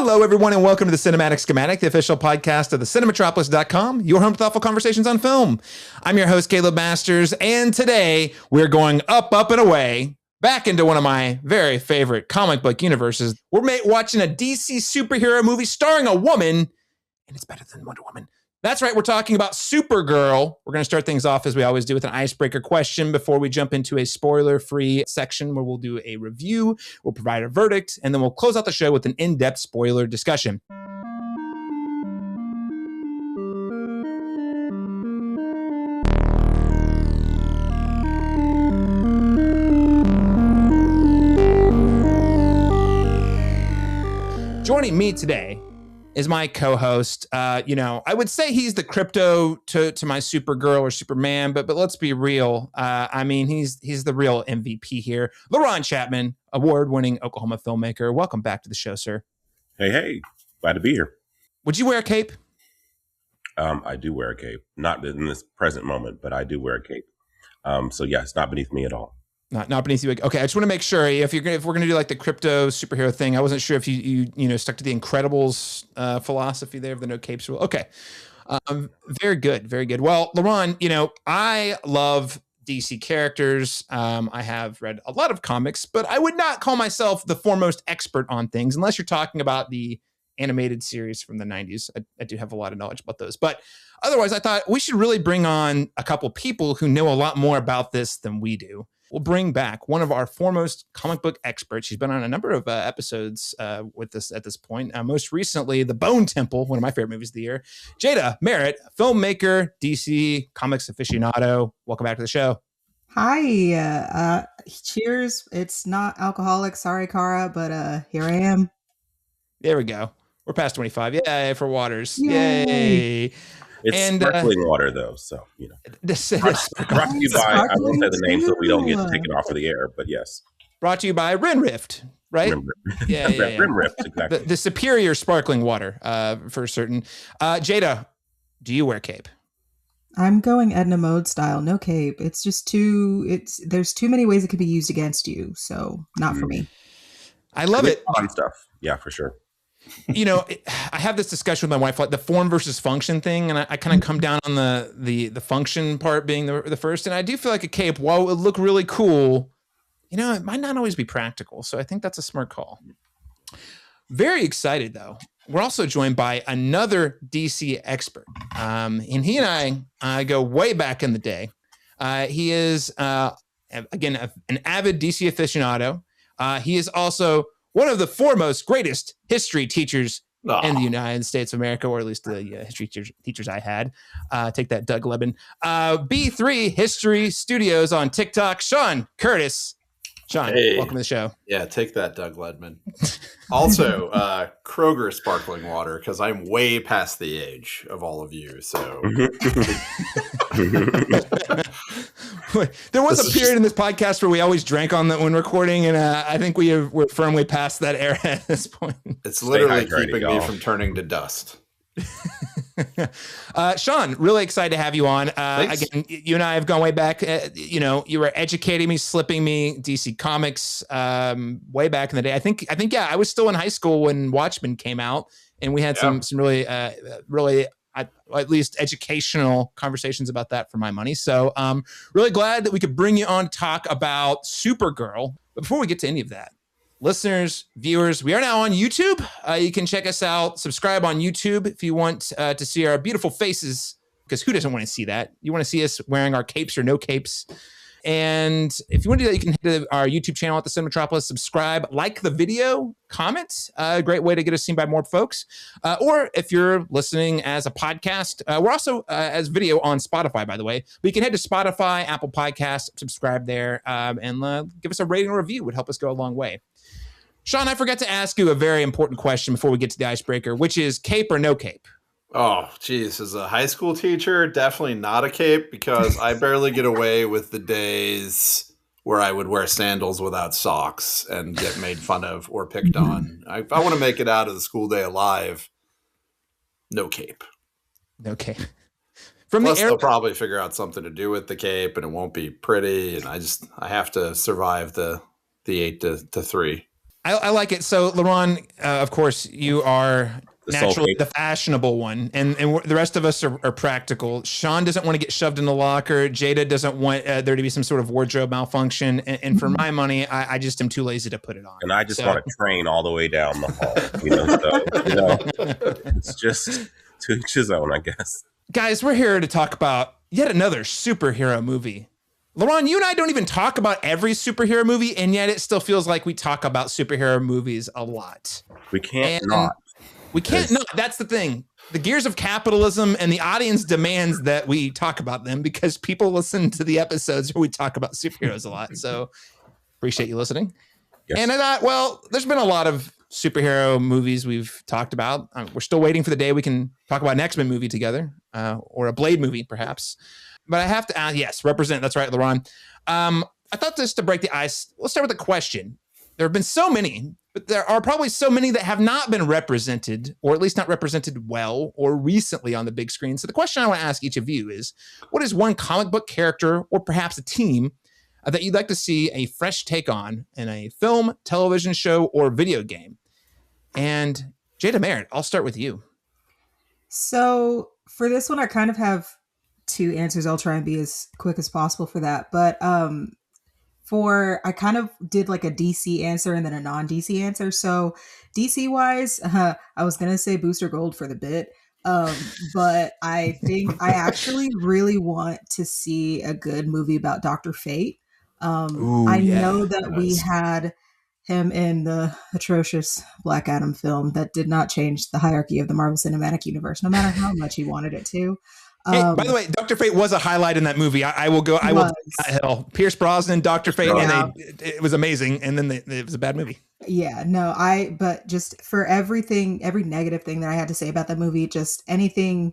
Hello, everyone, and welcome to the Cinematic Schematic, the official podcast of the Cinematropolis.com, your home to thoughtful conversations on film. I'm your host, Caleb Masters, and today we're going up, and away, back into one of my very favorite comic book universes. We're watching a DC superhero movie starring a woman, and it's better than Wonder Woman. That's right, we're talking about Supergirl. We're going to start things off, as we always do, with an icebreaker question before we jump into a spoiler-free section where we'll do a review, we'll provide a verdict, and then we'll close out the show with an in-depth spoiler discussion. Joining me today is my co-host. I would say he's the crypto to my Supergirl or Superman, but let's be real. He's the real MVP here. Laron Chapman, award-winning Oklahoma filmmaker. Welcome back to the show, sir. Hey, glad to be here. Would you wear a cape? I do wear a cape, not in this present moment, but I do wear a cape. So yeah, it's not beneath me at all. Not beneath you. Okay, I just want to make sure if we're gonna do like the crypto superhero thing, I wasn't sure if you stuck to the Incredibles philosophy there of the no capes rule. Okay, very good, very good. Well, Laron, I love DC characters. I have read a lot of comics, but I would not call myself the foremost expert on things unless you're talking about the animated series from the 90s. I do have a lot of knowledge about those, but otherwise, I thought we should really bring on a couple people who know a lot more about this than we do. We'll bring back one of our foremost comic book experts. She's been on a number of episodes with us at this point. Most recently, The Bone Temple, one of my favorite movies of the year. Jada Merritt, filmmaker, DC comics aficionado. Welcome back to the show. Hi. Cheers. It's not alcoholic. Sorry, Kara, but here I am. There we go. We're past 25. Yay for waters. Yay. It's sparkling water, though, so, Brought to you by, I won't say the name so we don't get taken off of the air, but yes. Brought to you by Rinrift, right? Yeah. Rinrift, exactly. The superior sparkling water, for certain. Jada, do you wear cape? I'm going Edna Mode style, no cape. It's just there's too many ways it could be used against you, so not for me. I love it. Fun stuff. Yeah, for sure. I have this discussion with my wife, like the form versus function thing, and I kind of come down on the function part being the first. And I do feel like a cape, while it would look really cool, it might not always be practical. So I think that's a smart call. Very excited, though. We're also joined by another DC expert. And he and I go way back in the day. He is, again, an avid DC aficionado. He is also one of the foremost, greatest history teachers in the United States of America, or at least the history teachers I had. Take that, Doug Lebin. B3 History Studios on TikTok. Shawn Curtis. Shawn, welcome to the show. Yeah, take that, Doug Ledman. Also, Kroger sparkling water, because I'm way past the age of all of you. So there was a period in this podcast where we always drank on that when recording, and I think we're firmly past that era at this point. It's literally keeping me from turning to dust. Shawn, really excited to have you on. Again, you and I have gone way back. You were educating me, slipping me DC Comics way back in the day. I think, I was still in high school when Watchmen came out, and we had some really, at least educational conversations about that for my money. So, really glad that we could bring you on to talk about Supergirl. But before we get to any of that, listeners, viewers, we are now on YouTube. You can check us out, subscribe on YouTube if you want to see our beautiful faces, because who doesn't want to see that? You want to see us wearing our capes or no capes. And if you want to do that, you can head to our YouTube channel at the Cinematropolis, subscribe, like the video, comment. A great way to get us seen by more folks. Or if you're listening as a podcast, we're also as video on Spotify, by the way. But you can head to Spotify, Apple Podcasts, subscribe there, and give us a rating or review. It would help us go a long way. Shawn, I forgot to ask you a very important question before we get to the icebreaker, which is cape or no cape? Oh, geez. As a high school teacher, definitely not a cape, because I barely get away with the days where I would wear sandals without socks and get made fun of or picked on. If I want to make it out of the school day alive, no cape. No cape. Plus, they'll probably figure out something to do with the cape, and it won't be pretty. And I have to survive the 8 to 3. I like it. So, Laron, of course, you are naturally the fashionable one, and the rest of us are practical. Shawn doesn't want to get shoved in the locker. Jada doesn't want there to be some sort of wardrobe malfunction. And for my money, I just am too lazy to put it on. And I just want to train all the way down the hall. It's just to each his own, I guess. Guys, we're here to talk about yet another superhero movie. Laron, you and I don't even talk about every superhero movie, and yet it still feels like we talk about superhero movies a lot. We can't not. We can't not. That's the thing. The gears of capitalism and the audience demands that we talk about them because people listen to the episodes where we talk about superheroes a lot. So appreciate you listening. Yes. And I thought, well, there's been a lot of superhero movies we've talked about. We're still waiting for the day we can talk about an X-Men movie together, or a Blade movie, perhaps. But I have to ask, yes, represent. That's right, Laron. I thought just to break the ice, let's start with a question. There have been so many, but there are probably so many that have not been represented, or at least not represented well or recently on the big screen. So the question I want to ask each of you is, what is one comic book character or perhaps a team that you'd like to see a fresh take on in a film, television show, or video game? And Jada Merritt, I'll start with you. So for this one, I kind of have two answers. I'll try and be as quick as possible for that. But I kind of did like a DC answer and then a non-DC answer. So DC wise, I was going to say Booster Gold for the bit. But I think I actually really want to see a good movie about Dr. Fate. Know that we had him in the atrocious Black Adam film that did not change the hierarchy of the Marvel Cinematic Universe, no matter how much he wanted it to. Hey, by the way, Dr. Fate was a highlight in that movie. I will take that hill. Pierce Brosnan, Dr. Fate, and it was amazing. And then it was a bad movie. Yeah, no, but just for everything, every negative thing that I had to say about that movie, just anytime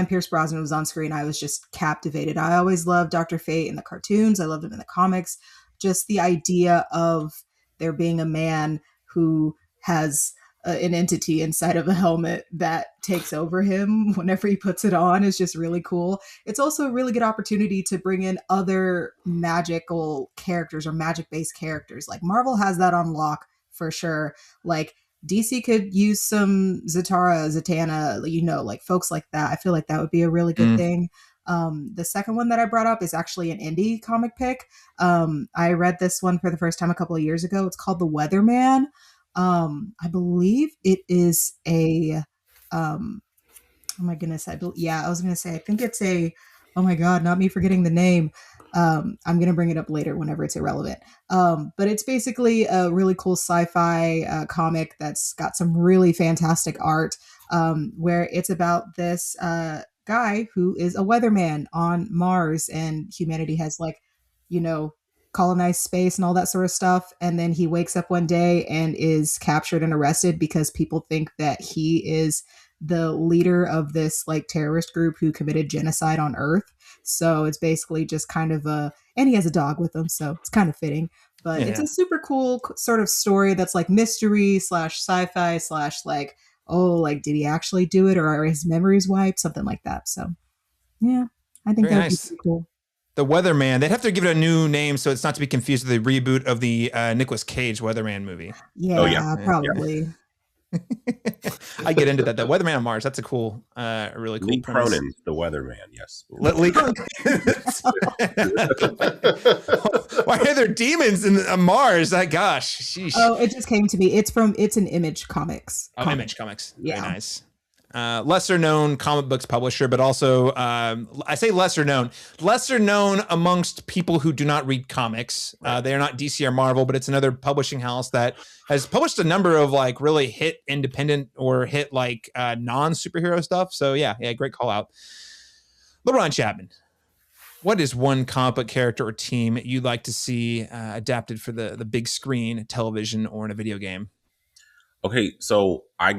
Pierce Brosnan was on screen, I was just captivated. I always loved Dr. Fate in the cartoons. I loved him in the comics. Just the idea of there being a man who has an entity inside of a helmet that takes over him whenever he puts it on is just really cool. It's also a really good opportunity to bring in other magical characters or magic-based characters. Like Marvel has that on lock for sure. Like DC could use some Zatanna, like folks like that. I feel like that would be a really good thing. The second one that I brought up is actually an indie comic pick. I read this one for the first time a couple of years ago. It's called The Weatherman. I believe it is I think it's oh my God, not me forgetting the name. I'm going to bring it up later whenever it's irrelevant. But it's basically a really cool sci-fi comic that's got some really fantastic art, where it's about this guy who is a weatherman on Mars, and humanity has colonized space and all that sort of stuff. And then he wakes up one day and is captured and arrested because people think that he is the leader of this terrorist group who committed genocide on Earth. So it's basically just kind of and he has a dog with him, so it's kind of fitting. But It's a super cool sort of story that's like mystery / sci-fi / did he actually do it, or are his memories wiped? Something like that. So yeah, I think that would be pretty cool. The Weatherman. They'd have to give it a new name so it's not to be confused with the reboot of the Nicolas Cage Weatherman movie. Yeah, probably. I get into that. The Weatherman on Mars. That's a cool, really cool. Lee Cronin, the Weatherman. Yes. Lee Cronin. Why are there demons on Mars? Gosh. Sheesh. Oh, it just came to me. It's an Image Comics. Image Comics. Yeah. Very nice. Lesser known comic books publisher, but also I say lesser known amongst people who do not read comics. They are not DC or Marvel, but it's another publishing house that has published a number of really hit independent or hit non superhero stuff. So yeah, great call out. Laron Chapman, what is one comic book character or team you'd like to see adapted for the big screen, television, or in a video game? Okay, so I'm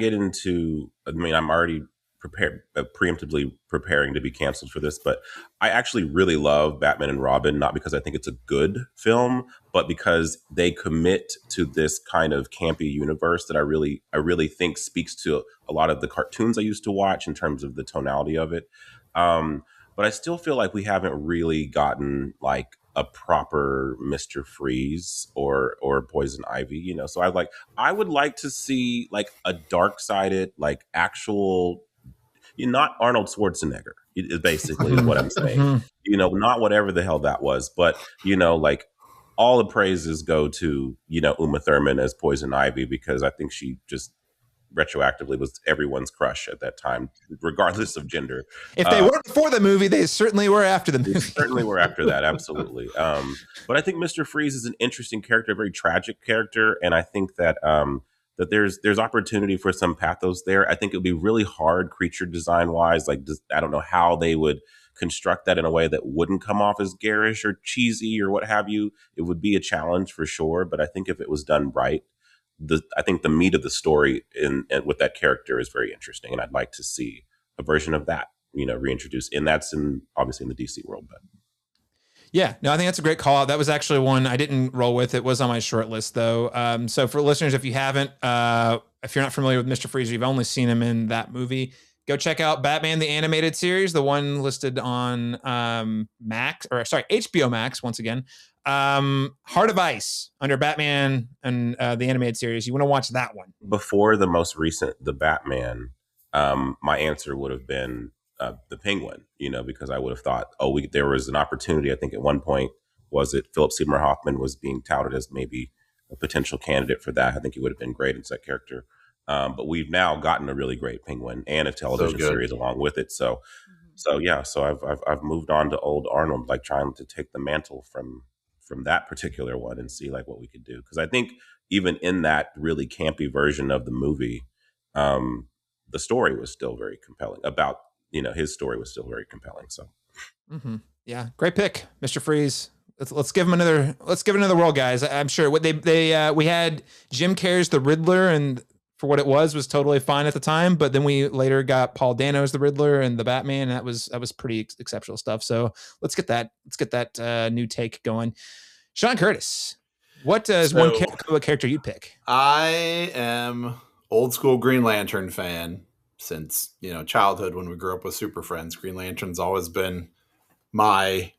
already preemptively preparing to be canceled for this, but I actually really love Batman and Robin, not because I think it's a good film, but because they commit to this kind of campy universe that I really think speaks to a lot of the cartoons I used to watch in terms of the tonality of it. But I still feel like we haven't really gotten a proper Mr. Freeze or Poison Ivy, you know. So I would like to see like a dark-sided, like actual, not Arnold Schwarzenegger is basically what I'm saying. You know, not whatever the hell that was, but you know, like all the praises go to, you know, Uma Thurman as Poison Ivy, because I think she just retroactively was everyone's crush at that time, regardless of gender. If they weren't before the movie, they certainly were after the movie. They certainly were after that, absolutely. But I think Mr. Freeze is an interesting character, a very tragic character, and I think that that there's opportunity for some pathos there. I think it would be really hard creature design wise. Like, I don't know how they would construct that in a way that wouldn't come off as garish or cheesy or what have you. It would be a challenge for sure, but I think if it was done right, I think the meat of the story with that character is very interesting, and I'd like to see a version of that, you know, reintroduced. And that's obviously in the DC world, but yeah, no, I think that's a great call out. That was actually one I didn't roll with. It was on my short list though. So for listeners, if you haven't, if you're not familiar with Mr. Freeze, you've only seen him in that movie, go check out Batman the Animated Series, the one listed on HBO Max once again. Heart of Ice under Batman and the Animated Series. You want to watch that one? Before the most recent, the Batman, my answer would have been the Penguin, you know, because I would have thought, there was an opportunity. I think at one point, was it Philip Seymour Hoffman was being touted as maybe a potential candidate for that. I think he would have been great in that character. But we've now gotten a really great Penguin and a television series along with it. So I've moved on to old Arnold, like trying to take the mantle from that particular one and see like what we could do. Because I think even in that really campy version of the movie, the story was still very compelling. His story was still very compelling. So, yeah, great pick, Mr. Freeze. Let's give him another. Let's give it another whirl, guys. I'm sure what we had Jim Carrey's The Riddler, and for what it was totally fine at the time. But then we later got Paul Dano's The Riddler and the Batman. And that was pretty exceptional stuff. So let's get that new take going. Shawn Curtis, what character you pick? I am old school Green Lantern fan since, childhood when we grew up with Super Friends. Green Lantern's always been my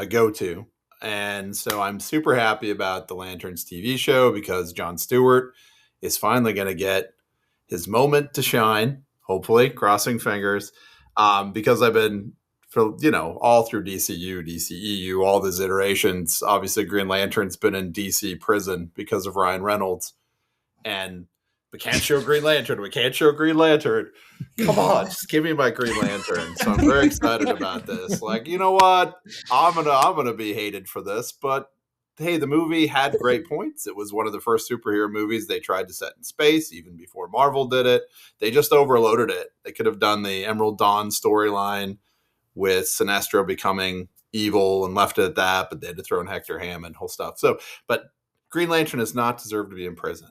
go-to. And so I'm super happy about the Lanterns TV show because Jon Stewart is finally going to get his moment to shine, hopefully, crossing fingers, because I've been, all through DCU, DCEU, all these iterations. Obviously, Green Lantern's been in DC prison because of Ryan Reynolds. And we can't show Green Lantern. We can't show Green Lantern. Come on, just give me my Green Lantern. So I'm very excited about this. Like, you know what? I'm gonna be hated for this, but hey, the movie had great points. It was one of the first superhero movies they tried to set in space, even before Marvel did it. They just overloaded it. They could have done the Emerald Dawn storyline with Sinestro becoming evil and left it at that, but they had to throw in Hector Hammond, whole stuff. So, but Green Lantern does not deserve to be in prison.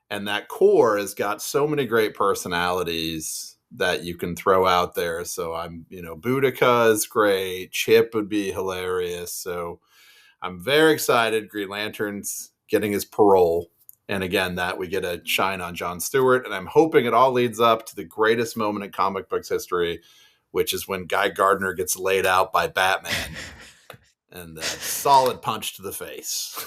And that core has got so many great personalities that you can throw out there. So Boudica is great. Chip would be hilarious. So I'm very excited. Green Lantern's getting his parole. And again, that we get a shine on Jon Stewart. And I'm hoping it all leads up to the greatest moment in comic books history, which is when Guy Gardner gets laid out by Batman and that solid punch to the face.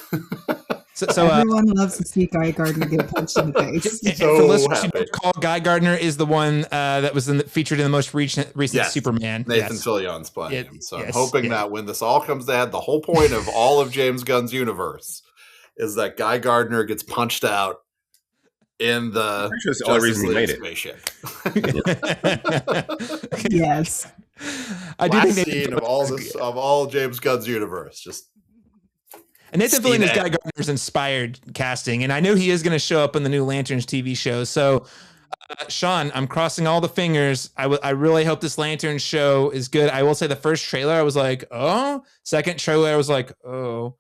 So everyone loves to see Guy Gardner get punched in the face. So for listeners who don't recall, Guy Gardner is the one that was featured in the most recent Superman. Nathan Fillion's playing him. So I'm hoping that when this all comes to head, the whole point of all of James Gunn's universe is that Guy Gardner gets punched out in the the only reason he made spaceship. Yes. I do think scene of all James Gunn's universe. And Nathan Fillion is Guy Gardner's inspired casting, and I know he is going to show up in the new Lanterns TV show. So, Shawn, I'm crossing all the fingers. I really hope this Lanterns show is good. I will say the first trailer, I was like, oh. Second trailer, I was like, oh.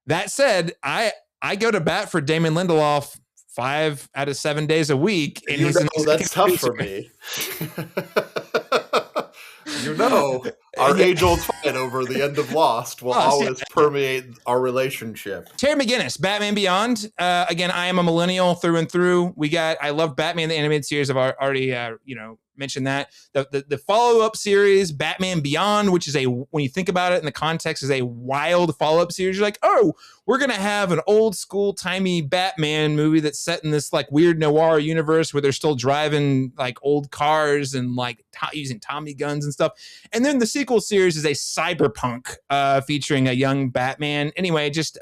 That said, I go to bat for Damon Lindelof 5 out of 7 days a week, and that's tough for me. Our age-old fight over the end of Lost will always permeate our relationship. Terry McGinnis, Batman Beyond. Again, I am a millennial through and through. I love Batman the animated series. I've already mentioned that. The follow-up series, Batman Beyond, which is when you think about it in the context, is a wild follow-up series. You're like, oh, we're gonna have an old school timey Batman movie that's set in this like weird noir universe where they're still driving like old cars and like using Tommy guns and stuff. And then the sequel series is a cyberpunk featuring a young Batman. Anyway, just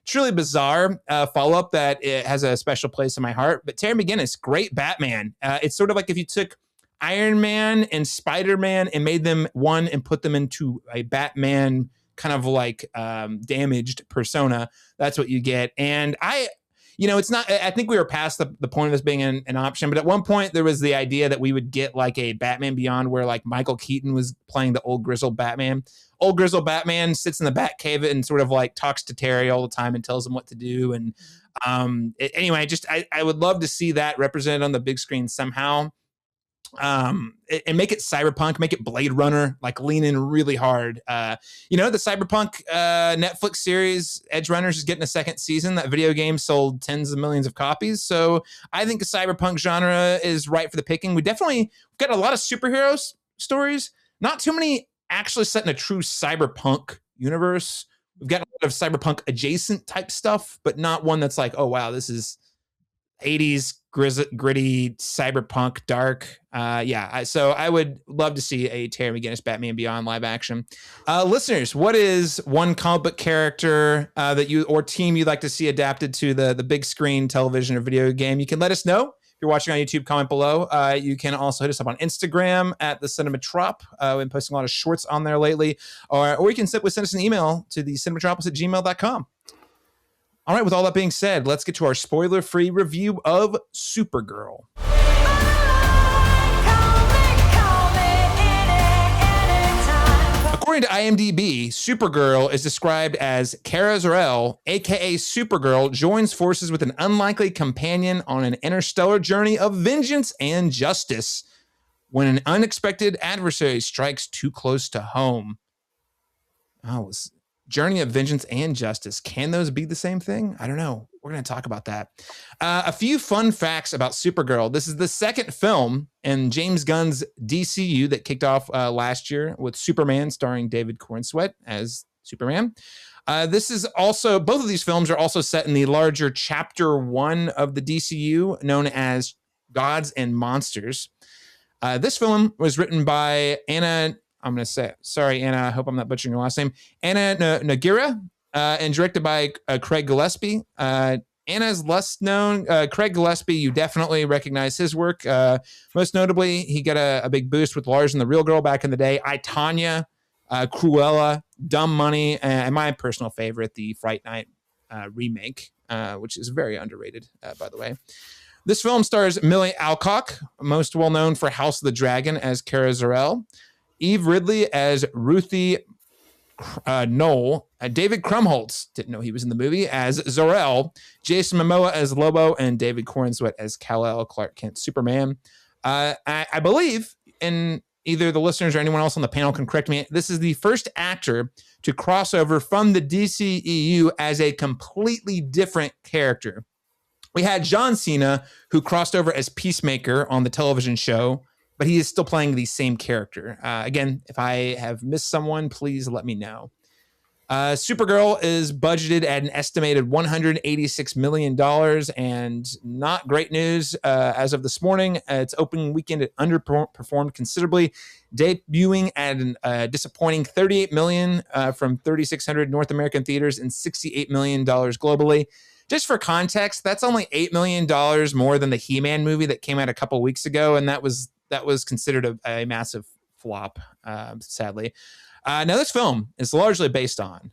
truly bizarre follow-up that it has a special place in my heart. But Terry McGinnis, great Batman. It's sort of like if you took Iron Man and Spider-Man and made them one and put them into a Batman kind of like damaged persona. That's what you get. And it's not, I think we were past the point of this being an option, but at one point there was the idea that we would get like a Batman Beyond where like Michael Keaton was playing the old grizzled Batman. Old grizzled Batman sits in the Batcave and sort of like talks to Terry all the time and tells him what to do. And anyway, I would love to see that represented on the big screen somehow. And make it cyberpunk, make it Blade Runner, like lean in really hard. The cyberpunk Netflix series Edge Runners is getting a second season. That video game sold tens of millions of copies, so I think the cyberpunk genre is right for the picking. We've got a lot of superhero stories, not too many actually set in a true cyberpunk universe. We've got a lot of cyberpunk adjacent type stuff, but not one that's like, oh wow, this is 80s gritty cyberpunk dark. So I would love to see a Terry McGinnis Batman Beyond live action. Listeners, what is one comic book character that you or team you'd like to see adapted to the big screen, television, or video game? You can let us know. If you're watching on YouTube, comment below. You can also hit us up on Instagram at the Cinematrop. We've been posting a lot of shorts on there lately. Or you can simply send us an email to the cinematropolis@gmail.com. All right, with all that being said, let's get to our spoiler-free review of Supergirl. According to IMDb, Supergirl is described as Kara Zor-El, aka Supergirl, joins forces with an unlikely companion on an interstellar journey of vengeance and justice when an unexpected adversary strikes too close to home. Journey of vengeance and justice. Can those be the same thing? I don't know. We're going to talk about that. A few fun facts about Supergirl. This is the second film in James Gunn's DCU that kicked off last year with Superman, starring David Corenswet as Superman. Both of these films are also set in the larger Chapter 1 of the DCU, known as Gods and Monsters. This film was written by Anna... I'm going to say it. Sorry, Anna. I hope I'm not butchering your last name. Anna Nagira, and directed by Craig Gillespie. Anna's less known. Craig Gillespie, you definitely recognize his work. Most notably, he got a big boost with Lars and the Real Girl back in the day. I, Tonya, Cruella, Dumb Money, and my personal favorite, the Fright Night remake, which is very underrated, by the way. This film stars Milly Alcock, most well known for House of the Dragon as Kara Zor-El, Eve Ridley as Ruthie Knoll, David Krumholtz, didn't know he was in the movie, as Zor-El, Jason Momoa as Lobo, and David Corenswet as Kal-El, Clark Kent, Superman. I believe, and either the listeners or anyone else on the panel can correct me, this is the first actor to cross over from the DCEU as a completely different character. We had John Cena, who crossed over as Peacemaker on the television show, but he is still playing the same character. Again, if I have missed someone, please let me know. Supergirl is budgeted at an estimated $186 million, and not great news as of this morning. Its opening weekend, it underperformed considerably, debuting at a disappointing $38 million from 3,600 North American theaters and $68 million globally. Just for context, that's only $8 million more than the He-Man movie that came out a couple weeks ago, and that was considered a massive flop, sadly. Now, this film is largely based on,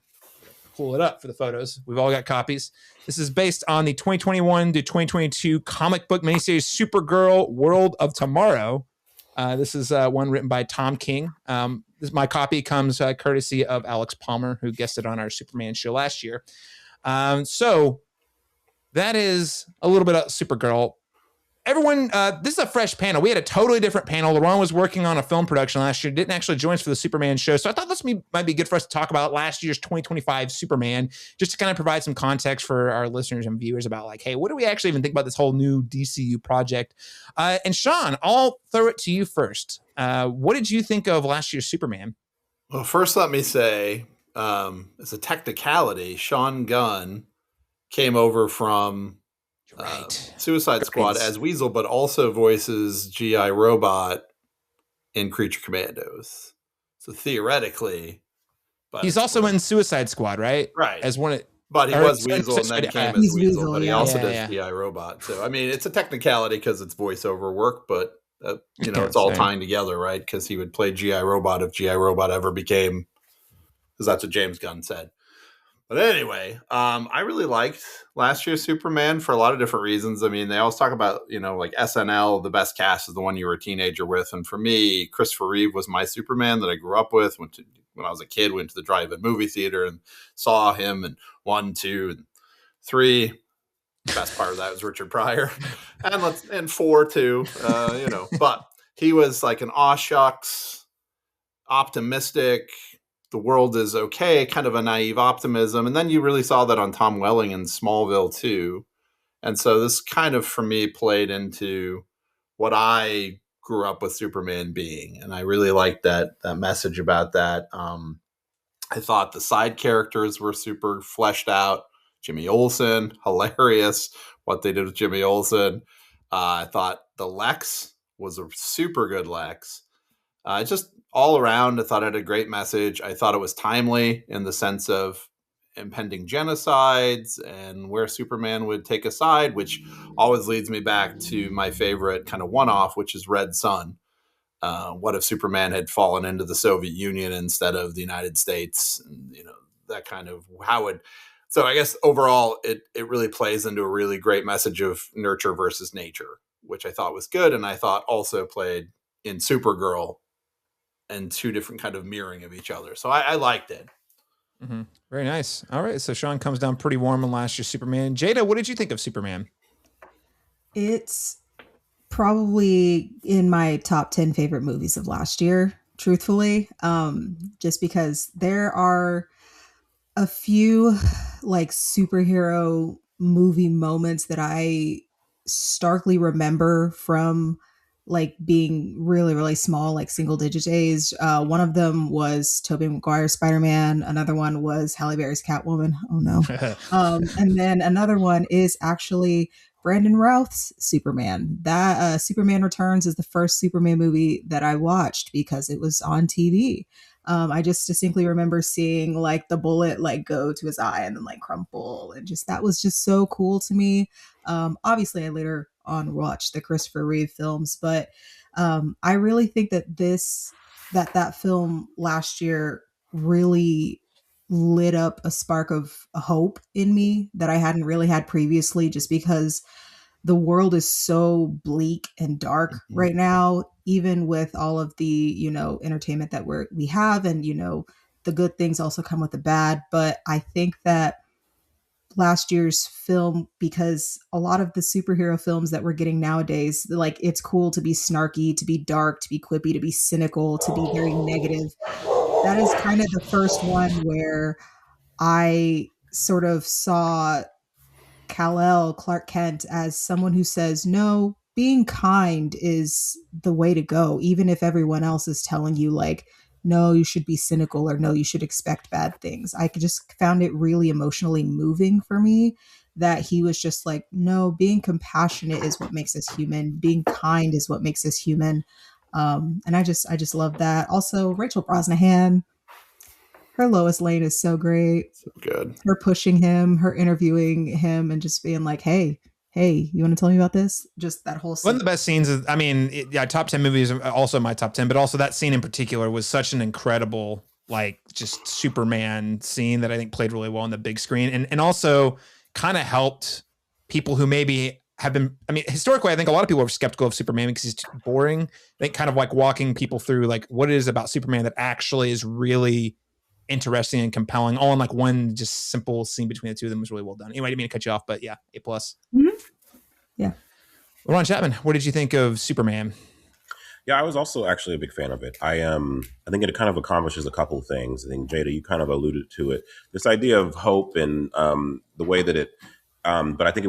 pull it up for the photos. We've all got copies. This is based on the 2021 to 2022 comic book miniseries Supergirl World of Tomorrow. This is one written by Tom King. My copy comes courtesy of Alex Palmer, who guested on our Superman show last year. So that is a little bit of Supergirl. everyone, this is a fresh panel. We had a totally different panel. Laron was working on a film production last year, didn't actually join us for the Superman show. So I thought this might be good for us to talk about last year's 2025 Superman, just to kind of provide some context for our listeners and viewers about like, hey, what do we actually even think about this whole new DCU project? And Shawn, I'll throw it to you first. What did you think of last year's Superman? Well, first let me say, as a technicality, Shawn Gunn came over from Suicide Squad as Weasel, but also voices G.I. Robot in Creature Commandos. So theoretically, but he's also in Suicide Squad, right? Right. As one, but he was Weasel and then came as Weasel, but he also does G.I. Robot. So I mean, it's a technicality because it's voiceover work, but it's all tying together, right? Because he would play G.I. Robot if G.I. Robot ever became, because that's what James Gunn said. But anyway, I really liked last year's Superman for a lot of different reasons. I mean, they always talk about, like SNL, the best cast is the one you were a teenager with. And for me, Christopher Reeve was my Superman that I grew up with. When I was a kid, went to the drive-in movie theater and saw him in 1, 2, and 3. The best part of that was Richard Pryor. And 4 too, But he was like an aw shucks, optimistic, the world is okay, kind of a naive optimism. And then you really saw that on Tom Welling in Smallville too. And so this kind of, for me, played into what I grew up with Superman being. And I really liked that message about that. I thought the side characters were super fleshed out. Jimmy Olsen, hilarious what they did with Jimmy Olsen. I thought the Lex was a super good Lex. Just all around, I thought it had a great message. I thought it was timely in the sense of impending genocides and where Superman would take a side, which always leads me back to my favorite kind of one-off, which is Red Son. What if Superman had fallen into the Soviet Union instead of the United States? And, that kind of So I guess overall, it really plays into a really great message of nurture versus nature, which I thought was good. And I thought also played in Supergirl and two different kind of mirroring of each other. So I liked it. Mm-hmm. Very nice. All right. So Shawn comes down pretty warm on last year's Superman. Jada, what did you think of Superman? It's probably in my top 10 favorite movies of last year, truthfully. Just because there are a few like superhero movie moments that I starkly remember from like being really, really small, like single digit days. One of them was Tobey Maguire's Spider-Man. Another one was Halle Berry's Catwoman. Oh no. And then another one is actually Brandon Routh's Superman. That Superman Returns is the first Superman movie that I watched because it was on TV. I just distinctly remember seeing like the bullet like go to his eye and then like crumple, and just that was just so cool to me. Obviously, I later on watched the Christopher Reeve films, but I really think that that film last year really lit up a spark of hope in me that I hadn't really had previously, just because the world is so bleak and dark right now, even with all of the, entertainment that we have, and, the good things also come with the bad. But I think that last year's film, because a lot of the superhero films that we're getting nowadays, like, it's cool to be snarky, to be dark, to be quippy, to be cynical, to be very negative. That is kind of the first one where I sort of saw Kal-El, Clark Kent, as someone who says, no, being kind is the way to go, even if everyone else is telling you like, no, you should be cynical, or no, you should expect bad things. I just found it really emotionally moving for me that he was just like, no, being compassionate is what makes us human. Being kind is what makes us human. And I just love that. Also, Rachel Brosnahan, her Lois Lane is so great. So good. Her pushing him, her interviewing him, and just being like, hey, you want to tell me about this? Just that whole scene. One of the best scenes is, top 10 movies, also my top 10, but also that scene in particular was such an incredible, like, just Superman scene that I think played really well on the big screen. And also kind of helped people who maybe have been, historically, I think a lot of people are skeptical of Superman because he's too boring. I think kind of like walking people through like what it is about Superman that actually is really interesting and compelling, all in like one just simple scene between the two of them was really well done. Anyway, I didn't mean to cut you off, but yeah, A+. Mm-hmm. Yeah. Ron Chapman, what did you think of Superman? Yeah, I was also actually a big fan of it. I think it kind of accomplishes a couple of things. I think Jada, you kind of alluded to it. This idea of hope and the way that but I think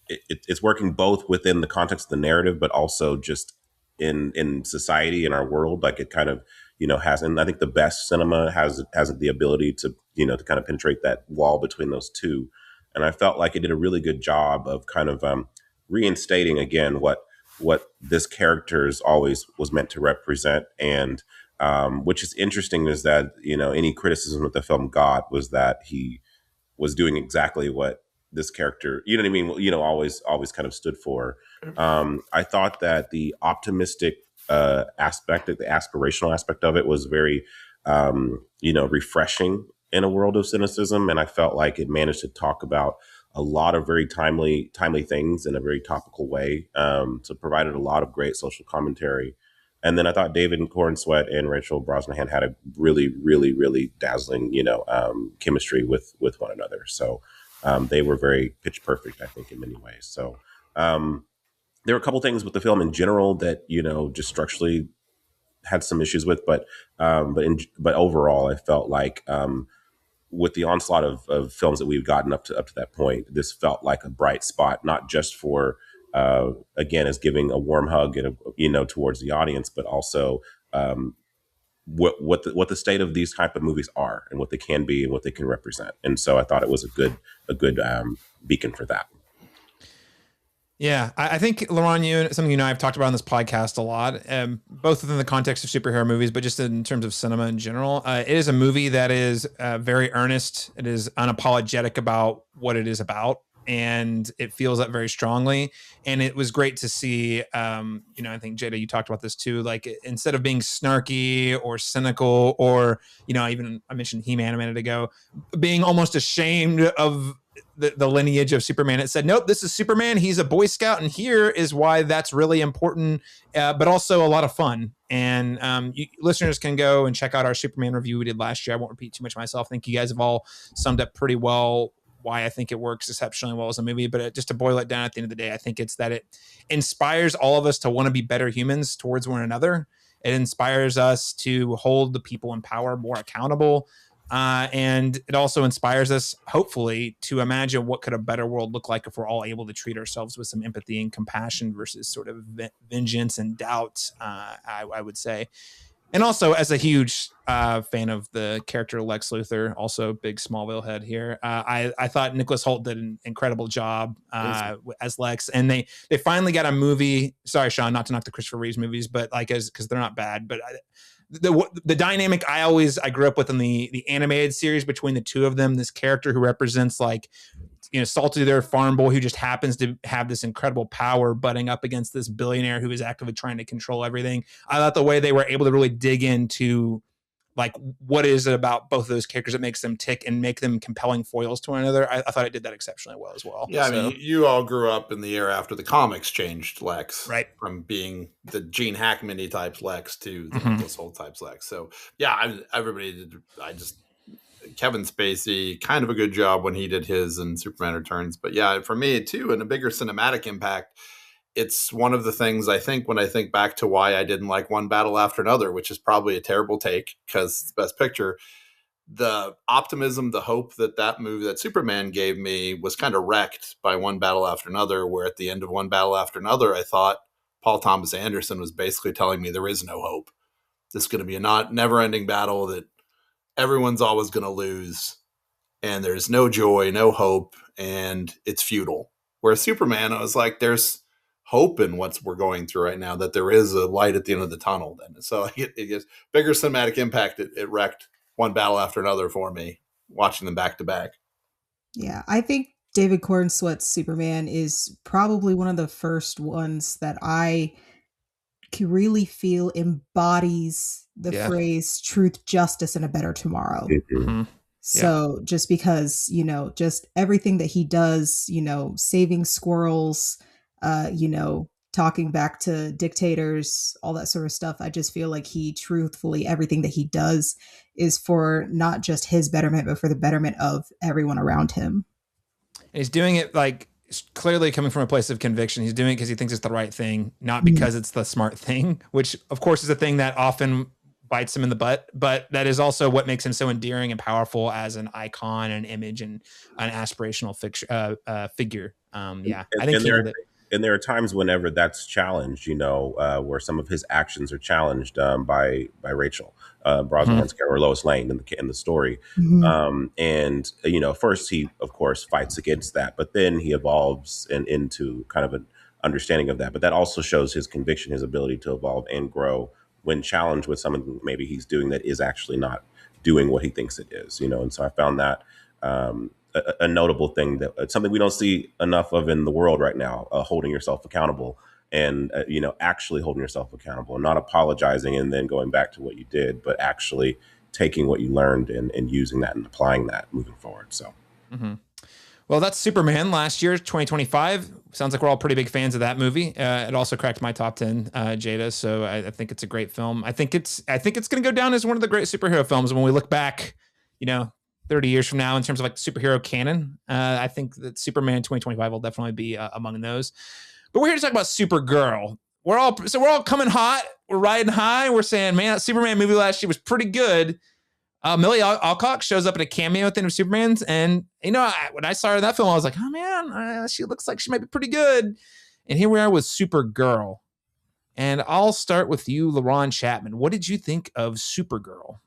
it's working both within the context of the narrative, but also just in society, in our world. Like it kind of has, and I think the best cinema has the ability to to kind of penetrate that wall between those two. And I felt like it did a really good job of kind of reinstating again what this character is always was meant to represent. And which is interesting is that any criticism that the film got was that he was doing exactly what this character, you know what I mean, always kind of stood for. I thought that the optimistic aspect, the aspirational aspect of it was very refreshing in a world of cynicism, and I felt like it managed to talk about a lot of very timely things in a very topical way. So provided a lot of great social commentary. And then I thought David Cornsweet and Rachel Brosnahan had a really, really, really dazzling, chemistry with one another. So they were very pitch perfect, I think, in many ways. So there were a couple things with the film in general that just structurally had some issues with, but overall, I felt like with the onslaught of films that we've gotten up to that point, this felt like a bright spot, not just for again as giving a warm hug and towards the audience, but also what the state of these type of movies are and what they can be and what they can represent. And so I thought it was a good beacon for that. Yeah, I think, Laron, something you and I have talked about on this podcast a lot, both within the context of superhero movies, but just in terms of cinema in general. It is a movie that is very earnest. It is unapologetic about what it is about, and it feels that very strongly. And it was great to see, I think, Jada, you talked about this too, like instead of being snarky or cynical or, even I mentioned He-Man a minute ago, being almost ashamed of the lineage of Superman. It said, nope, this is Superman. He's a Boy Scout. And here is why that's really important, but also a lot of fun. And listeners can go and check out our Superman review we did last year. I won't repeat too much myself. I think you guys have all summed up pretty well why I think it works exceptionally well as a movie. But just to boil it down at the end of the day, I think it's that it inspires all of us to want to be better humans towards one another. It inspires us to hold the people in power more accountable. And it also inspires us, hopefully, to imagine what could a better world look like if we're all able to treat ourselves with some empathy and compassion versus sort of vengeance and doubt, I would say. And also, as a huge fan of the character Lex Luthor, also big Smallville head here, I thought Nicholas Hoult did an incredible job as Lex. And they finally got a movie. Sorry, Shawn, not to knock the Christopher Reeves movies, but because they're not bad, but the dynamic I grew up with in the animated series between the two of them, this character who represents salty their farm boy who just happens to have this incredible power butting up against this billionaire who is actively trying to control everything. I thought the way they were able to really dig into like what is it about both of those characters that makes them tick and make them compelling foils to one another. I thought it did that exceptionally well as well. Yeah, I mean, you all grew up in the era after the comics changed Lex, right? From being the Gene Hackman-y type Lex to the Nicholas Hoult type Lex. So yeah, everybody did. Kevin Spacey, kind of a good job when he did his in Superman Returns. But yeah, for me too, and a bigger cinematic impact, it's one of the things I think when I think back to why I didn't like One Battle After Another, which is probably a terrible take because it's Best Picture. The optimism, the hope that movie, that Superman gave me was kind of wrecked by One Battle After Another, where at the end of One Battle After Another, I thought Paul Thomas Anderson was basically telling me there is no hope. This is going to be a never-ending battle that everyone's always going to lose, and there's no joy, no hope, and it's futile. Whereas Superman, I was like, there's hope in what we're going through right now, that there is a light at the end of the tunnel. And so it gets bigger cinematic impact. It wrecked One Battle After Another for me, watching them back to back. Yeah, I think David Cornsweet's Superman is probably one of the first ones that I can really feel embodies the phrase truth, justice, and a better tomorrow. Mm-hmm. So just because, just everything that he does, saving squirrels, talking back to dictators, all that sort of stuff. I just feel like he truthfully, everything that he does is for not just his betterment, but for the betterment of everyone around him. And he's doing it like is clearly coming from a place of conviction. He's doing it because he thinks it's the right thing, not Mhm. because it's the smart thing, which of course is a thing that often bites him in the butt, but that is also what makes him so endearing and powerful as an icon, an image, and an aspirational figure. Yeah, I think And he did it. there are times whenever that's challenged, where some of his actions are challenged by Rachel Brosnahan's character, or Lois Lane in the story. Mhm. And first he of course fights against that, but then he evolves into kind of an understanding of that. But that also shows his conviction, his ability to evolve and grow when challenged with something maybe he's doing that is actually not doing what he thinks it is. And so I found that. A notable thing that it's something we don't see enough of in the world right now, holding yourself accountable and actually holding yourself accountable and not apologizing and then going back to what you did, but actually taking what you learned and using that and applying that moving forward. So Well, that's Superman last year, 2025. Sounds like we're all pretty big fans of that movie. It also cracked my top 10, Jada. So I think it's a great film. I think it's going to go down as one of the great superhero films when we look back, 30 years from now in terms of like superhero canon. I think that Superman 2025 will definitely be among those. But we're here to talk about Supergirl. We're all coming hot. We're riding high. We're saying, man, that Superman movie last year was pretty good. Milly Alcock shows up in a cameo at the end of Superman's, and when I saw her in that film, I was like, oh man, she looks like she might be pretty good. And here we are with Supergirl. And I'll start with you, Laron Chapman. What did you think of Supergirl?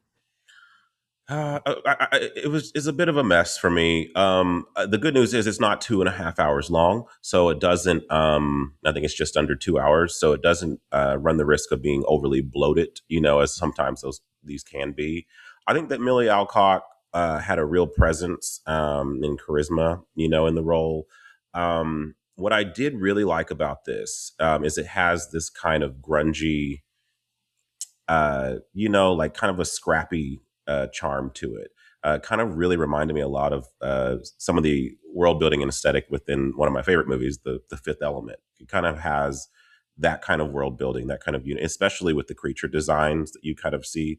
It's a bit of a mess for me. The good news is it's not 2.5 hours long, so it doesn't. I think it's just under 2 hours, so it doesn't run the risk of being overly bloated. As sometimes these can be. I think that Milly Alcock had a real presence and charisma, in the role. What I did really like about this is it has this kind of grungy, like kind of a scrappy charm to it. Kind of really reminded me a lot of some of the world building and aesthetic within one of my favorite movies, The Fifth Element. It kind of has that kind of world building, that kind of unit, especially with the creature designs that you kind of see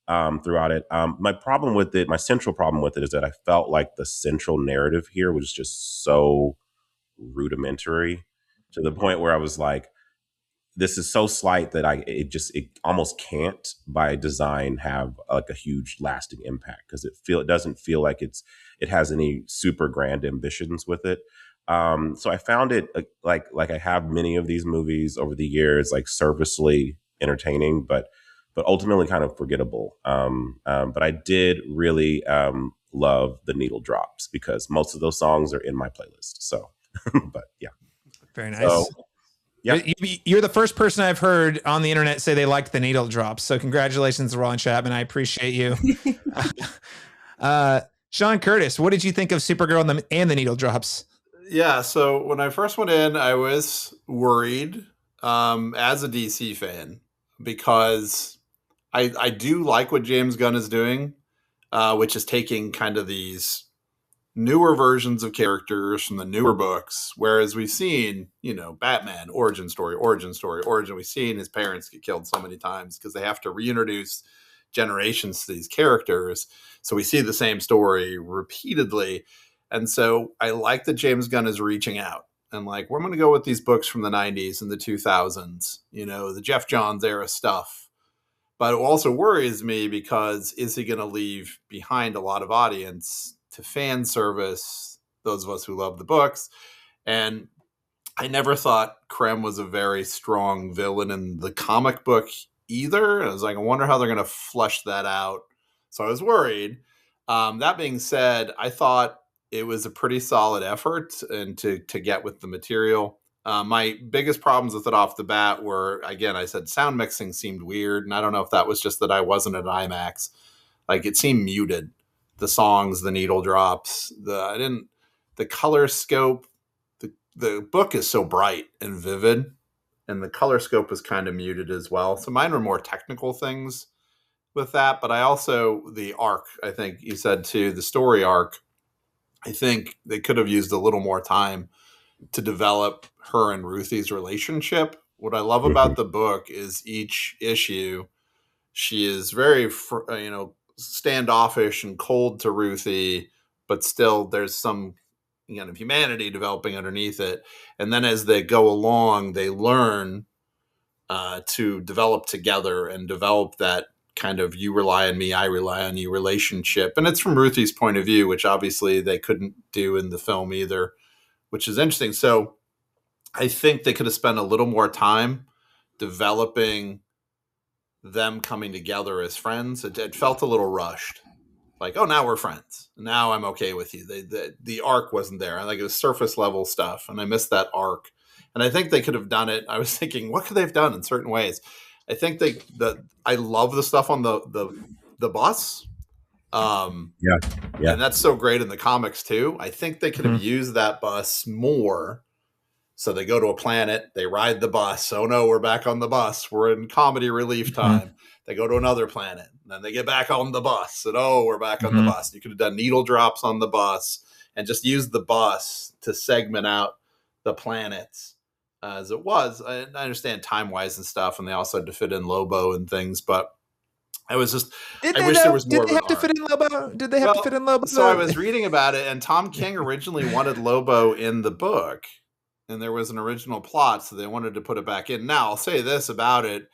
throughout it. My central problem with it is that I felt like the central narrative here was just so rudimentary to the point where I was like, this is so slight that it almost can't by design have like a huge lasting impact because it doesn't feel like it has any super grand ambitions with it. So I found it like I have many of these movies over the years, like serviceably entertaining, but ultimately kind of forgettable. But I did really love the needle drops because most of those songs are in my playlist. So, but yeah, very nice. So, yeah, you're the first person I've heard on the internet say they liked the needle drops. So congratulations, Ron Chapman. I appreciate you. Shawn Curtis, what did you think of Supergirl and the needle drops? Yeah, so when I first went in, I was worried as a DC fan because I do like what James Gunn is doing, which is taking kind of these newer versions of characters from the newer books, whereas we've seen, Batman, origin story. We've seen his parents get killed so many times because they have to reintroduce generations to these characters. So we see the same story repeatedly. And so I like that James Gunn is reaching out and like, we're going to go with these books from the 90s and the 2000s, the Jeff Johns era stuff. But it also worries me because is he going to leave behind a lot of audience to fan service, those of us who love the books? And I never thought Krem was a very strong villain in the comic book either. And I was like, I wonder how they're going to flesh that out. So I was worried. That being said, I thought it was a pretty solid effort and to get with the material. My biggest problems with it off the bat were, again, I said sound mixing seemed weird. And I don't know if that was just that I wasn't at IMAX. Like it seemed muted. The songs, the needle drops, the color scope. The book is so bright and vivid, and the color scope was kind of muted as well. So mine were more technical things with that, but the arc, I think you said too, the story arc, I think they could have used a little more time to develop her and Ruthie's relationship. What I love about the book is each issue, she is very, standoffish and cold to Ruthie, but still there's some kind of humanity developing underneath it. And then as they go along, they learn to develop together and develop that kind of you rely on me, I rely on you relationship. And it's from Ruthie's point of view, which obviously they couldn't do in the film either, which is interesting. So I think they could have spent a little more time developing them coming together as friends. It felt a little rushed. Like, oh, now we're friends. Now I'm okay with you. The arc wasn't there. I like it was surface level stuff, and I missed that arc. And I think they could have done it. I was thinking, what could they have done in certain ways? I think I love the stuff on the bus. Yeah. And that's so great in the comics too. I think they could have used that bus more. So they go to a planet, they ride the bus. Oh no, we're back on the bus. We're in comedy relief time. They go to another planet, and then they get back on the bus. And oh, we're back on the bus. You could have done needle drops on the bus and just used the bus to segment out the planets as it was. I understand time-wise and stuff, and they also had to fit in Lobo and things, but I was just, I wish there was more. Did they have to fit in Lobo? Did they have to fit in Lobo? So I was reading about it, and Tom King originally wanted Lobo in the book, and there was an original plot, so they wanted to put it back in. Now, I'll say this about it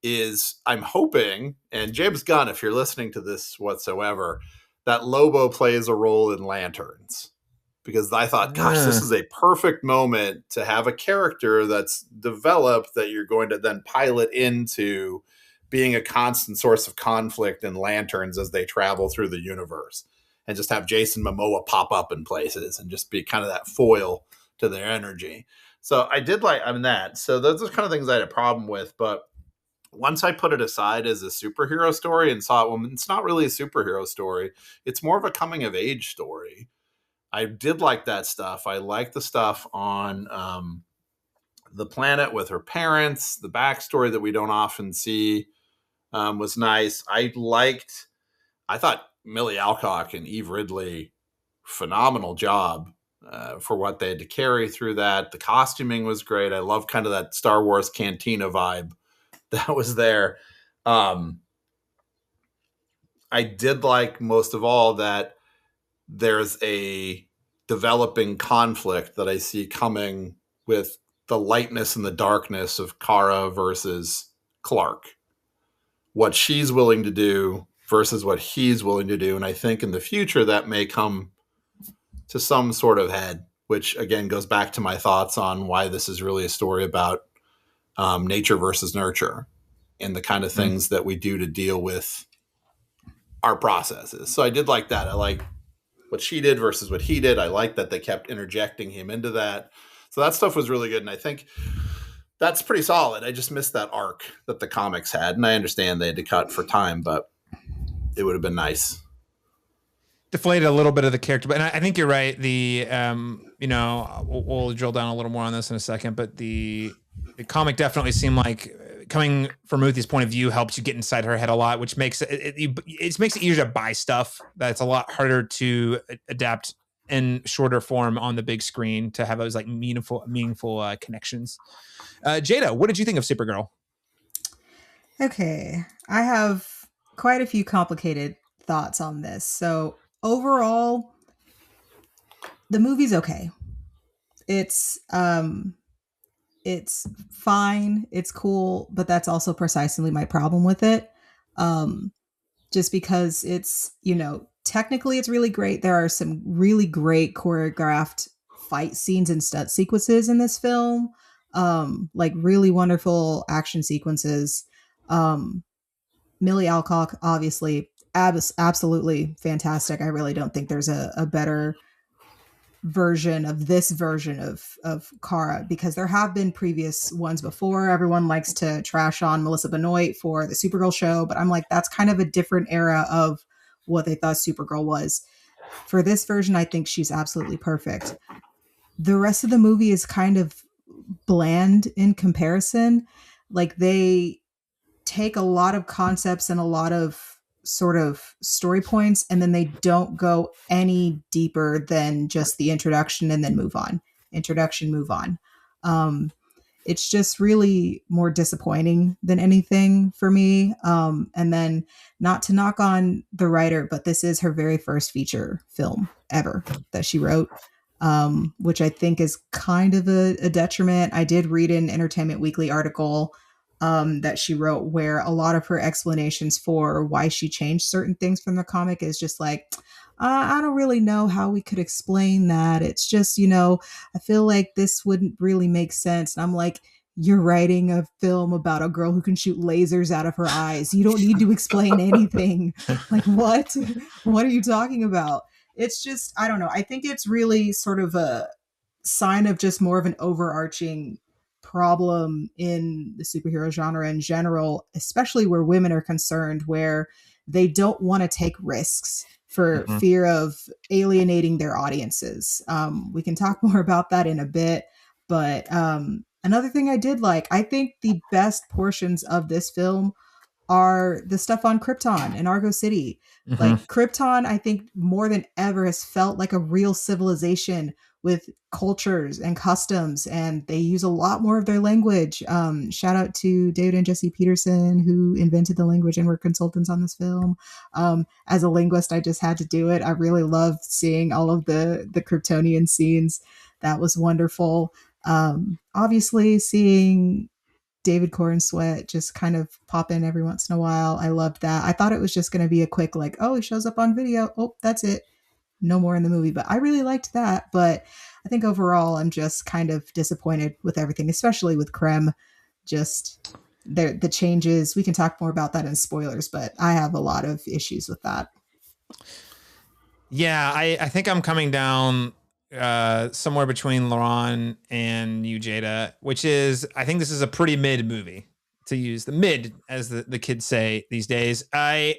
is I'm hoping, and James Gunn, if you're listening to this whatsoever, that Lobo plays a role in Lanterns. Because I thought, gosh, this is a perfect moment to have a character that's developed that you're going to then pilot into being a constant source of conflict in Lanterns as they travel through the universe. And just have Jason Momoa pop up in places and just be kind of that foil to their energy. So I did like that. So those are kind of things I had a problem with. But once I put it aside as a superhero story and saw it, well, it's not really a superhero story. It's more of a coming of age story. I did like that stuff. I liked the stuff on the planet with her parents. The backstory that we don't often see was nice. I thought Milly Alcock and Eve Ridley, phenomenal job for what they had to carry through that. The costuming was great. I love kind of that Star Wars cantina vibe that was there. I did like most of all that there's a developing conflict that I see coming with the lightness and the darkness of Kara versus Clark. What she's willing to do versus what he's willing to do. And I think in the future that may come to some sort of head, which again goes back to my thoughts on why this is really a story about nature versus nurture and the kind of things that we do to deal with our processes. So I did like that. I like what she did versus what he did. I like that they kept interjecting him into that. So that stuff was really good. And I think that's pretty solid. I just missed that arc that the comics had. And I understand they had to cut for time, but it would have been nice. Deflated a little bit of the character, but I think you're right. The we'll drill down a little more on this in a second, but the comic definitely seemed like coming from Ruthie's point of view helps you get inside her head a lot, which makes it makes it easier to buy stuff that's a lot harder to adapt in shorter form on the big screen to have those like meaningful connections. Jada, what did you think of Supergirl? Okay, I have quite a few complicated thoughts on this. So overall, the movie's okay. It's fine, it's cool, but that's also precisely my problem with it. Just because it's, technically it's really great. There are some really great choreographed fight scenes and stunt sequences in this film. Like really wonderful action sequences. Milly Alcock, obviously, absolutely fantastic. I really don't think there's a better version of this version of Kara, because there have been previous ones before. Everyone likes to trash on Melissa Benoist for the Supergirl show, but I'm like, that's kind of a different era of what they thought Supergirl was. For this version, I think she's absolutely perfect. The rest of the movie is kind of bland in comparison. Like, they take a lot of concepts and a lot of sort of story points, and then they don't go any deeper than just the introduction and then move on. Introduction, move on. It's just really more disappointing than anything for me. And then, not to knock on the writer, but this is her very first feature film ever that she wrote. which I think is kind of a detriment. I did read an Entertainment Weekly article that she wrote where a lot of her explanations for why she changed certain things from the comic is just like, I don't really know how we could explain that. It's just, I feel like this wouldn't really make sense. And I'm like, you're writing a film about a girl who can shoot lasers out of her eyes. You don't need to explain anything. Like, what? What are you talking about? It's just, I don't know. I think it's really sort of a sign of just more of an overarching problem in the superhero genre in general, especially where women are concerned, where they don't want to take risks for fear of alienating their audiences. We can talk more about that in a bit, but another thing I did like, I think the best portions of this film are the stuff on Krypton and Argo City. Like Krypton, I think more than ever has felt like a real civilization with cultures and customs, and they use a lot more of their language. Shout out to David and Jesse Peterson, who invented the language and were consultants on this film. As a linguist, I just had to do it. I really loved seeing all of the Kryptonian scenes. That was wonderful. Obviously, seeing David Cornsweet just kind of pop in every once in a while. I loved that. I thought it was just going to be a quick, like, oh, he shows up on video. Oh, that's it. No more in the movie. But I really liked that. But I think overall, I'm just kind of disappointed with everything, especially with Krem. Just the changes. We can talk more about that in spoilers, but I have a lot of issues with that. Yeah, I think I'm coming down somewhere between Laron and you, Jada, which is, I think this is a pretty mid movie, to use the mid, as the kids say these days. Let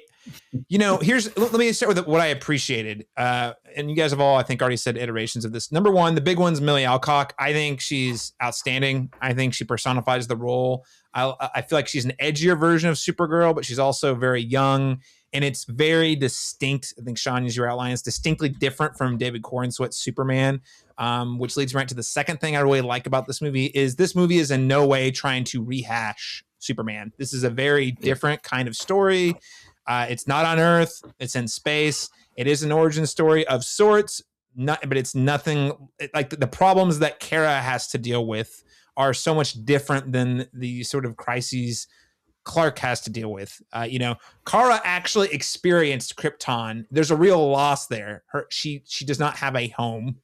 me start with what I appreciated. And you guys have all, I think, already said iterations of this. Number one, the big one's Milly Alcock. I think she's outstanding. I think she personifies the role. I feel like she's an edgier version of Supergirl, but she's also very young. And it's very distinct. I think Shawn, as your outline, is distinctly different from David Cornsweet's Superman, which leads right to the second thing I really like about this movie is in no way trying to rehash Superman. This is a very different kind of story. It's not on Earth. It's in space. It is an origin story of sorts, but it's nothing like the problems that Kara has to deal with are so much different than the sort of crises Clark has to deal with. Kara actually experienced Krypton. There's a real loss there. She does not have a home.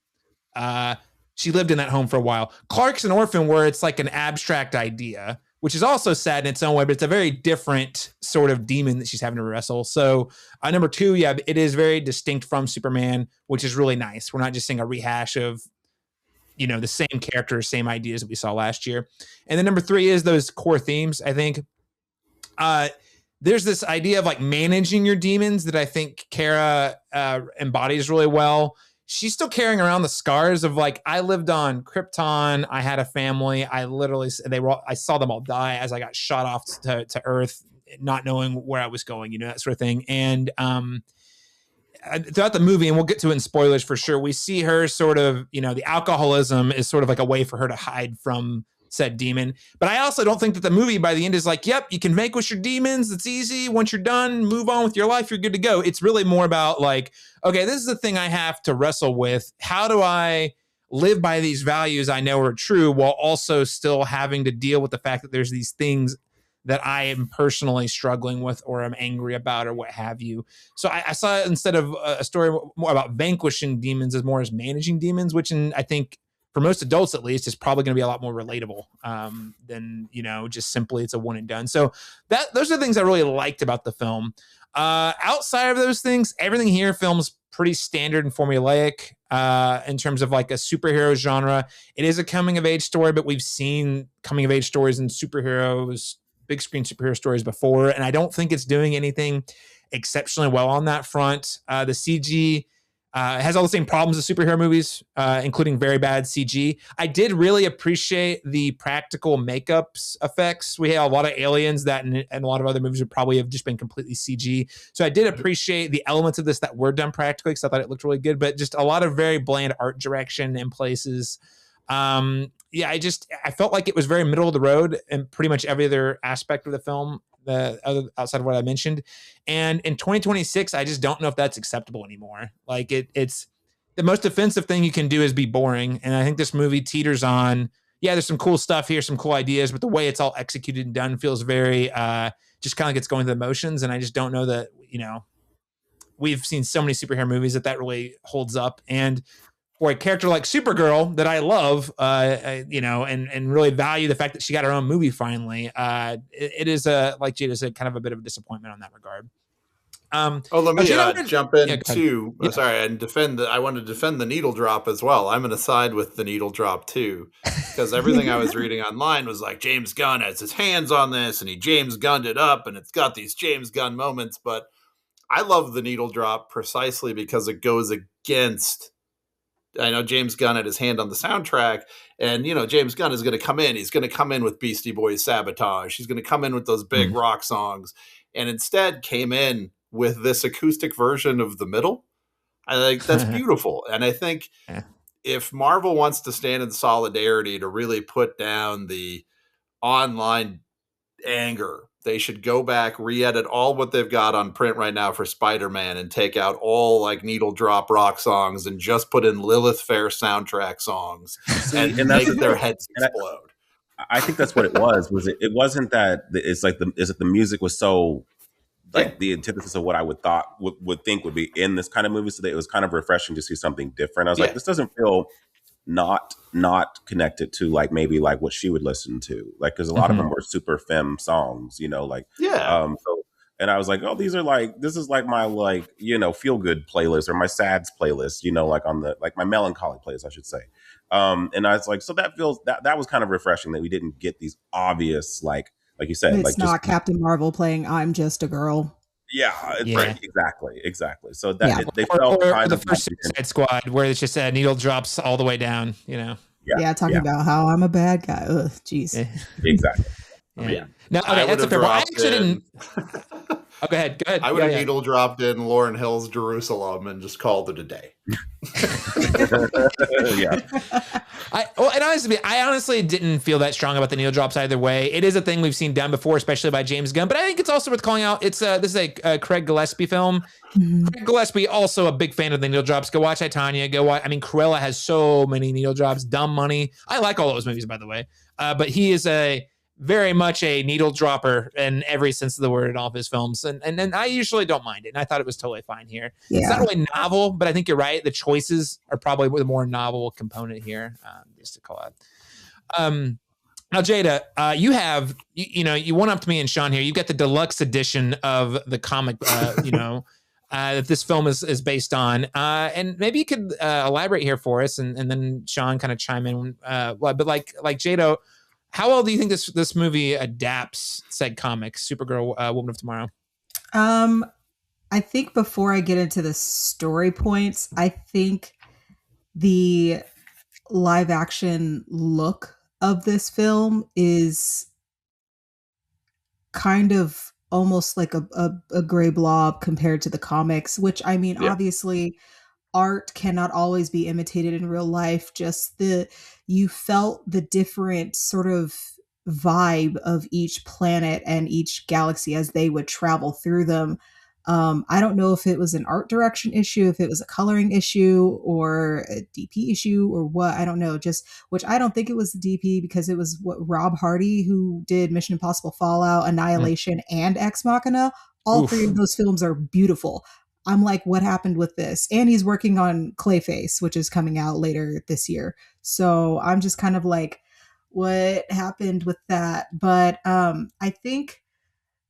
She lived in that home for a while. Clark's an orphan, where it's like an abstract idea, which is also sad in its own way, but it's a very different sort of demon that she's having to wrestle. So number two, yeah, it is very distinct from Superman, which is really nice. We're not just seeing a rehash of the same characters, same ideas that we saw last year. And then number three is those core themes. I think there's this idea of like managing your demons that I think Kara embodies really well. She's still carrying around the scars of like, I lived on Krypton. I had a family. I saw them all die as I got shot off to Earth, not knowing where I was going, that sort of thing. And throughout the movie, and we'll get to it in spoilers for sure, we see her sort of, the alcoholism is sort of like a way for her to hide from said demon. But I also don't think that the movie by the end is like, yep, you can vanquish your demons. It's easy. Once you're done, move on with your life. You're good to go. It's really more about like, okay, this is the thing I have to wrestle with. How do I live by these values I know are true while also still having to deal with the fact that there's these things that I am personally struggling with or I'm angry about or what have you. So I saw it, instead of a story more about vanquishing demons, as more as managing demons, which I think for most adults at least is probably going to be a lot more relatable than just simply it's a one and done. So those are the things I really liked about the film. Outside of those things, everything here films pretty standard and formulaic in terms of like a superhero genre. It is a coming of age story, but we've seen coming of age stories in superheroes, big screen superhero stories before, and I don't think it's doing anything exceptionally well on that front. The CG has all the same problems as superhero movies, including very bad CG. I did really appreciate the practical makeups effects. We had a lot of aliens that in a lot of other movies would probably have just been completely CG. So I did appreciate the elements of this that were done practically, because I thought it looked really good, but just a lot of very bland art direction in places. I felt like it was very middle of the road in pretty much every other aspect of the film, outside of what I mentioned. And in 2026, I just don't know if that's acceptable anymore. Like it's the most offensive thing you can do is be boring. And I think this movie teeters on, yeah, there's some cool stuff here, some cool ideas, but the way it's all executed and done feels very, just kind of gets going through the motions. And I just don't know that, we've seen so many superhero movies that really holds up. And for a character like Supergirl that I love, and really value the fact that she got her own movie finally, it is like Jada said, kind of a bit of a disappointment on that regard. Let me jump in too. Yeah. Sorry, and I want to defend the needle drop as well. I'm going to side with the needle drop too, because everything I was reading online was like James Gunn has his hands on this, and he James Gunned it up, and it's got these James Gunn moments. But I love the needle drop precisely because it goes against. I know James Gunn had his hand on the soundtrack, and James Gunn is going to come in. He's going to come in with Beastie Boys Sabotage. He's going to come in with those big rock songs, and instead came in with this acoustic version of The Middle. I think that's beautiful. And I think if Marvel wants to stand in solidarity to really put down the online anger, they should go back, re-edit all what they've got on print right now for Spider-Man and take out all like needle drop rock songs and just put in Lilith Fair soundtrack songs and make their heads explode. I think that's what it was. It wasn't that it's like the music was so like the antithesis of what I would think would be in this kind of movie. So that it was kind of refreshing to see something different. I was like, this doesn't feel not connected to like maybe like what she would listen to, like because a lot of them were super femme songs, so and I was like, oh, this is like my like feel good playlist or my sads playlist, like on the like my melancholy playlist, I should say. And I was like, so that feels that was kind of refreshing that we didn't get these obvious like you said, it's like not just Captain Marvel playing "I'm Just a Girl." Yeah, right, exactly. So that they felt or kind the of first Suicide Squad, where it's just needle drops all the way down. Talking about how I'm a bad guy. Ugh, jeez. Exactly. No, okay, that's a fair point. I actually didn't. Oh, go ahead. I would have needle dropped in Lauryn Hill's Jerusalem and just called it a day. I honestly didn't feel that strong about the needle drops either way. It is a thing we've seen done before, especially by James Gunn. But I think it's also worth calling out. This is a Craig Gillespie film. Craig Gillespie, also a big fan of the needle drops. Go watch Titania. Go watch. I mean, Cruella has so many needle drops. Dumb Money. I like all those movies, by the way. But he is very much a needle dropper in every sense of the word in all of his films. And I usually don't mind it. And I thought it was totally fine here. Yeah. It's not really novel, but I think you're right. The choices are probably the more novel component here, just to call out. Now, Jada, you have, you went up to me and Shawn here. You've got the deluxe edition of the comic, that this film is based on. And maybe you could elaborate here for us and then Shawn kind of chime in. But like Jada, how well do you think this movie adapts said comics, Supergirl, Woman of Tomorrow? I think before I get into the story points, I think the live action look of this film is kind of almost like a gray blob compared to the comics, which I mean, obviously art cannot always be imitated in real life. Just you felt the different sort of vibe of each planet and each galaxy as they would travel through them. I don't know if it was an art direction issue, if it was a coloring issue or a DP issue or what, I don't know, which I don't think it was the DP because it was Rob Hardy who did Mission Impossible Fallout, Annihilation, and Ex Machina. All three of those films are beautiful. I'm like, what happened with this? And he's working on Clayface, which is coming out later this year. So I'm just kind of like, what happened with that? But I think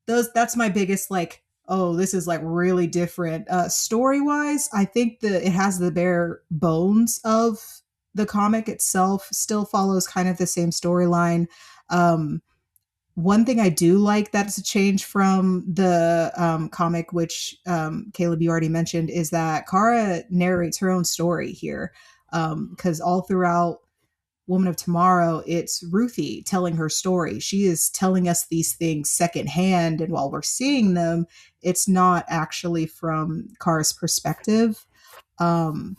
that's my biggest like, oh, this is like really different. Story-wise, I think it has the bare bones of the comic itself, still follows kind of the same storyline. One thing I do like that's a change from the comic, which Caleb, you already mentioned, is that Kara narrates her own story here. Because all throughout Woman of Tomorrow, it's Ruthie telling her story. She is telling us these things secondhand. And while we're seeing them, it's not actually from Kara's perspective. I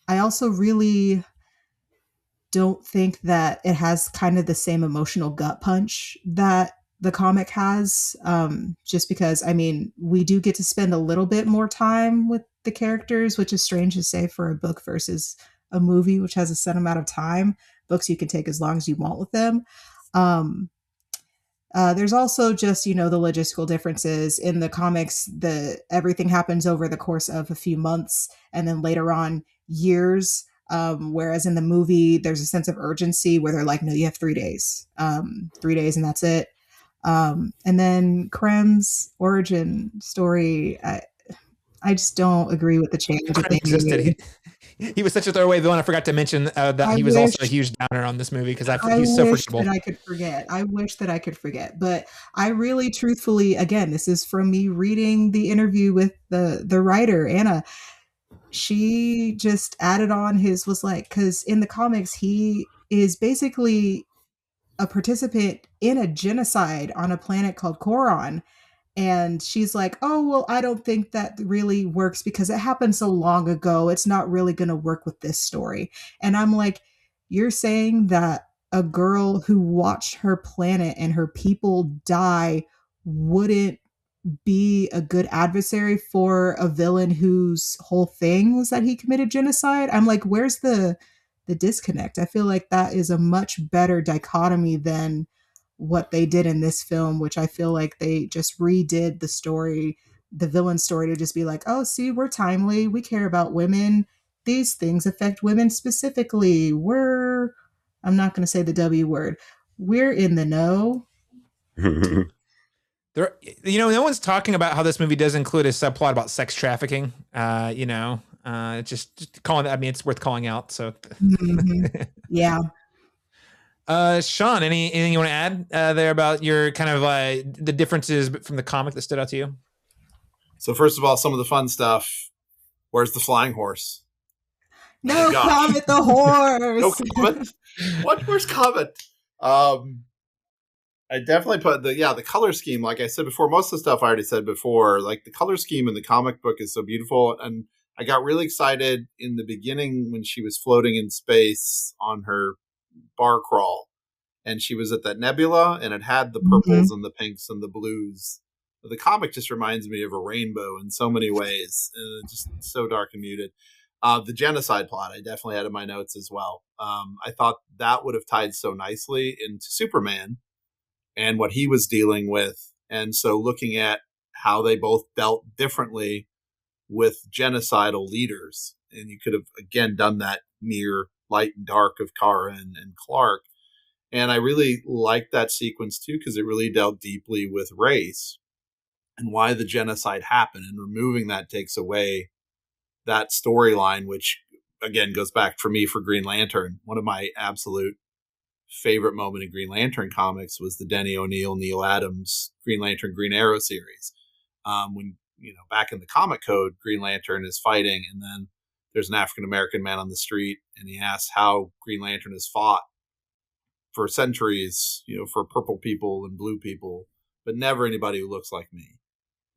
also really don't think that it has kind of the same emotional gut punch that the comic has, just because, I mean, we do get to spend a little bit more time with the characters, which is strange to say for a book versus a movie, which has a set amount of time. Books you can take as long as you want with them. There's also just, the logistical differences in the comics. Everything happens over the course of a few months and then later on years. Whereas in the movie, there's a sense of urgency where they're like, no, you have 3 days, 3 days and that's it. And then Krem's origin story, I just don't agree with the change that they made. He was such a throwaway villain. I forgot to mention that he was also a huge downer on this movie because he's so forgettable. I wish that I could forget. But I really, truthfully, again, this is from me reading the interview with the writer, Anna. She just added on because in the comics, he is basically a participant in a genocide on a planet called Koron. And she's like, oh, well, I don't think that really works because it happened so long ago. It's not really going to work with this story. And I'm like, you're saying that a girl who watched her planet and her people die wouldn't be a good adversary for a villain whose whole thing was that he committed genocide? I'm like, where's the disconnect? I feel like that is a much better dichotomy than what they did in this film, which I feel like they just redid the story, the villain story, to just be like, oh, see, we're timely. We care about women. These things affect women specifically. I'm not going to say the W word. We're in the know. There, no one's talking about how this movie does include a subplot about sex trafficking. Just calling that. I mean, it's worth calling out. So, Yeah. Shawn, anything you want to add there about your kind of the differences from the comic that stood out to you? So first of all, some of the fun stuff. Where's the flying horse? No, Comet the horse. No Comet. What? Where's Comet? I definitely put the color scheme. Like I said before, most of the stuff I already said before. Like the color scheme in the comic book is so beautiful, and I got really excited in the beginning when she was floating in space on her bar crawl and she was at that nebula and it had the purples and the pinks and the blues. The comic just reminds me of a rainbow in so many ways, just so dark and muted. The genocide plot I definitely had in my notes as well. I thought that would have tied so nicely into Superman and what he was dealing with, and so looking at how they both dealt differently with genocidal leaders, and you could have again done that mere light and dark of Kara and Clark. And I really liked that sequence too, because it really dealt deeply with race and why the genocide happened, and removing that takes away that storyline, which again goes back for me for Green Lantern. One of my absolute favorite moment in Green Lantern comics was the Denny O'Neil, Neil Adams Green Lantern Green Arrow series. When back in the comic code, Green Lantern is fighting, and then there's an African-American man on the street, and he asks how Green Lantern has fought for centuries, for purple people and blue people, but never anybody who looks like me.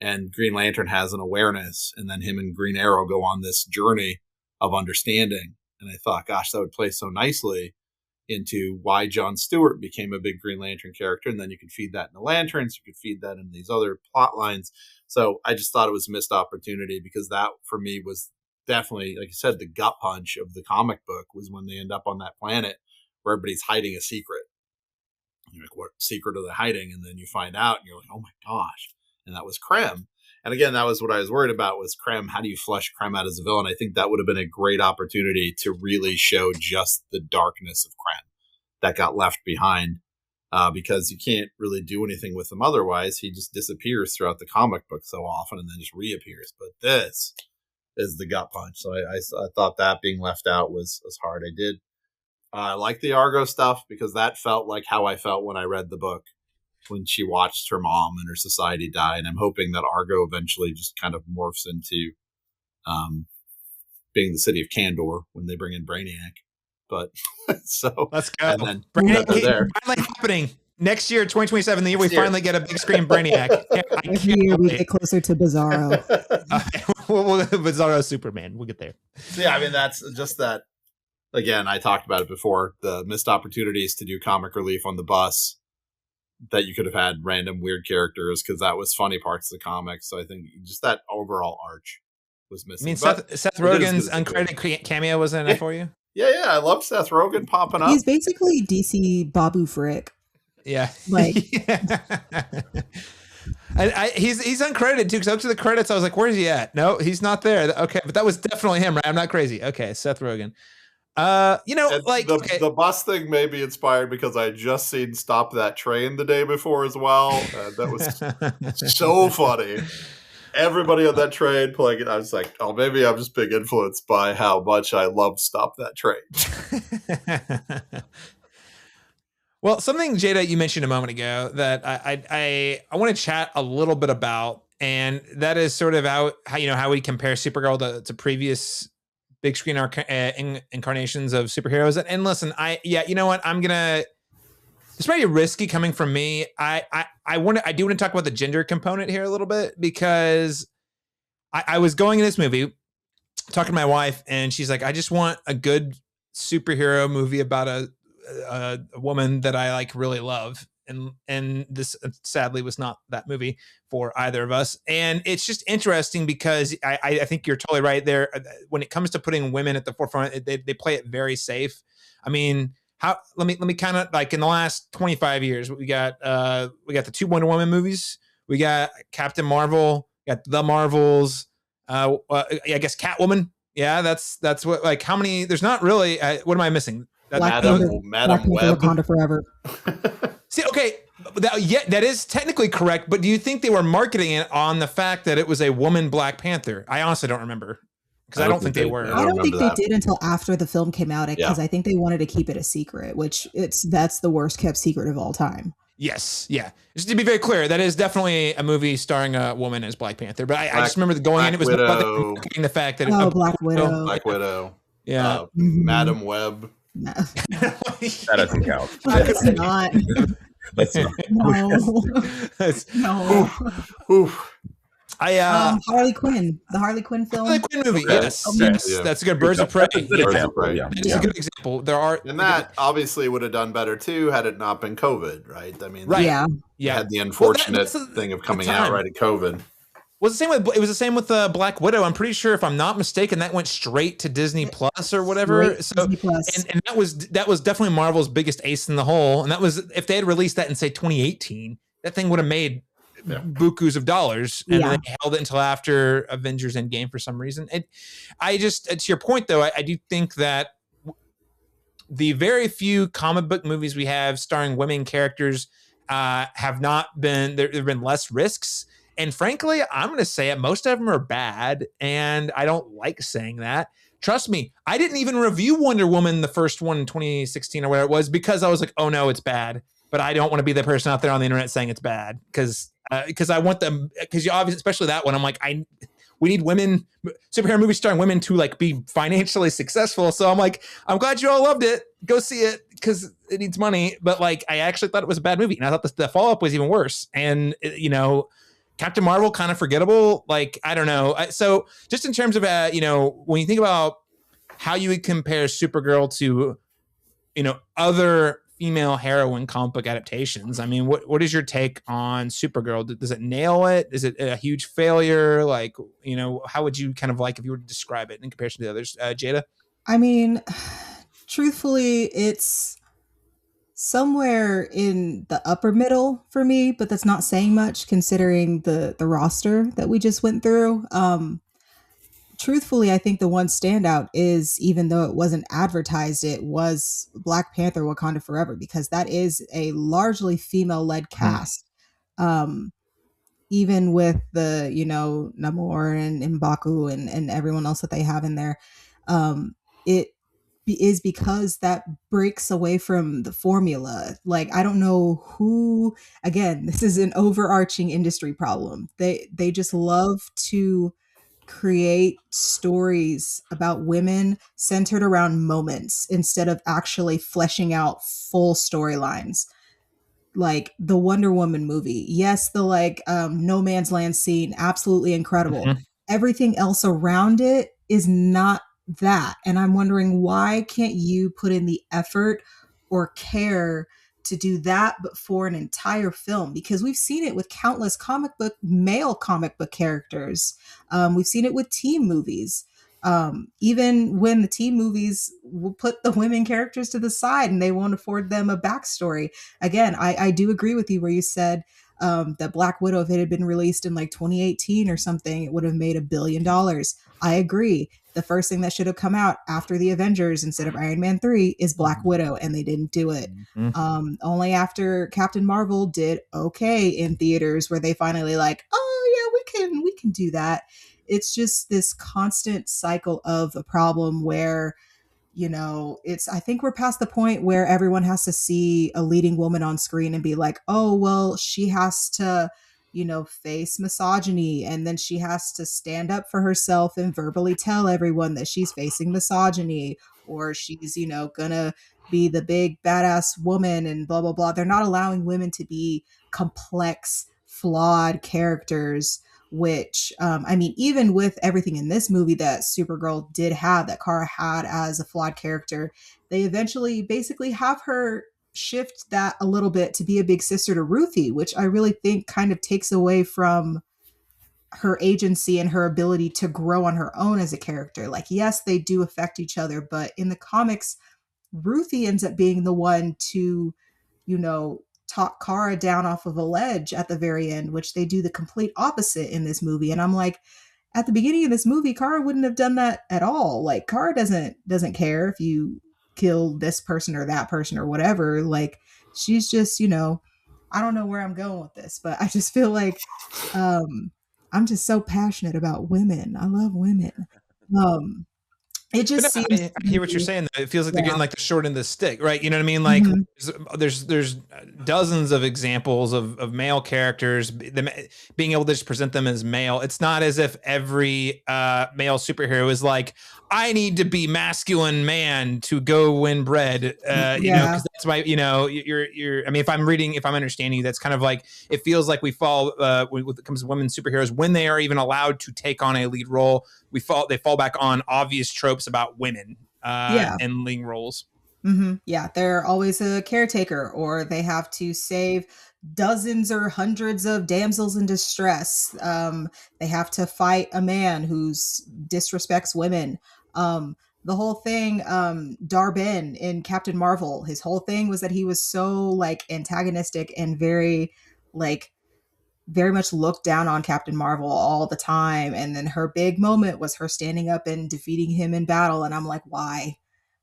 And Green Lantern has an awareness, and then him and Green Arrow go on this journey of understanding. And I thought, gosh, that would play so nicely into why Jon Stewart became a big Green Lantern character. And then you could feed that in the Lanterns, you could feed that in these other plot lines. So I just thought it was a missed opportunity, because that for me was definitely, like you said, the gut punch of the comic book was when they end up on that planet where everybody's hiding a secret. And you're like, what secret are they hiding? And then you find out and you're like, oh my gosh. And that was Krem. And again, that was what I was worried about, was Krem. How do you flesh Krem out as a villain? I think that would have been a great opportunity to really show just the darkness of Krem that got left behind, because you can't really do anything with him otherwise. He just disappears throughout the comic book so often and then just reappears. But this is the gut punch. So I thought that being left out was hard. I like the Argo stuff, because that felt like how I felt when I read the book, when she watched her mom and her society die. And I'm hoping that Argo eventually just kind of morphs into being the city of Kandor when they bring in Brainiac. But so let's go. And then Brainiac finally happening next year, 2027, the year we finally get a big screen Brainiac. Here we get closer to Bizarro. We'll Bizarro Superman. We'll get there. Yeah, I mean, that's just that. Again, I talked about it before, the missed opportunities to do comic relief on the bus, that you could have had random weird characters, because that was funny parts of the comics. So I think just that overall arch was You missing. mean But Seth it is Rogen's good as it uncredited cameo wasn't enough for you? Yeah, I love Seth Rogen popping up. He's basically DC Babu Frick. Yeah. Like, he's uncredited too, because up to the credits I was like, where's he at? No, he's not there. Okay, but that was definitely him, right? I'm not crazy. Okay, Seth Rogen. The bus thing may be inspired because I just seen Stop That Train the day before as well. That was so funny. Everybody on that train playing it. I was like, oh, maybe I'm just being influenced by how much I love Stop That Train. Well, something, Jada, you mentioned a moment ago that I want to chat a little bit about, and that is sort of how we compare Supergirl to previous big screen incarnations of superheroes. And listen, you know what? This might be risky coming from me. I do want to talk about the gender component here a little bit, because I was going in this movie talking to my wife, and she's like, I just want a good superhero movie about a woman that I like really love. And this sadly was not that movie for either of us. And it's just interesting because I think you're totally right there. When it comes to putting women at the forefront, they play it very safe. I mean, let me kind of, like, in the last 25 years, we got the 2 Wonder Woman movies. We got Captain Marvel, got The Marvels. I guess Catwoman. Yeah, that's what, like, how many, there's not really, what am I missing? Madam Web. Wakanda Forever. See, okay, that is technically correct, but do you think they were marketing it on the fact that it was a woman Black Panther? I honestly don't remember, because I don't think they were. I don't think they did until after the film came out, because I think they wanted to keep it a secret, which that's the worst kept secret of all time. Yes, yeah. Just to be very clear, that is definitely a movie starring a woman as Black Panther. But I just remember going in, it was the fact that Black Widow. Black Widow. Yeah. Madam Web. No. That doesn't count. That's not. That's not. No. Oof. Harley Quinn, the Harley Quinn film. Harley Quinn movie, yes. That's a good. Birds of Prey. That's a good example. Yeah. That's a good example. There are, and that obviously would have done better too had it not been COVID, right? I mean, right. Yeah. Had the unfortunate thing of coming out right at COVID. It was the same with Black Widow. I'm pretty sure, if I'm not mistaken, that went straight to Disney Plus or whatever. So, and that was definitely Marvel's biggest ace in the hole. And that was, if they had released that in, say, 2018, that thing would have made bukus of dollars, and they held it until after Avengers Endgame for some reason. And to your point, though, I do think that the very few comic book movies we have starring women characters have not been, there have been less risks. And frankly, I'm going to say it, most of them are bad, and I don't like saying that. Trust me, I didn't even review Wonder Woman, the first one in 2016 or whatever it was, because I was like, oh no, it's bad. But I don't want to be the person out there on the internet saying it's bad, because I want them, because you obviously, especially that one, I'm like, we need women, superhero movies starring women, to like be financially successful. So I'm like, I'm glad you all loved it. Go see it, because it needs money. But like, I actually thought it was a bad movie, and I thought the follow up was even worse. And Captain Marvel, kind of forgettable. Like, I don't know. So just in terms of, when you think about how you would compare Supergirl to, other female heroine comic book adaptations, I mean, what is your take on Supergirl? Does it nail it? Is it a huge failure? Like, how would you kind of like, if you were to describe it in comparison to the others? Jada? I mean, truthfully, it's somewhere in the upper middle for me, but that's not saying much considering the roster that we just went through. Truthfully, I think the one standout is, even though it wasn't advertised, it was Black Panther Wakanda Forever, because that is a largely female-led cast. Even with the, Namor and M'Baku and everyone else that they have in there, it is because that breaks away from the formula. Like, I don't know who, again, this is an overarching industry problem. They just love to create stories about women centered around moments instead of actually fleshing out full storylines. Like the Wonder Woman movie. Yes, the no man's land scene, absolutely incredible. Mm-hmm. Everything else around it is not that. And I'm wondering, why can't you put in the effort or care to do that, but for an entire film, because we've seen it with countless male comic book characters. We've seen it with teen movies. Even when the teen movies will put the women characters to the side and they won't afford them a backstory. Again, I do agree with you where you said that Black Widow, if it had been released in like 2018 or something, it would have made $1 billion. I agree. The first thing that should have come out after the Avengers instead of Iron Man 3 is Black Widow, and they didn't do it. Only after Captain Marvel did okay in theaters where they finally like, oh yeah, we can do that. It's just this constant cycle of a problem where, you know, I think we're past the point where everyone has to see a leading woman on screen and be like, oh, well, she has to, you know, face misogyny, and then she has to stand up for herself and verbally tell everyone that she's facing misogyny, or she's, you know, gonna be the big badass woman and blah, blah, blah. They're not allowing women to be complex, flawed characters, which, I mean, even with everything in this movie that Supergirl did have, that Kara had as a flawed character, they eventually basically have her shift that a little bit to be a big sister to Ruthie, which I really think kind of takes away from her agency and her ability to grow on her own as a character. Like, yes, they do affect each other, but in the comics, Ruthie ends up being the one to, you know, talk Kara down off of a ledge at the very end, which they do the complete opposite in this movie. And I'm like, at the beginning of this movie, Kara wouldn't have done that at all. Like, Kara doesn't care if you kill this person or that person or whatever. Like, she's just, you know, I don't know where I'm going with this, but I just feel like I'm just so passionate about women. I love women. It just seems I hear what you're saying. It feels like they're getting like the short end of the stick, right? You know what I mean? Like there's dozens of examples of male characters being able to just present them as male. It's not as if every male superhero is like, I need to be masculine man to go win bread. You know, because that's why, you know, you're. I mean, if I'm understanding you, that's kind of like, it feels like we fall when it comes to women superheroes, when they are even allowed to take on a lead role, they fall back on obvious tropes about women and leading roles. Yeah, they're always a caretaker, or they have to save dozens or hundreds of damsels in distress. They have to fight a man who disrespects women. The whole thing, Dar-Ben in Captain Marvel, his whole thing was that he was so like antagonistic and very much looked down on Captain Marvel all the time. And then her big moment was her standing up and defeating him in battle. And I'm like, why?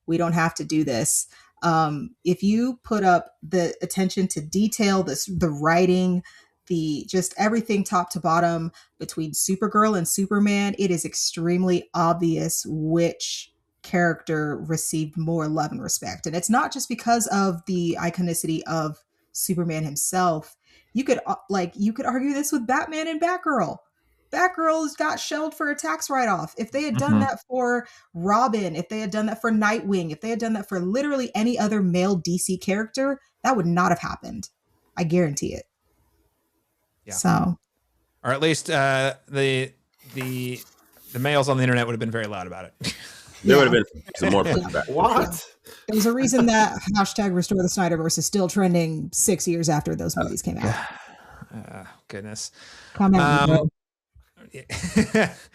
We don't have to do this. If you put up the attention to detail, the writing, just everything top to bottom between Supergirl and Superman, it is extremely obvious which character received more love and respect. And it's not just because of the iconicity of Superman himself. You could argue this with Batman and Batgirl. Batgirl's got shelled for a tax write-off. If they had done that for Robin, if they had done that for Nightwing, if they had done that for literally any other male DC character, that would not have happened. I guarantee it. Yeah. So, or at least the males on the internet would have been very loud about it. There would have been some more pushback. What? There's a reason that hashtag Restore the Snyderverse is still trending 6 years after those movies came out. Goodness. Come on.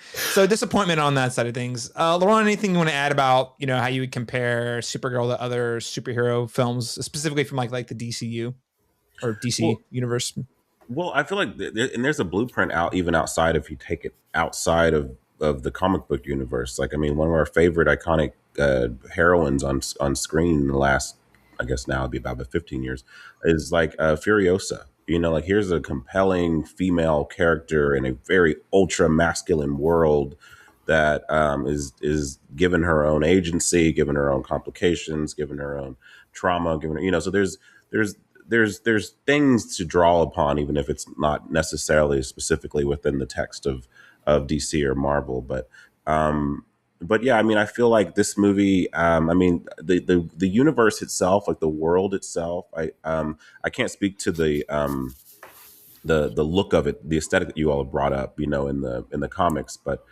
So disappointment on that side of things. Laron, anything you want to add about, you know, how you would compare Supergirl to other superhero films, specifically from like the DCU or DC universe? Well, I feel like there's a blueprint out even outside, if you take it outside of the comic book universe. Like, I mean, one of our favorite iconic heroines on screen in the last, I guess now it'd be about 15 years, is like Furiosa. You know, like, here's a compelling female character in a very ultra masculine world that is given her own agency, given her own complications, given her own trauma, given her, you know, so there's things to draw upon, even if it's not necessarily specifically within the text of DC or Marvel. But yeah, I mean, I feel like this movie, I mean, the universe itself, like the world itself, I can't speak to the look of it, the aesthetic that you all have brought up, you know, in the comics, but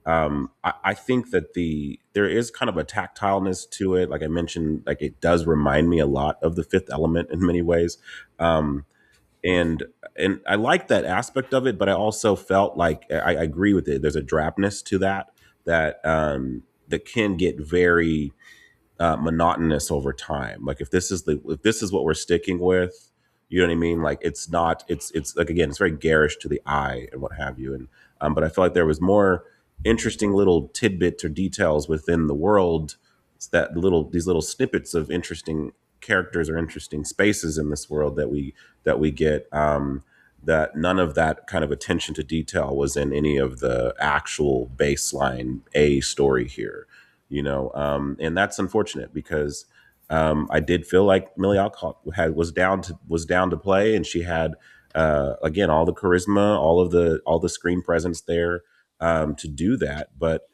I think that there is kind of a tactileness to it. Like I mentioned, like it does remind me a lot of The Fifth Element in many ways. Um, and I like that aspect of it, but I also felt like I agree with it. There's a drabness to that can get very monotonous over time. Like if this is what we're sticking with, you know what I mean? Like it's like, again, it's very garish to the eye and what have you. And but I feel like there was more interesting little tidbits or details within the world, these little snippets of interesting characters or interesting spaces in this world that we get. That none of that kind of attention to detail was in any of the actual baseline A story here, and that's unfortunate because I did feel like Milly Alcock was down to play, and she had again all the charisma, all the screen presence there to do that. But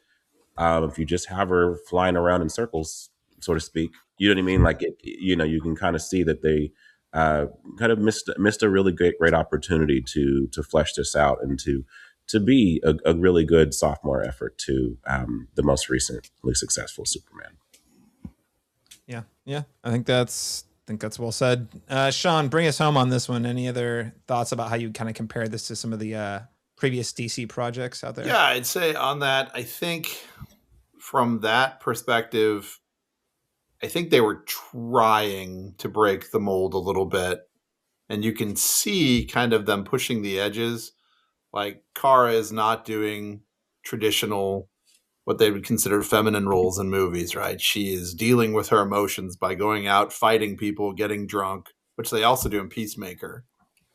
if you just have her flying around in circles, so to speak, you know what I mean? Like you can kind of see that they kind of missed a really great opportunity to flesh this out and to be a really good sophomore effort to the most recently successful Superman. Yeah. I think that's well said. Shawn, bring us home on this one. Any other thoughts about how you kind of compare this to some of the previous DC projects out there? Yeah, I'd say on that, I think from that perspective, I think they were trying to break the mold a little bit. And you can see kind of them pushing the edges. Like Kara is not doing traditional, what they would consider feminine roles in movies, right? She is dealing with her emotions by going out, fighting people, getting drunk, which they also do in Peacemaker.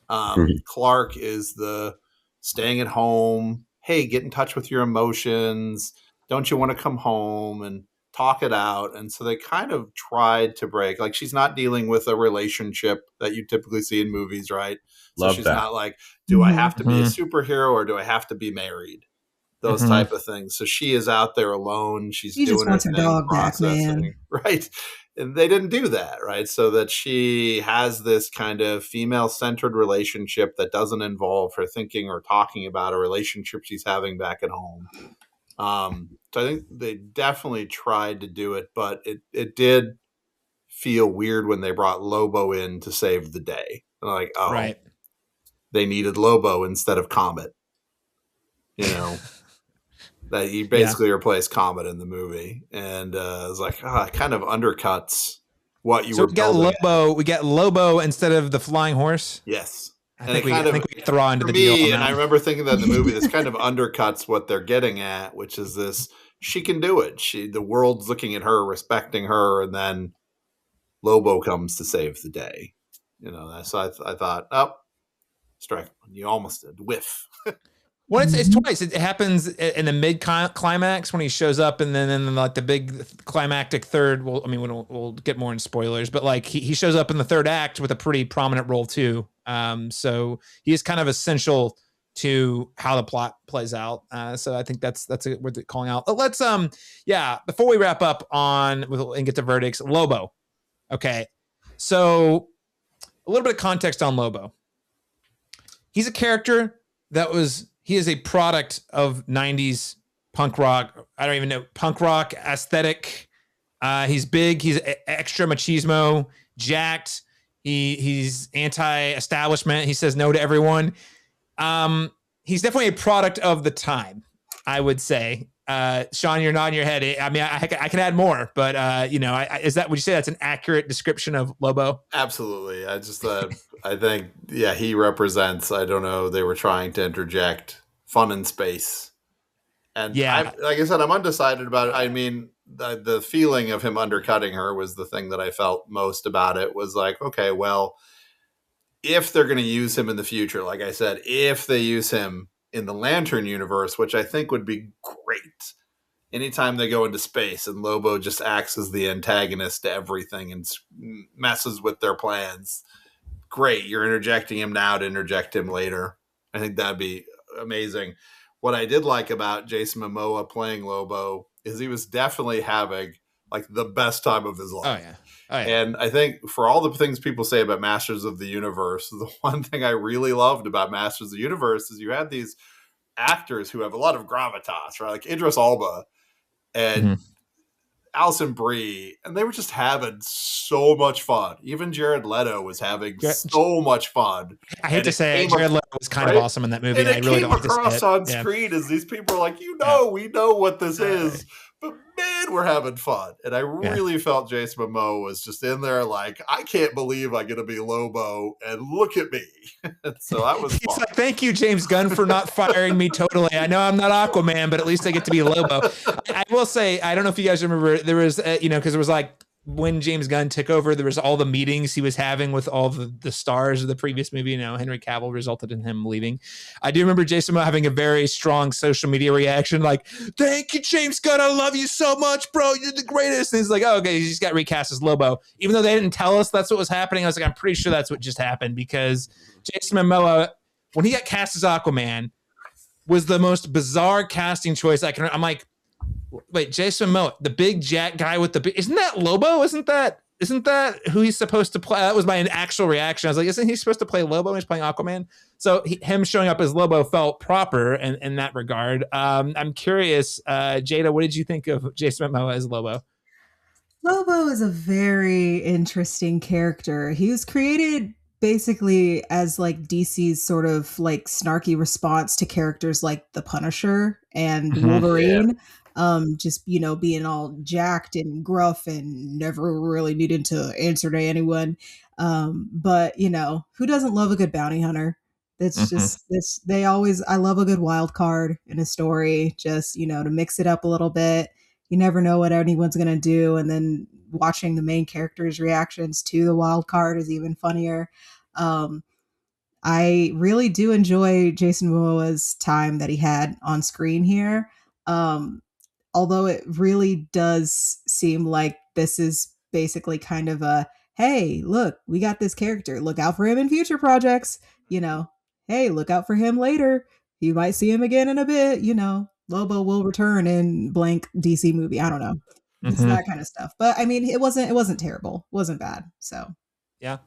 Clark is the staying at home. Hey, get in touch with your emotions. Don't you want to come home and talk it out? And so they kind of tried to break, like, she's not dealing with a relationship that you typically see in movies, right? So Love she's that. not like, do I have to be a superhero or do I have to be married? Those type of things. So she is out there alone. She's She doing just wants her her thing, dog back, processing, man. right? And they didn't do that, right? So that she has this kind of female-centered relationship that doesn't involve her thinking or talking about a relationship she's having back at home. So I think they definitely tried to do it, but it did feel weird when they brought Lobo in to save the day. Like, oh, right. They needed Lobo instead of Comet. That he basically replaced Comet in the movie, and it was like, it kind of undercuts what you were building. We got Lobo instead of the flying horse. Yes, I think we get the raw into the me, deal. And I remember thinking that in the movie, this kind of undercuts what they're getting at, which is this: she can do it. The world's looking at her, respecting her, and then Lobo comes to save the day. So I thought, strike. You almost did whiff. Well, it's twice. It happens in the mid climax when he shows up, and then in like the big climactic third. Well, I mean, we'll get more in spoilers, but like he shows up in the third act with a pretty prominent role too. So he is kind of essential to how the plot plays out. So I think that's worth calling out. Let's before we wrap up and get to verdicts, Lobo. Okay, so a little bit of context on Lobo. He's a character he is a product of 90s punk rock. I don't even know, punk rock aesthetic. He's big. He's extra machismo, jacked. He's anti-establishment. He says no to everyone. He's definitely a product of the time, I would say. Shawn, you're nodding your head. I mean, I can add more, but would you say that's an accurate description of Lobo? Absolutely. I think, he represents, I don't know, they were trying to interject fun in space. And like I said, I'm undecided about it. I mean, the feeling of him undercutting her was the thing that I felt most about it, was like, okay, well, if they're going to use him in the future, like I said, if they use him in the Lantern universe, which I think would be great. Anytime they go into space and Lobo just acts as the antagonist to everything and messes with their plans, great. You're interjecting him now to interject him later. I think that'd be amazing. What I did like about Jason Momoa playing Lobo is he was definitely having like the best time of his life. Oh, yeah. And I think for all the things people say about Masters of the Universe, the one thing I really loved about Masters of the Universe is you had these actors who have a lot of gravitas, right? Like Idris Elba and Alison Brie, and they were just having so much fun. Even Jared Leto was having so much fun. I hate to say it, Jared Leto was kind of awesome in that movie. And it I really came don't across on screen as these people are like, we know what this is, but man, we're having fun. And I really felt Jason Momoa was just in there like, I can't believe I'm going to be Lobo, and look at me. So that was He's like, thank you, James Gunn, for not firing me totally. I know I'm not Aquaman, but at least I get to be Lobo. I will say, I don't know if you guys remember, there was, because it was like, when James Gunn took over, there was all the meetings he was having with all the stars of the previous movie. Henry Cavill resulted in him leaving. I do remember Jason Momoa having a very strong social media reaction, like, thank you, James Gunn. I love you so much, bro. You're the greatest. And he's like, oh, okay, he just got recast as Lobo. Even though they didn't tell us that's what was happening, I was like, I'm pretty sure that's what just happened, because Jason Momoa, when he got cast as Aquaman, was the most bizarre casting choice I'm like, wait, Jason Momoa, the big Jack guy with the big, isn't that Lobo? Isn't that who he's supposed to play? That was my actual reaction. I was like, isn't he supposed to play Lobo? He's playing Aquaman. So him showing up as Lobo felt proper in that regard. I'm curious, Jada, what did you think of Jason Momoa as Lobo? Lobo is a very interesting character. He was created basically as like DC's sort of like snarky response to characters like the Punisher and Wolverine. Just, being all jacked and gruff and never really needing to answer to anyone. But who doesn't love a good bounty hunter? That's just this. I love a good wild card in a story, just, to mix it up a little bit. You never know what anyone's going to do. And then watching the main character's reactions to the wild card is even funnier. I really do enjoy Jason Momoa's time that he had on screen here. Although it really does seem like this is basically kind of a, hey, look, we got this character. Look out for him in future projects. Hey, look out for him later. You might see him again in a bit. Lobo will return in blank DC movie. I don't know. It's that kind of stuff. But I mean, it wasn't terrible. It wasn't bad. So yeah.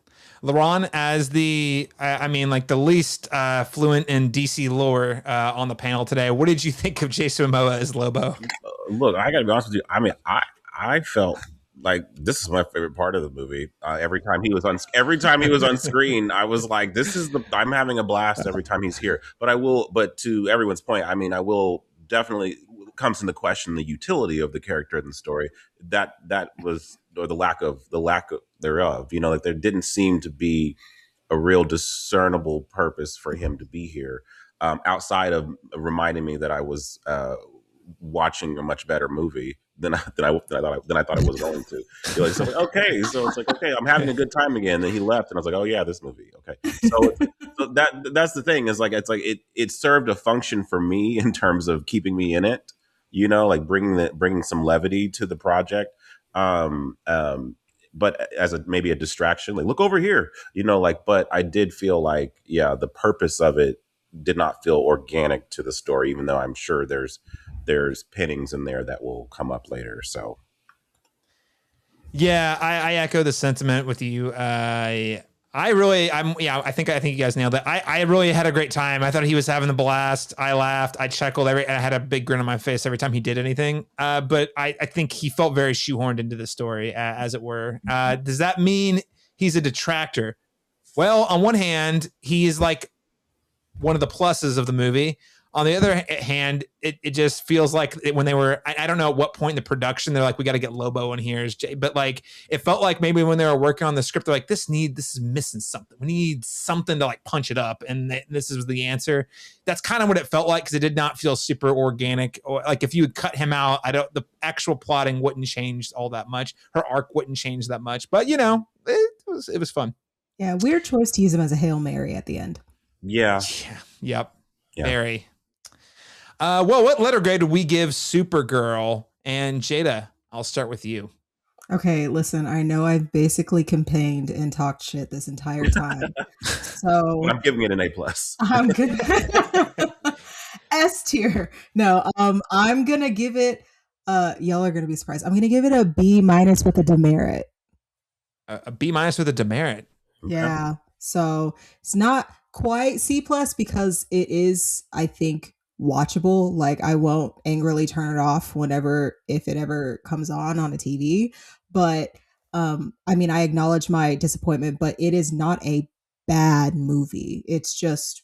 Laron, as the least fluent in DC lore on the panel today, what did you think of Jason Momoa as Lobo? Look, I gotta be honest with you. I mean, I felt like this is my favorite part of the movie. Every time he was on screen, I was like, I'm having a blast every time he's here. But to everyone's point, I mean, I will definitely comes into question the utility of the character in the story. That was, or the lack of thereof. Like there didn't seem to be a real discernible purpose for him to be here, outside of reminding me that I was watching a much better movie than I thought it was going to. So it's like, okay, I'm having a good time again. Then he left, and I was like, oh yeah, this movie. Okay, so that's the thing, is like it served a function for me in terms of keeping me in it. Like bringing some levity to the project. But as maybe a distraction, like look over here, but I did feel like, the purpose of it did not feel organic to the story, even though I'm sure there's pinnings in there that will come up later. So. Yeah, I echo the sentiment with you. I think you guys nailed it. I really had a great time. I thought he was having a blast. I laughed. I chuckled. I had a big grin on my face every time he did anything. But I think he felt very shoehorned into the story, as it were. Does that mean he's a detractor? Well, on one hand, he is like one of the pluses of the movie. On the other hand, it just feels like when they were, I don't know at what point in the production, they're like, we got to get Lobo in here. But like, it felt like maybe when they were working on the script, they're like, this is missing something. We need something to like punch it up. And this is the answer. That's kind of what it felt like, because it did not feel super organic. Or like if you would cut him out, the actual plotting wouldn't change all that much. Her arc wouldn't change that much. But it was fun. Yeah, weird choice to use him as a Hail Mary at the end. Yeah. Yep. Yeah. Very. Well, what letter grade did we give Supergirl? And Jada, I'll start with you. Okay, listen, I know I've basically campaigned and talked shit this entire time. So I'm giving it an A+. I'm good. S tier. No, I'm gonna give it y'all are gonna be surprised. I'm gonna give it a B- with a demerit. A B- with a demerit. Okay. Yeah. So it's not quite C+ because it is, I think, watchable. Like I won't angrily turn it off whenever, if it ever comes on a TV. But I mean, I acknowledge my disappointment, but it is not a bad movie. It's just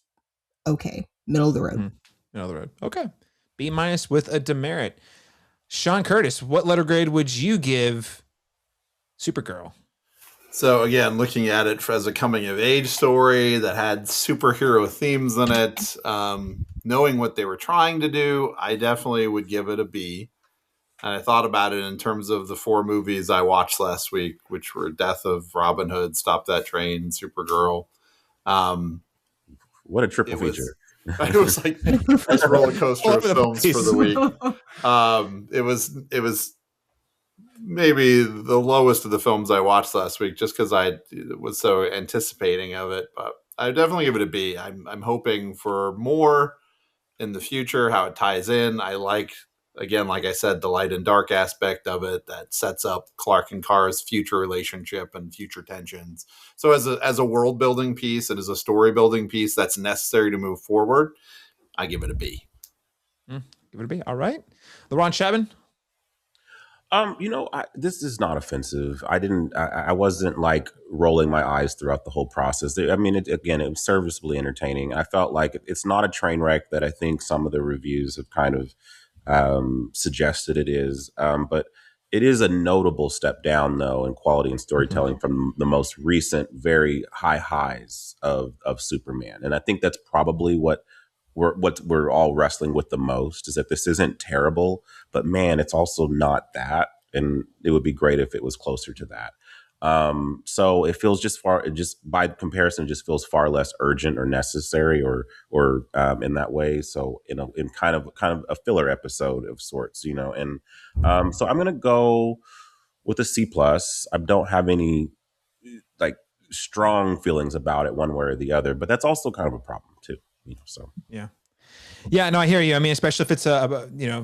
okay, middle of the road. Middle of the road. Okay. B- with a demerit. Shawn Curtis, what letter grade would you give Supergirl? So again, looking at it as a coming of age story that had superhero themes in it, knowing what they were trying to do, I definitely would give it a B. And I thought about it in terms of the 4 movies I watched last week, which were Death of Robin Hood, Stop That Train, Supergirl. What a triple feature. It was like a roller coaster of films for the week. It was maybe the lowest of the films I watched last week, just because I was so anticipating of it. But I definitely give it a B. I'm hoping for more in the future, how it ties in. I like, again, like I said, the light and dark aspect of it that sets up Clark and Kara's future relationship and future tensions. So as a world building piece and as a story building piece that's necessary to move forward, I give it a B. Give it a B. All right. Laron, Chapman? This is not offensive. I wasn't like rolling my eyes throughout the whole process. I mean, it was serviceably entertaining. I felt like it's not a train wreck that I think some of the reviews have kind of suggested it is. But it is a notable step down, though, in quality and storytelling from the most recent, very high highs of Superman. And I think that's probably what we're all wrestling with the most, is that this isn't terrible, but man, it's also not that. And it would be great if it was closer to that. So it feels just by comparison, it just feels far less urgent or necessary or in that way. So, in kind of a filler episode of sorts, and so I'm going to go with a C plus. I don't have any like strong feelings about it one way or the other, but that's also kind of a problem too. So yeah, no, I hear you. I mean, especially if it's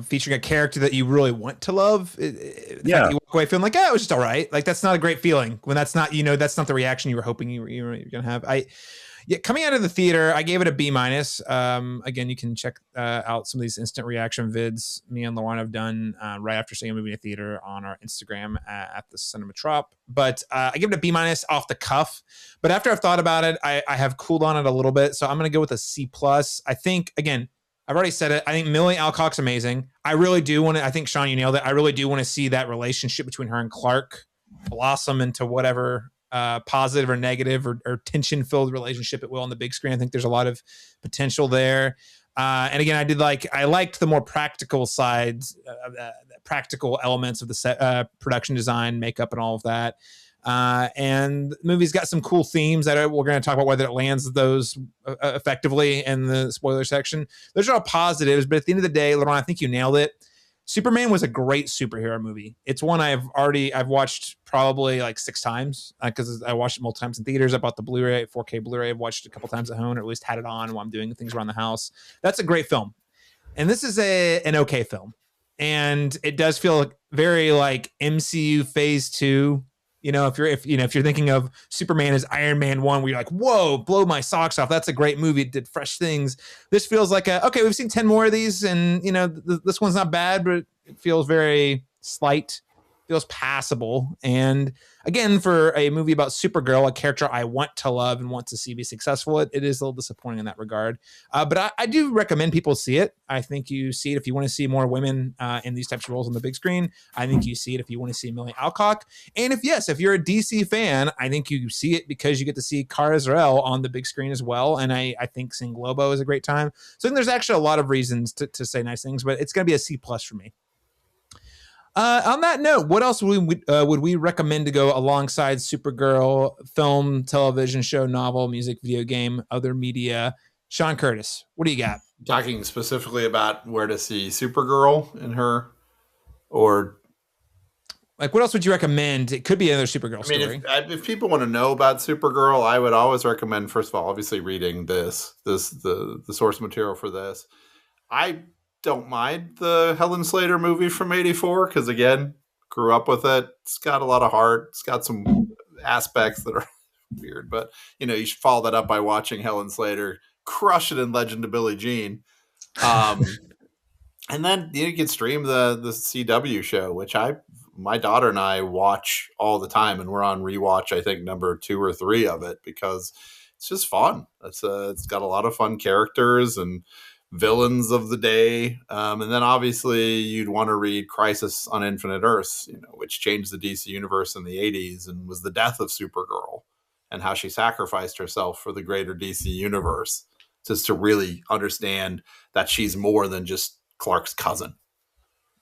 featuring a character that you really want to love. You walk away feeling like, it was just all right. Like that's not a great feeling when that's not, that's not the reaction you were hoping you were going to have. Coming out of the theater, I gave it a B minus. Again, you can check out some of these instant reaction vids me and Laron have done right after seeing a movie in a theater on our Instagram at the Cinematrop. But I give it a B minus off the cuff. But after I've thought about it, I have cooled on it a little bit. So I'm going to go with a C plus. I think, again, I've already said it. I think Milly Alcock's amazing. I really do want to, I think Shawn, you nailed it. I really do want to see that relationship between her and Clark blossom into whatever positive or negative or tension-filled relationship it will on the big screen. I think there's a lot of potential there. And again, I liked the more practical sides, practical elements of the set, production design, makeup, and all of that. And the movie's got some cool themes that we're going to talk about whether it lands those effectively in the spoiler section. Those are all positives, but at the end of the day, Laron, I think you nailed it. Superman was a great superhero movie. It's one I've watched probably like 6 times because I watched it multiple times in theaters. I bought the Blu-ray, 4K Blu-ray. I've watched it a couple times at home, or at least had it on while I'm doing things around the house. That's a great film. And this is an okay film. And it does feel very like MCU Phase 2. If you're thinking of Superman as Iron Man 1, where you're like, whoa, blow my socks off. That's a great movie. It did fresh things. This feels like okay, we've seen 10 more of these, and this one's not bad, but it feels very slight, feels passable. And again, for a movie about Supergirl, a character I want to love and want to see be successful, it is a little disappointing in that regard. But I do recommend people see it. I think you see it if you want to see more women in these types of roles on the big screen. I think you see it if you want to see Milly Alcock. And if you're a DC fan, I think you see it because you get to see Kara Zor-El on the big screen as well. And I think seeing Lobo is a great time. So I think there's actually a lot of reasons to say nice things, but it's going to be a C plus for me. On that note, what else would we recommend to go alongside Supergirl, film, television show, novel, music, video game, other media? Shawn Curtis, what do you got? Talking specifically about where to see Supergirl in her, or Like, what else would you recommend? It could be another Supergirl story. If people want to know about Supergirl, I would always recommend, first of all, obviously reading the source material for this. I don't mind the Helen Slater movie from '84 because, again, grew up with it. It's got a lot of heart. It's got some aspects that are weird, but you should follow that up by watching Helen Slater crush it in Legend of Billie Jean. And then you can stream the CW show, which my daughter and I watch all the time, and we're on rewatch, I think, number 2 or 3 of it because it's just fun. It's got a lot of fun characters and villains of the day. And then obviously you'd want to read Crisis on Infinite Earths, which changed the DC universe in the 80s and was the death of Supergirl and how she sacrificed herself for the greater DC universe, just to really understand that she's more than just Clark's cousin.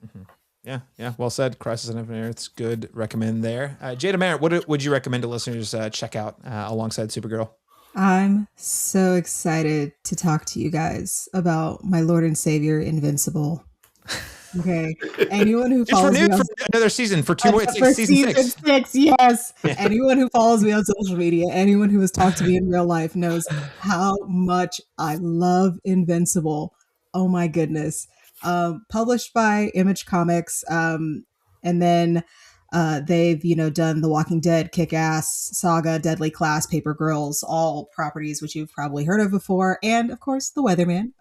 Mm-hmm. Yeah. Well said. Crisis on Infinite Earths. Good recommend there. Jada Merritt, what would you recommend to listeners check out alongside Supergirl? I'm so excited to talk to you guys about my Lord and Savior, Invincible. Okay. Anyone who follows me for another season for 2 weeks, season 6. Yes. Anyone who follows me on social media, anyone who has talked to me in real life knows how much I love Invincible. Oh my goodness. Published by Image Comics. And then they've, done The Walking Dead, Kick-Ass, Saga, Deadly Class, Paper Girls, all properties which you've probably heard of before. And of course, The Weatherman.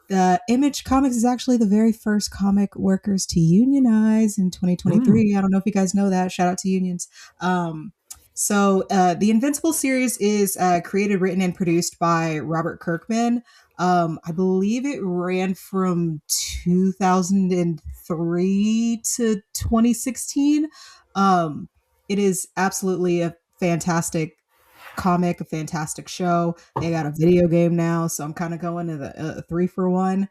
The Image Comics is actually the very first comic workers to unionize in 2023. I don't know if you guys know that. Shout out to unions. So the Invincible series is created, written, and produced by Robert Kirkman. I believe it ran from 2003 to 2016. It is absolutely a fantastic comic, a fantastic show. They got a video game now, so I'm kind of going to the 3-for-1.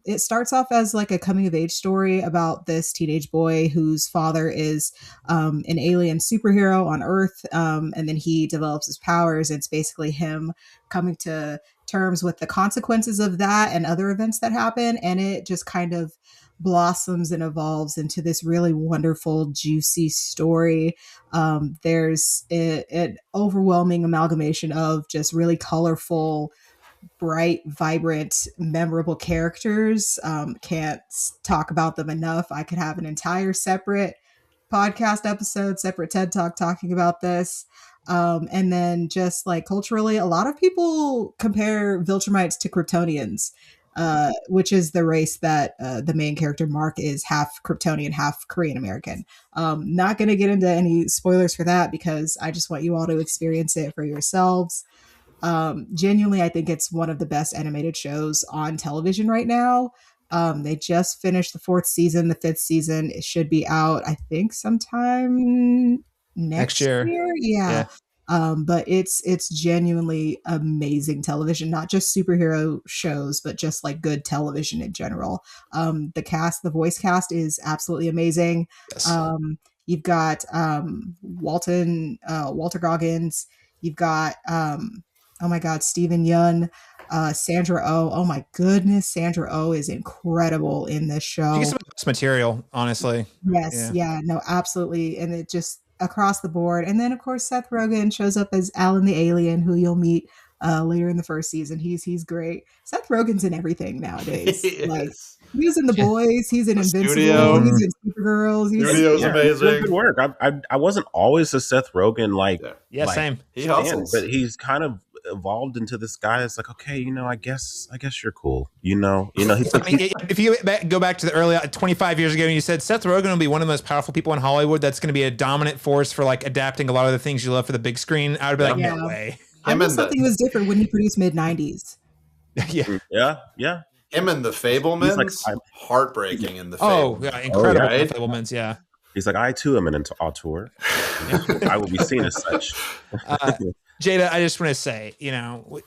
It starts off as like a coming of age story about this teenage boy whose father is an alien superhero on Earth, and then he develops his powers. It's basically him coming to terms with the consequences of that and other events that happen, and it just kind of blossoms and evolves into this really wonderful, juicy story. There's an overwhelming amalgamation of just really colorful, bright, vibrant, memorable characters. Can't talk about them enough. I could have an entire separate podcast episode, separate TED Talk talking about this. And then just like culturally, a lot of people compare Viltrumites to Kryptonians, which is the race that the main character Mark is half Kryptonian, half Korean American. Not going to get into any spoilers for that because I just want you all to experience it for yourselves. Genuinely, I think it's one of the best animated shows on television right now. They just finished the 4th season. The 5th season, it should be out, I think, sometime next year. Yeah. But it's genuinely amazing television, not just superhero shows, but just like good television in general. The voice cast is absolutely amazing. Yes. You've got Walter Goggins. You've got oh my God, Stephen Yeun, Sandra Oh. Oh my goodness, Sandra Oh is incredible in this show. She gets some of the best material, honestly. Yes, yeah, no, absolutely, and it just across the board. And then of course Seth Rogen shows up as Alan the alien, who you'll meet later in the 1st season. He's great. Seth Rogen's in everything nowadays. Like he was in The Boys, he's in Invincible, he's in Supergirl. Studio's amazing. Good work. I wasn't always a Seth Rogen like same. He hustles, but he's kind of evolved into this guy that's like, okay, I guess you're cool. He's like, if you go back to the early 25 years ago and you said Seth Rogen will be one of the most powerful people in Hollywood, that's going to be a dominant force for like adapting a lot of the things you love for the big screen, I would be like, no way. I know something was different when he produced mid-90s. Yeah. Him and the Fablemans, like, heartbreaking in the Fablemans. Oh, yeah, incredible. Right? Fablemans, yeah. He's like, I too am an auteur. I will be seen as such. Jada, I just want to say,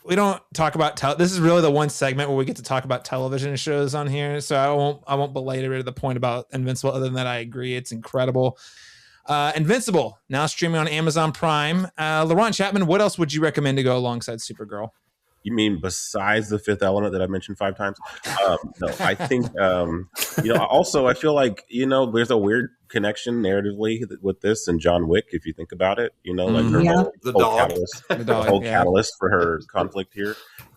we don't talk about this is really the one segment where we get to talk about television shows on here. So I won't belabor the point about Invincible. Other than that, I agree, it's incredible. Invincible now streaming on Amazon Prime. Laron, Chapman, what else would you recommend to go alongside Supergirl? You mean besides the Fifth Element that I mentioned 5 times? No, I think, also I feel like, there's a weird connection narratively with this and John Wick, if you think about it, like her whole catalyst for her conflict here.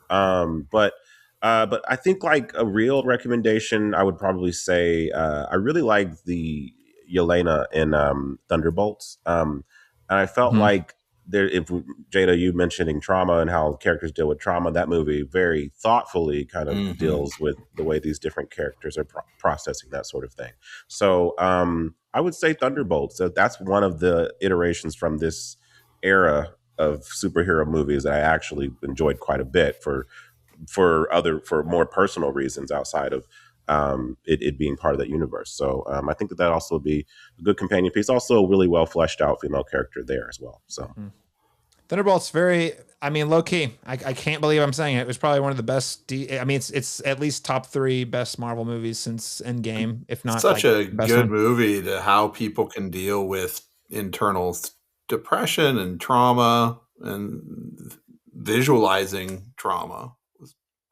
But I think like a real recommendation, I would probably say, I really like the Yelena in Thunderbolts. And I felt like Jada, you mentioning trauma and how characters deal with trauma, that movie very thoughtfully kind of deals with the way these different characters are processing that sort of thing. So I would say Thunderbolts. So that's one of the iterations from this era of superhero movies that I actually enjoyed quite a bit for more personal reasons outside of it being part of that universe. So I think that also would be a good companion piece. Also, a really well fleshed out female character there as well. So Thunderbolts, low key. I can't believe I'm saying it. It was probably one of the best. It's at least top 3 best Marvel movies since Endgame, if not. Such a good movie to how people can deal with internal depression and trauma and visualizing trauma.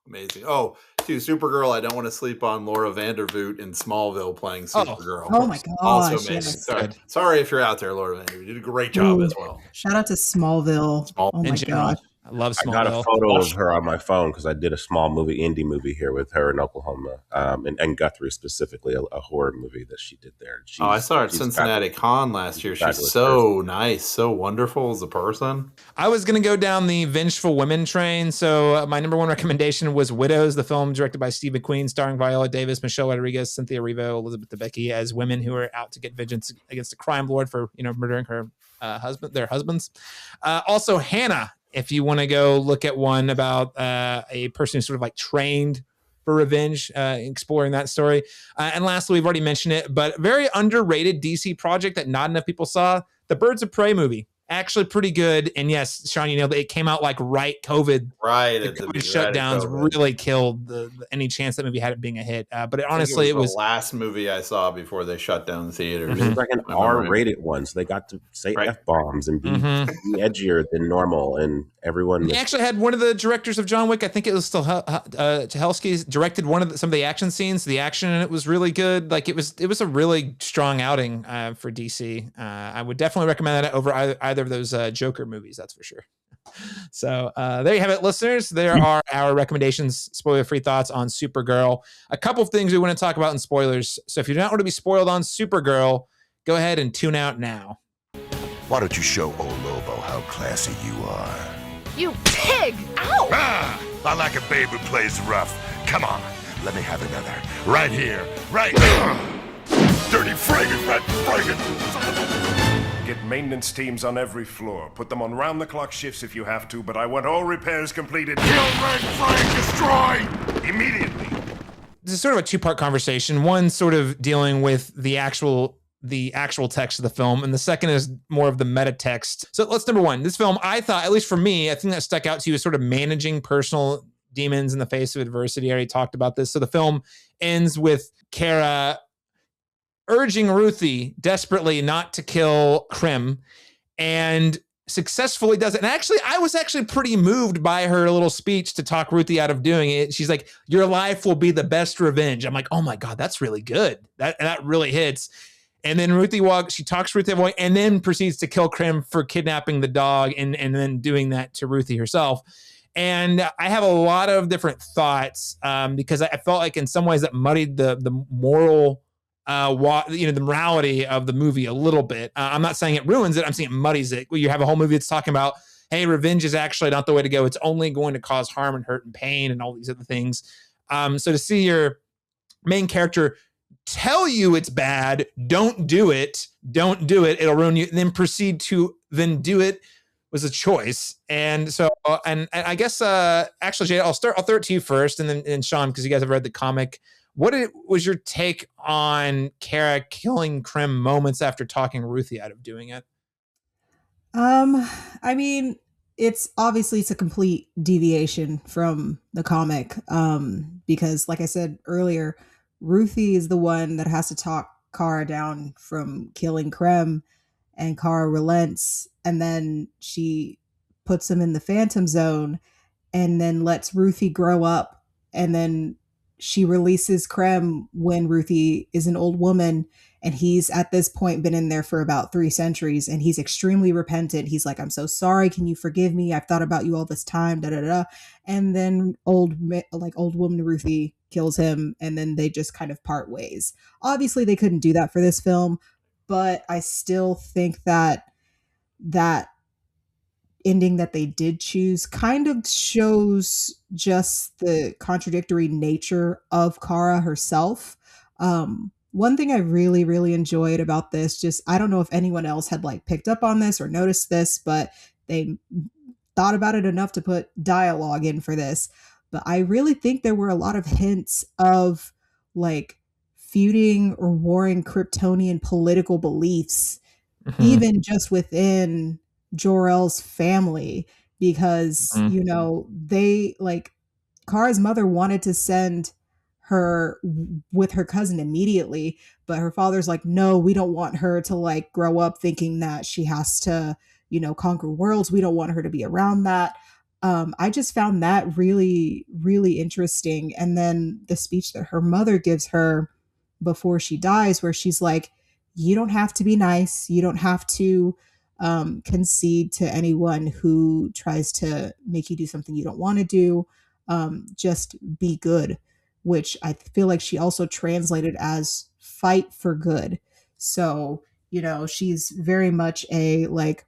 Amazing. Oh, too, Supergirl. I don't want to sleep on Laura Vandervoot in Smallville playing Supergirl. Oh my gosh. Also amazing. Sorry if you're out there, Laura Vandervoot. You did a great job as well. Shout out to Smallville. Oh my gosh. I love Smallville. I got a photo of her on my phone because I did a small indie movie here with her in Oklahoma, and Guthrie specifically, a horror movie that she did there. I saw her at Cincinnati Con last year. She's so nice, so wonderful as a person. I was going to go down the vengeful women train. So my number 1 recommendation was Widows, the film directed by Steve McQueen, starring Viola Davis, Michelle Rodriguez, Cynthia Erivo, Elizabeth Debicki as women who are out to get vengeance against a crime lord for murdering their husbands. Also, Hannah. If you want to go look at one about a person who's sort of like trained for revenge, exploring that story. And lastly, we've already mentioned it, but very underrated DC project that not enough people saw, the Birds of Prey movie. Actually pretty good. And yes, Shawn, it came out like COVID. Right. The COVID shutdowns really killed any chance that movie had it being a hit. But honestly, it was the last movie I saw before they shut down the theaters. Mm-hmm. It was like an R-rated one, so they got to say F-bombs and be edgier than normal, and everyone. They actually had one of the directors of John Wick. I think it was still Stahelski directed some of the action scenes. The action in it was really good. Like it was a really strong outing for DC. I would definitely recommend that over either of those Joker movies, that's for sure. So there you have it, listeners. There are our recommendations, spoiler-free thoughts on Supergirl. A couple of things we want to talk about in spoilers. So if you don't want to be spoiled on Supergirl, go ahead and tune out now. Why don't you show old Lobo how classy you are? You pig! Ow! I like a babe who plays rough. Come on, let me have another. Right here, right. Dirty fragrant, rat fragrant. Get maintenance teams on every floor. Put them on round-the-clock shifts if you have to, but I want all repairs completed. Kill, red flag, destroy! Immediately. This is sort of a 2-part conversation. One sort of dealing with the actual text of the film, and the second is more of the meta text. So let's number 1. This film, I thought, at least for me, I think that stuck out to you as sort of managing personal demons in the face of adversity. I already talked about this. So the film ends with Kara urging Ruthie desperately not to kill Krim, and successfully does it. And actually, I was actually pretty moved by her little speech to talk Ruthie out of doing it. She's like, your life will be the best revenge. I'm like, oh my God, that's really good. That really hits. And then she talks Ruthie away and then proceeds to kill Krim for kidnapping the dog and then doing that to Ruthie herself. And I have a lot of different thoughts because I felt like in some ways that muddied the moral the morality of the movie a little bit. I'm not saying it ruins it. I'm saying it muddies it. You have a whole movie that's talking about, hey, revenge is actually not the way to go. It's only going to cause harm and hurt and pain and all these other things. So to see your main character tell you it's bad, don't do it, it'll ruin you, and then proceed to then do it was a choice. And so, and I guess, actually, Jada, I'll throw it to you first, and then Shawn, because you guys have read the comic. What was your take on Kara killing Krim moments after talking Ruthie out of doing it? I mean, it's a complete deviation from the comic. Because like I said earlier, Ruthie is the one that has to talk Kara down from killing Krim, and Kara relents, and then she puts him in the Phantom Zone and then lets Ruthie grow up, and then she releases Krim when Ruthie is an old woman, and he's at this point been in there for about 3 centuries, and he's extremely repentant. He's like, I'm so sorry. Can you forgive me? I've thought about you all this time. Da da da. And then old woman Ruthie kills him, and then they just kind of part ways. Obviously, they couldn't do that for this film, but I still think that ending that they did choose kind of shows just the contradictory nature of Kara herself. One thing I really, really enjoyed about this, just I don't know if anyone else had like picked up on this or noticed this, but they thought about it enough to put dialogue in for this. But I really think there were a lot of hints of like feuding or warring Kryptonian political beliefs, even just within Jor-El's family, because, you know, they like Kara's mother wanted to send her with her cousin immediately, but her father's like, no, we don't want her to like grow up thinking that she has to, you know, conquer worlds. We don't want her to be around that. I just found that really, really interesting. And then the speech that her mother gives her before she dies, where she's like, you don't have to be nice. You don't have to concede to anyone who tries to make you do something you don't want to do. Just be good, which I feel like she also translated as fight for good. So, you know, she's very much a like,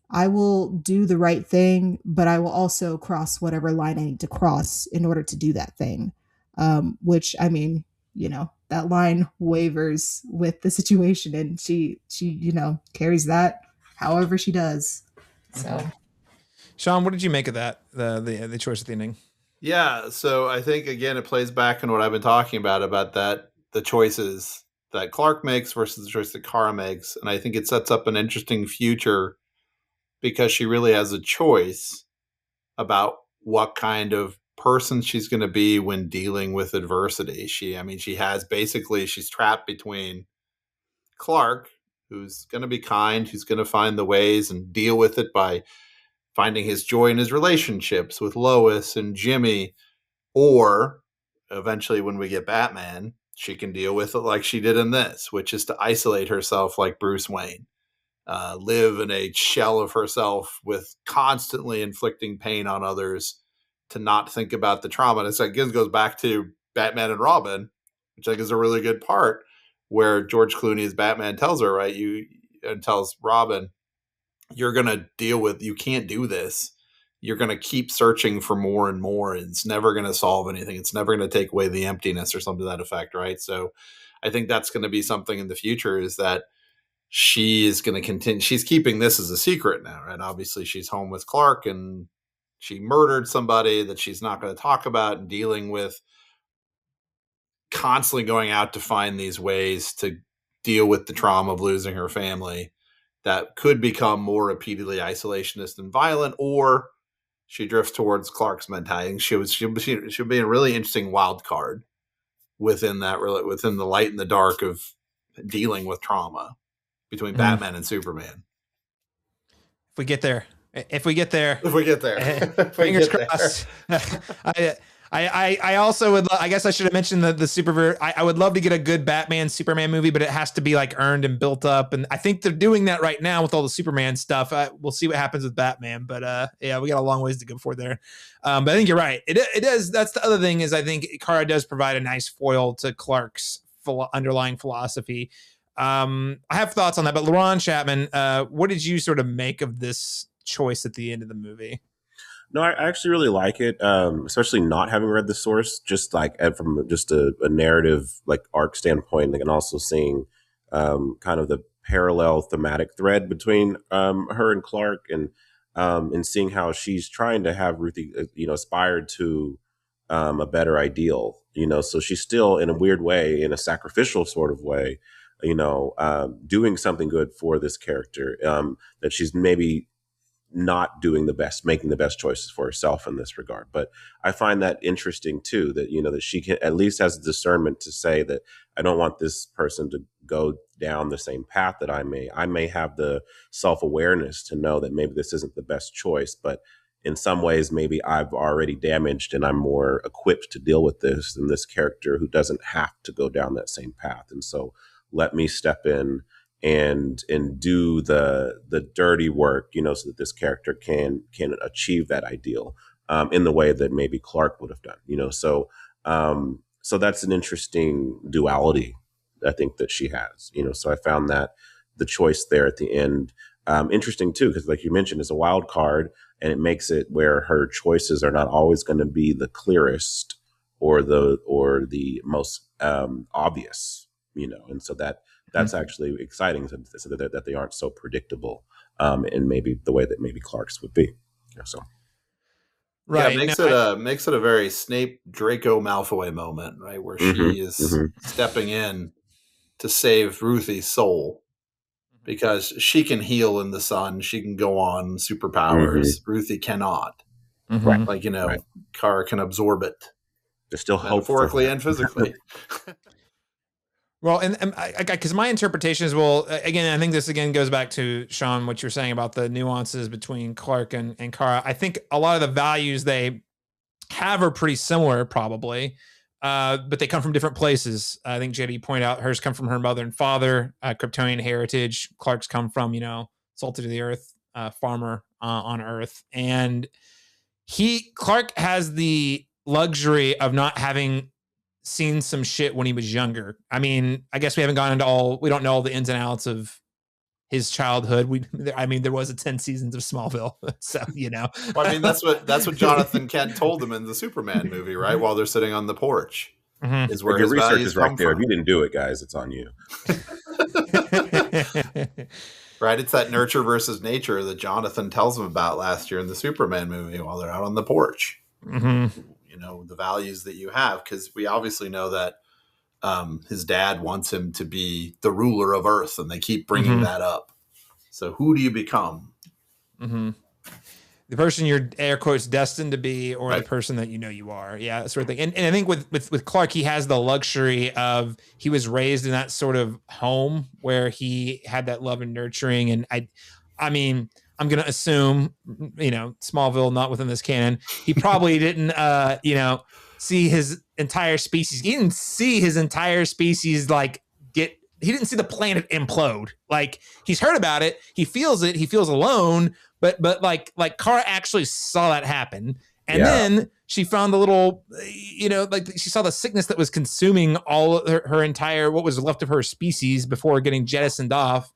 I will do the right thing, but I will also cross whatever line I need to cross in order to do that thing. Which, I mean, you know, that line wavers with the situation, and she, you know, carries that however she does. So, Shawn, what did you make of that? The choice of the ending? Yeah, so I think again it plays back on what I've been talking about that the choices that Clark makes versus the choice that Kara makes, and I think it sets up an interesting future because she really has a choice about what kind of person she's going to be when dealing with adversity. She's trapped between Clark, who's going to be kind, who's going to find the ways and deal with it by finding his joy in his relationships with Lois and Jimmy, or eventually when we get Batman, she can deal with it like she did in this, which is to isolate herself like Bruce Wayne. Live in a shell of herself with constantly inflicting pain on others, to not think about the trauma. And it goes back to Batman and Robin, which I think is a really good part, where George Clooney as Batman tells her, right, and tells Robin, you're going to you can't do this. You're going to keep searching for more and more. And it's never going to solve anything. It's never going to take away the emptiness or something to that effect, right? So I think that's going to be something in the future, is that she is going to continue. She's keeping this as a secret now, right? Obviously, she's home with Clark, and she murdered somebody that she's not going to talk about, and dealing with constantly going out to find these ways to deal with the trauma of losing her family that could become more repeatedly isolationist and violent, or she drifts towards Clark's mentality. She'll be a really interesting wild card within the light and the dark of dealing with trauma between Batman and Superman. If we get there, Fingers crossed. I also would. I guess I should have mentioned the Supergirl. I would love to get a good Batman Superman movie, but it has to be like earned and built up. And I think they're doing that right now with all the Superman stuff. We'll see what happens with Batman, but yeah, we got a long ways to go before there. But I think you're right. It does. That's the other thing, is I think Kara does provide a nice foil to Clark's underlying philosophy. I have thoughts on that, but Laron, Chapman, what did you sort of make of this choice at the end of the movie? No, I actually really like it, especially not having read the source, just like from just a narrative like arc standpoint, and also seeing kind of the parallel thematic thread between her and Clark, and seeing how she's trying to have Ruthie, aspired to a better ideal, so she's still in a weird way, in a sacrificial sort of way, doing something good for this character, that she's maybe not doing making the best choices for herself in this regard. But I find that interesting too, that, that she can at least has discernment to say that I don't want this person to go down the same path that I may have the self-awareness to know that maybe this isn't the best choice, but in some ways, maybe I've already damaged and I'm more equipped to deal with this than this character who doesn't have to go down that same path. And so let me step in and do the dirty work, so that this character can achieve that ideal in the way that maybe Clark would have done, so that's an interesting duality I think that she has, so I found that the choice there at the end interesting too, because like you mentioned, it's a wild card, and it makes it where her choices are not always going to be the clearest or the most obvious, and so that's actually exciting, so that they aren't so predictable, in maybe the way that maybe Clark's would be. So. Right. Yeah, makes it a very Snape Draco Malfoy moment, right? Where she is stepping in to save Ruthie's soul, because she can heal in the sun. She can go on superpowers. Ruthie cannot. Right. Like, Kara can absorb it. There's still hope, metaphorically and physically. Well, and because my interpretation is, well, again, I think this again goes back to Shawn, what you're saying about the nuances between Clark and Kara. I think a lot of the values they have are pretty similar, probably, but they come from different places. I think Jada, you point out, hers come from her mother and father, Kryptonian heritage. Clark's come from, salted to the earth, farmer on Earth, and Clark has the luxury of not having seen some shit when he was younger. I mean, I guess we haven't gone into we don't know all the ins and outs of his childhood. There was 10 seasons of Smallville, so Well, I mean, that's what Jonathan Kent told him in the Superman movie, right? While they're sitting on the porch, is where his research values is right come there. from. If you didn't do it, guys, it's on you. Right, it's that nurture versus nature that Jonathan tells him about last year in the Superman movie while they're out on the porch. The values that you have, because we obviously know that his dad wants him to be the ruler of Earth, and they keep bringing that up. So who do you become? The person you're, air quotes, destined to be, or the person that you are. Yeah, that sort of thing. And I think with Clark, he has the luxury of, he was raised in that sort of home where he had that love and nurturing. And I mean, I'm going to assume, Smallville, not within this canon, he probably didn't, see his entire species. He didn't see his entire species, he didn't see the planet implode. Like, he's heard about it. He feels it. He feels alone. But like Kara actually saw that happen. And then she found the little, she saw the sickness that was consuming all her entire, what was left of her species before getting jettisoned off.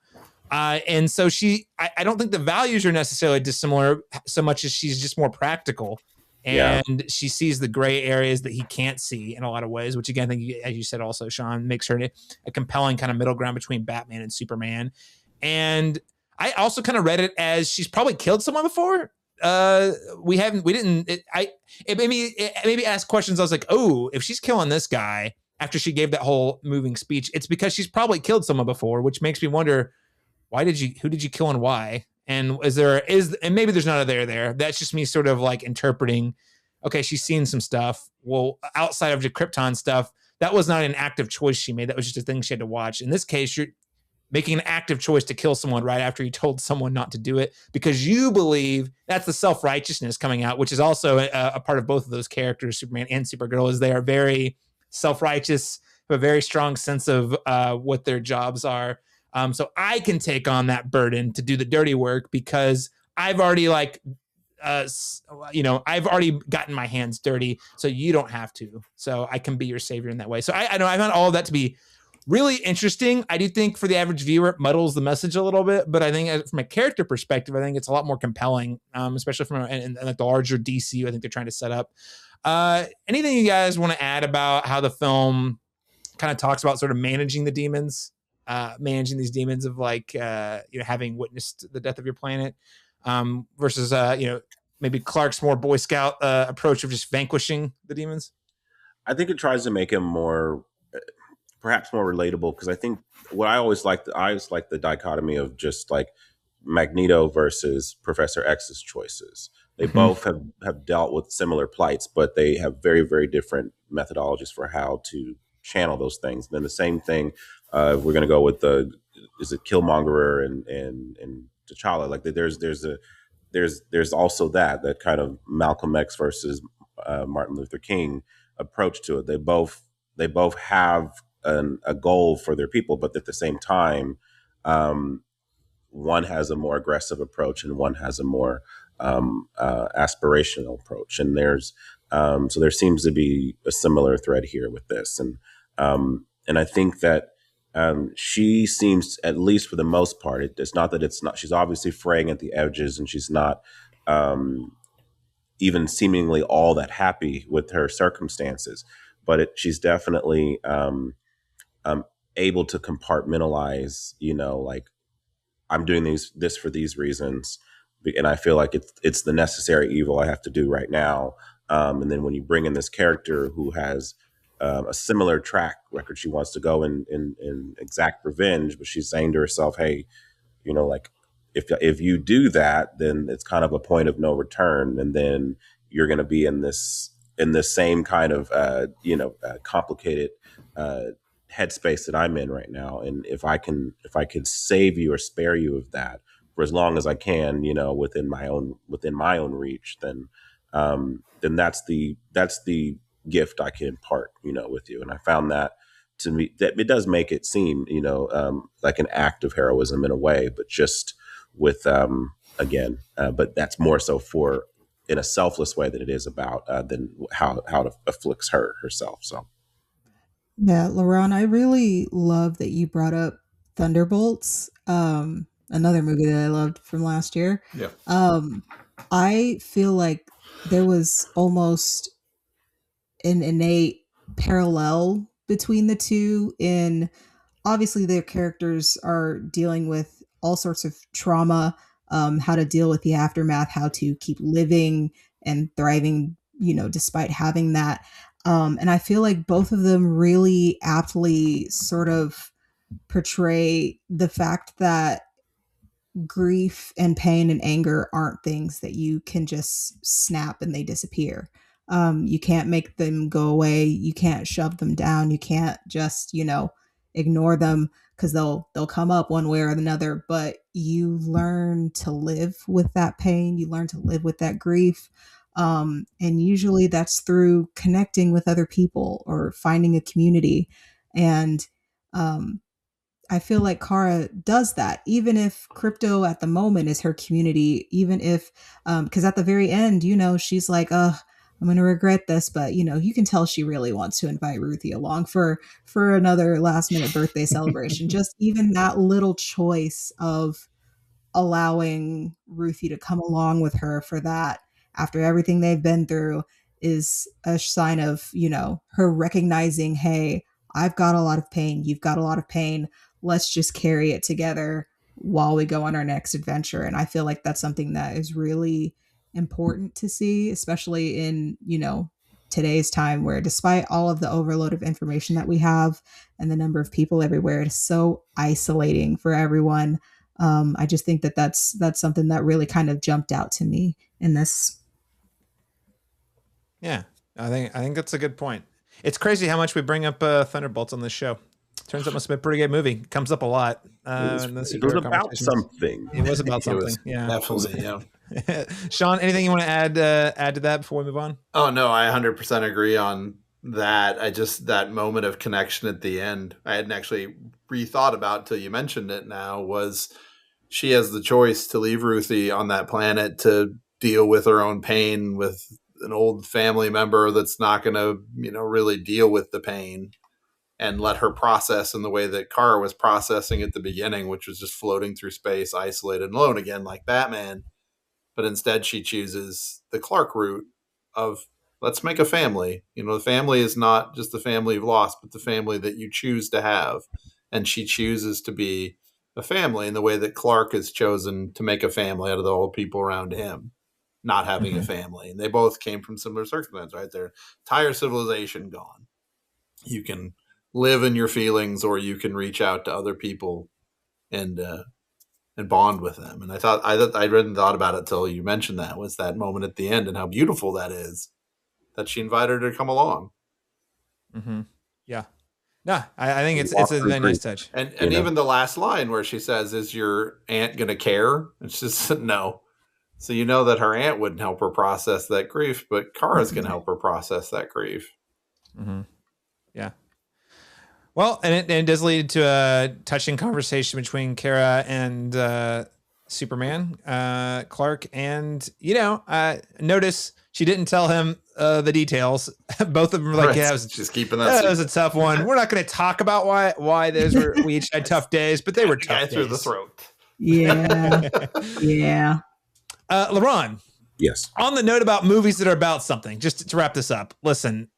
And so I don't think the values are necessarily dissimilar so much as she's just more practical. And she sees the gray areas that he can't see in a lot of ways, which again, I think, as you said also, Shawn, makes her a compelling kind of middle ground between Batman and Superman. And I also kind of read it as she's probably killed someone before. It made me ask questions. I was like, oh, if she's killing this guy after she gave that whole moving speech, it's because she's probably killed someone before, which makes me wonder, who did you kill and why? And and maybe there's not a there. That's just me sort of like interpreting, okay, she's seen some stuff. Well, outside of the Krypton stuff, that was not an active choice she made. That was just a thing she had to watch. In this case, you're making an active choice to kill someone right after you told someone not to do it, because you believe that's the self-righteousness coming out, which is also a part of both of those characters, Superman and Supergirl, is they are very self-righteous, have a very strong sense of what their jobs are. So I can take on that burden to do the dirty work because I've already I've already gotten my hands dirty, so you don't have to. So I can be your savior in that way. So I know I found all of that to be really interesting. I do think for the average viewer, it muddles the message a little bit, but I think from a character perspective, I think it's a lot more compelling, especially from the larger DCU. I think they're trying to set up. Anything you guys want to add about how the film kind of talks about sort of managing the demons, managing these demons of having witnessed the death of your planet, versus maybe Clark's more Boy Scout approach of just vanquishing the demons? I think it tries to make him perhaps more relatable, because I think what I always like the dichotomy of just like Magneto versus Professor X's choices. They both have dealt with similar plights, but they have very, very different methodologies for how to channel those things. And then the same thing, we're going to go with is it Killmonger and T'Challa? Like there's also that kind of Malcolm X versus Martin Luther King approach to it. They both have a goal for their people, but at the same time, one has a more aggressive approach and one has a more aspirational approach. And so there seems to be a similar thread here with this. And I think that she seems, at least for the most part, it's not that it's not. She's obviously fraying at the edges, and she's not even seemingly all that happy with her circumstances. But she's definitely able to compartmentalize. Like, I'm doing this for these reasons, and I feel like it's the necessary evil I have to do right now. And then when you bring in this character who has a similar track record, she wants to go and exact revenge, but she's saying to herself, "Hey, like, if you do that, then it's kind of a point of no return, and then you're going to be in this same kind of complicated headspace that I'm in right now. And if I could save you or spare you of that for as long as I can, within my own reach, then that's the gift I can impart, with you." And I found that, to me, that it does make it seem, like an act of heroism in a way, but just with but that's more so for in a selfless way than it is about than how it afflicts herself. So. Yeah, Laron, I really love that you brought up Thunderbolts, another movie that I loved from last year. Yeah. I feel like there was almost an innate parallel between the two. In obviously their characters are dealing with all sorts of trauma, how to deal with the aftermath, how to keep living and thriving, despite having that. And I feel like both of them really aptly sort of portray the fact that grief and pain and anger aren't things that you can just snap and they disappear. You can't make them go away. You can't shove them down. You can't just, ignore them, because they'll come up one way or another. But you learn to live with that pain. You learn to live with that grief. And usually that's through connecting with other people or finding a community. And I feel like Kara does that, even if crypto at the moment is her community, even if, because at the very end, she's like, I'm going to regret this, but you can tell she really wants to invite Ruthie along for another last minute birthday celebration. Just even that little choice of allowing Ruthie to come along with her for that after everything they've been through is a sign of, her recognizing, hey, I've got a lot of pain. You've got a lot of pain. Let's just carry it together while we go on our next adventure. And I feel like that's something that is really important to see, especially in, today's time, where despite all of the overload of information that we have and the number of people everywhere, it's so isolating for everyone. I just think that that's something that really kind of jumped out to me in this. Yeah, I think that's a good point. It's crazy how much we bring up Thunderbolts on this show. Turns out it must have been a pretty good movie. Comes up a lot. It was about something. It was about something. Yeah, definitely. Yeah. Sean, anything you want to add to that before we move on? Oh no, I 100% agree on that. That moment of connection at the end, I hadn't actually rethought about till you mentioned it now, was she has the choice to leave Ruthie on that planet to deal with her own pain with an old family member that's not going to, really deal with the pain, and let her process in the way that Kara was processing at the beginning, which was just floating through space, isolated and alone again, like Batman. But instead she chooses the Clark route of, let's make a family. The family is not just the family you've lost, but the family that you choose to have. And she chooses to be a family in the way that Clark has chosen to make a family out of the old people around him, not having a family. And they both came from similar circumstances, right? Their entire civilization gone. You can live in your feelings, or you can reach out to other people and bond with them. And I hadn't thought about it till you mentioned that, was that moment at the end, and how beautiful that is, that she invited her to come along. Mm-hmm. Yeah. No, I think it's a very nice touch. And even the last line where she says, "Is your aunt going to care?" It's just no. So that her aunt wouldn't help her process that grief, but Kara's going to help her process that grief. Mm-hmm. Yeah. Well, and it does lead to a touching conversation between Kara and Superman, Clark. And, notice she didn't tell him the details. Both of them were like, yeah, it was just keeping that. It was a tough one. We're not going to talk about why those were. We each had tough days, but they were tough days. Through the throat. Yeah, yeah. Laron. Yes. On the note about movies that are about something, just to wrap this up, listen,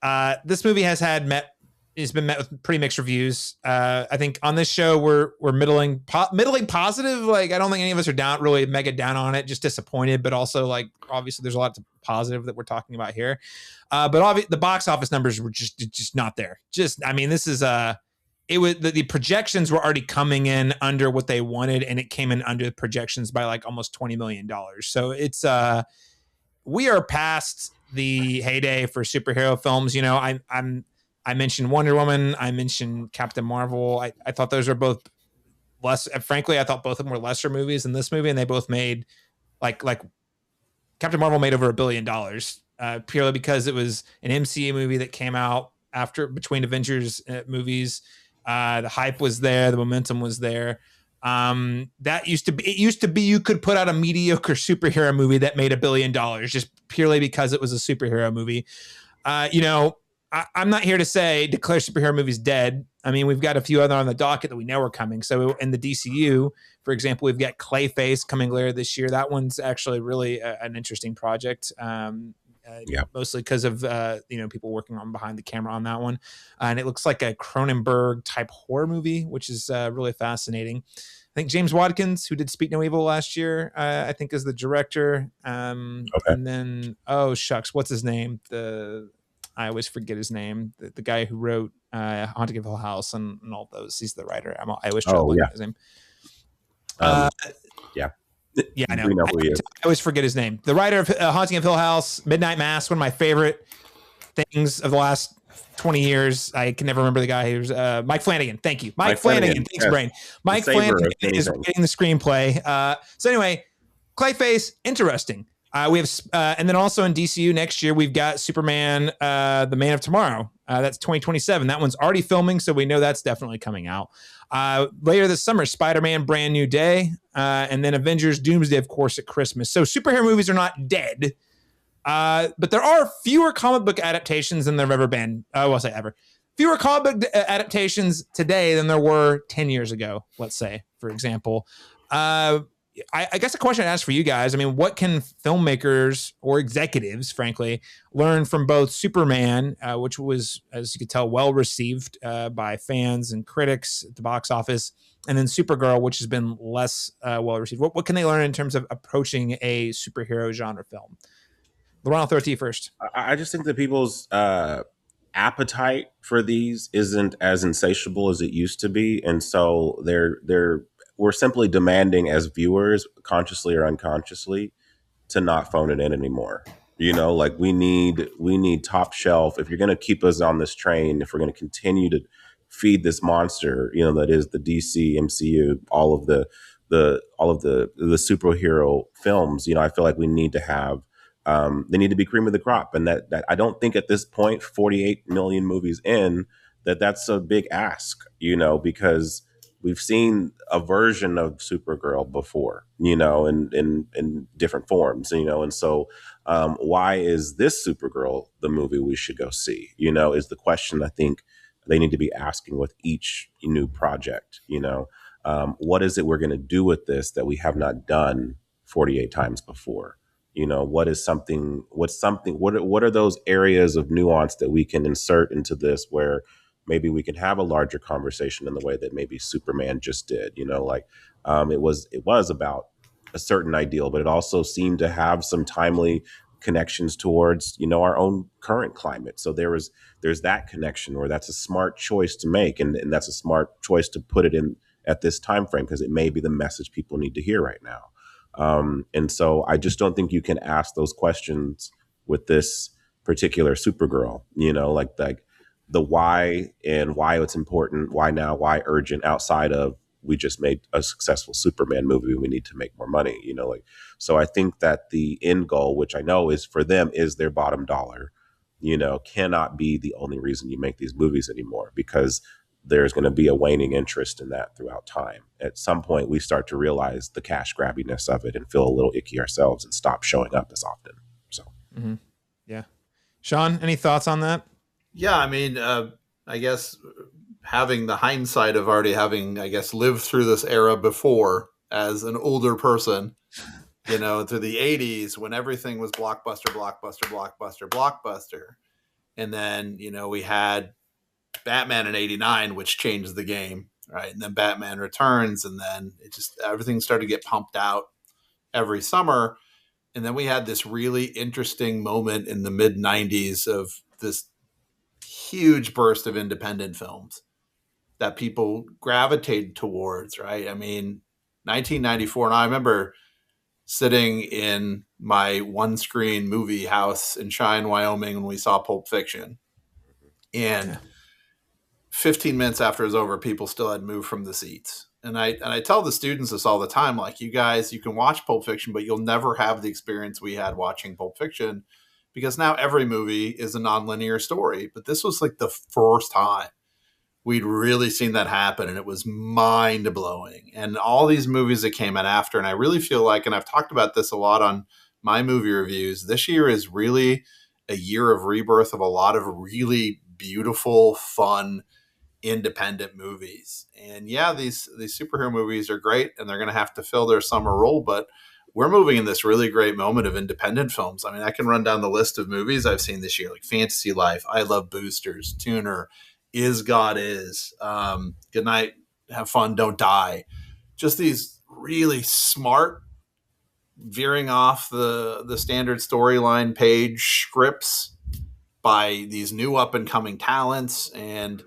this movie has been met with pretty mixed reviews. I think on this show we're middling positive. Like I don't think any of us are really mega down on it, just disappointed, but also like obviously there's a lot of positive that we're talking about here. But the box office numbers were just not there. This is it was the projections were already coming in under what they wanted, and it came in under the projections by like almost $20 million. So it's we are past the heyday for superhero films. You know, I mentioned Wonder Woman. I mentioned Captain Marvel. I thought those are both less. Frankly, I thought both of them were lesser movies than this movie, and they both made like Captain Marvel made over $1 billion purely because it was an MCU movie that came out between Avengers movies. The hype was there, the momentum was there. It used to be you could put out a mediocre superhero movie that made $1 billion just purely because it was a superhero movie. I'm not here to declare superhero movies dead. I mean, we've got a few other on the docket that we know are coming. So in the DCU, for example, we've got Clayface coming later this year. That one's actually really an interesting project. Mostly because of people working on behind the camera on that one, and it looks like a Cronenberg type horror movie, which is really fascinating. I think James Watkins, who did Speak No Evil last year, I think is the director. And then what's his name? I always forget his name. The guy who wrote Haunting of Hill House and all those. He's the writer. I always try to look at his name. Yeah, I know. We know who he is. I always forget his name. The writer of Haunting of Hill House, Midnight Mass, one of my favorite things of the last 20 years. I can never remember the guy who's Mike Flanagan. Thank you. Mike Flanagan. Thanks, Brain. Mike Flanagan is writing the screenplay. So anyway, Clayface, interesting. We have, and then also in DCU next year, we've got Superman, The Man of Tomorrow. That's 2027. That one's already filming, so we know that's definitely coming out. Later this summer, Spider-Man, Brand New Day, and then Avengers, Doomsday, of course, at Christmas. So superhero movies are not dead, but there are fewer comic book adaptations than there have ever been. I will say ever. Fewer comic book adaptations today than there were 10 years ago, let's say, for example. I guess a question I'd ask for you guys, I mean, what can filmmakers or executives, frankly, learn from both Superman, which was, as you could tell, well received by fans and critics at the box office, and then Supergirl, which has been less well received? What can they learn in terms of approaching a superhero genre film? Laron, I'll throw it to you first. I just think that people's appetite for these isn't as insatiable as it used to be. And so we're simply demanding as viewers, consciously or unconsciously, to not phone it in anymore. You know, like we need top shelf. If you're going to keep us on this train, if we're going to continue to feed this monster, you know, that is the DC MCU, all of the superhero films, you know, I feel like we need to have, they need to be cream of the crop. And that I don't think at this point, 48 million movies in, that's a big ask, you know, because we've seen a version of Supergirl before, you know, in different forms, you know, and so why is this Supergirl the movie we should go see? You know, is the question I think they need to be asking with each new project. You know, what is it we're going to do with this that we have not done 48 times before? You know, what are those areas of nuance that we can insert into this where maybe we can have a larger conversation in the way that maybe Superman just did, you know, like it was about a certain ideal, but it also seemed to have some timely connections towards, you know, our own current climate. So there's that connection, or that's a smart choice to make. And that's a smart choice to put it in at this time frame, because it may be the message people need to hear right now. And so I just don't think you can ask those questions with this particular Supergirl, you know, like the why and why it's important, why now, why urgent, outside of we just made a successful Superman movie, we need to make more money, you know, like, so I think that the end goal, which I know is for them is their bottom dollar, you know, cannot be the only reason you make these movies anymore, because there's going to be a waning interest in that throughout time. At some point we start to realize the cash grabbiness of it and feel a little icky ourselves and stop showing up as often. So, Yeah. Shawn, any thoughts on that? Yeah, I mean, I guess having the hindsight of already having, I guess, lived through this era before as an older person, you know, through the 80s when everything was blockbuster, blockbuster, blockbuster, blockbuster. And then, you know, we had Batman in 89, which changed the game, right? And then Batman Returns, and then it just, everything started to get pumped out every summer. And then we had this really interesting moment in the mid 90s of this huge burst of independent films that people gravitated towards, right? I mean, 1994, and I remember sitting in my one screen movie house in Cheyenne, Wyoming when we saw Pulp Fiction. And 15 minutes after it was over, people still had moved from the seats. And I tell the students this all the time, like, you guys, you can watch Pulp Fiction, but you'll never have the experience we had watching Pulp Fiction, because now every movie is a nonlinear story. But this was like the first time we'd really seen that happen, and it was mind blowing. And all these movies that came out after, and I really feel like, and I've talked about this a lot on my movie reviews, this year is really a year of rebirth of a lot of really beautiful, fun, independent movies. And yeah, these superhero movies are great, and they're going to have to fill their summer role, but we're moving in this really great moment of independent films. I mean, I can run down the list of movies I've seen this year, like Fantasy Life, I Love Boosters, Tuner, Is God Is, Good Night, Have Fun, Don't Die. Just these really smart, veering off the standard storyline page scripts by these new up and coming talents. And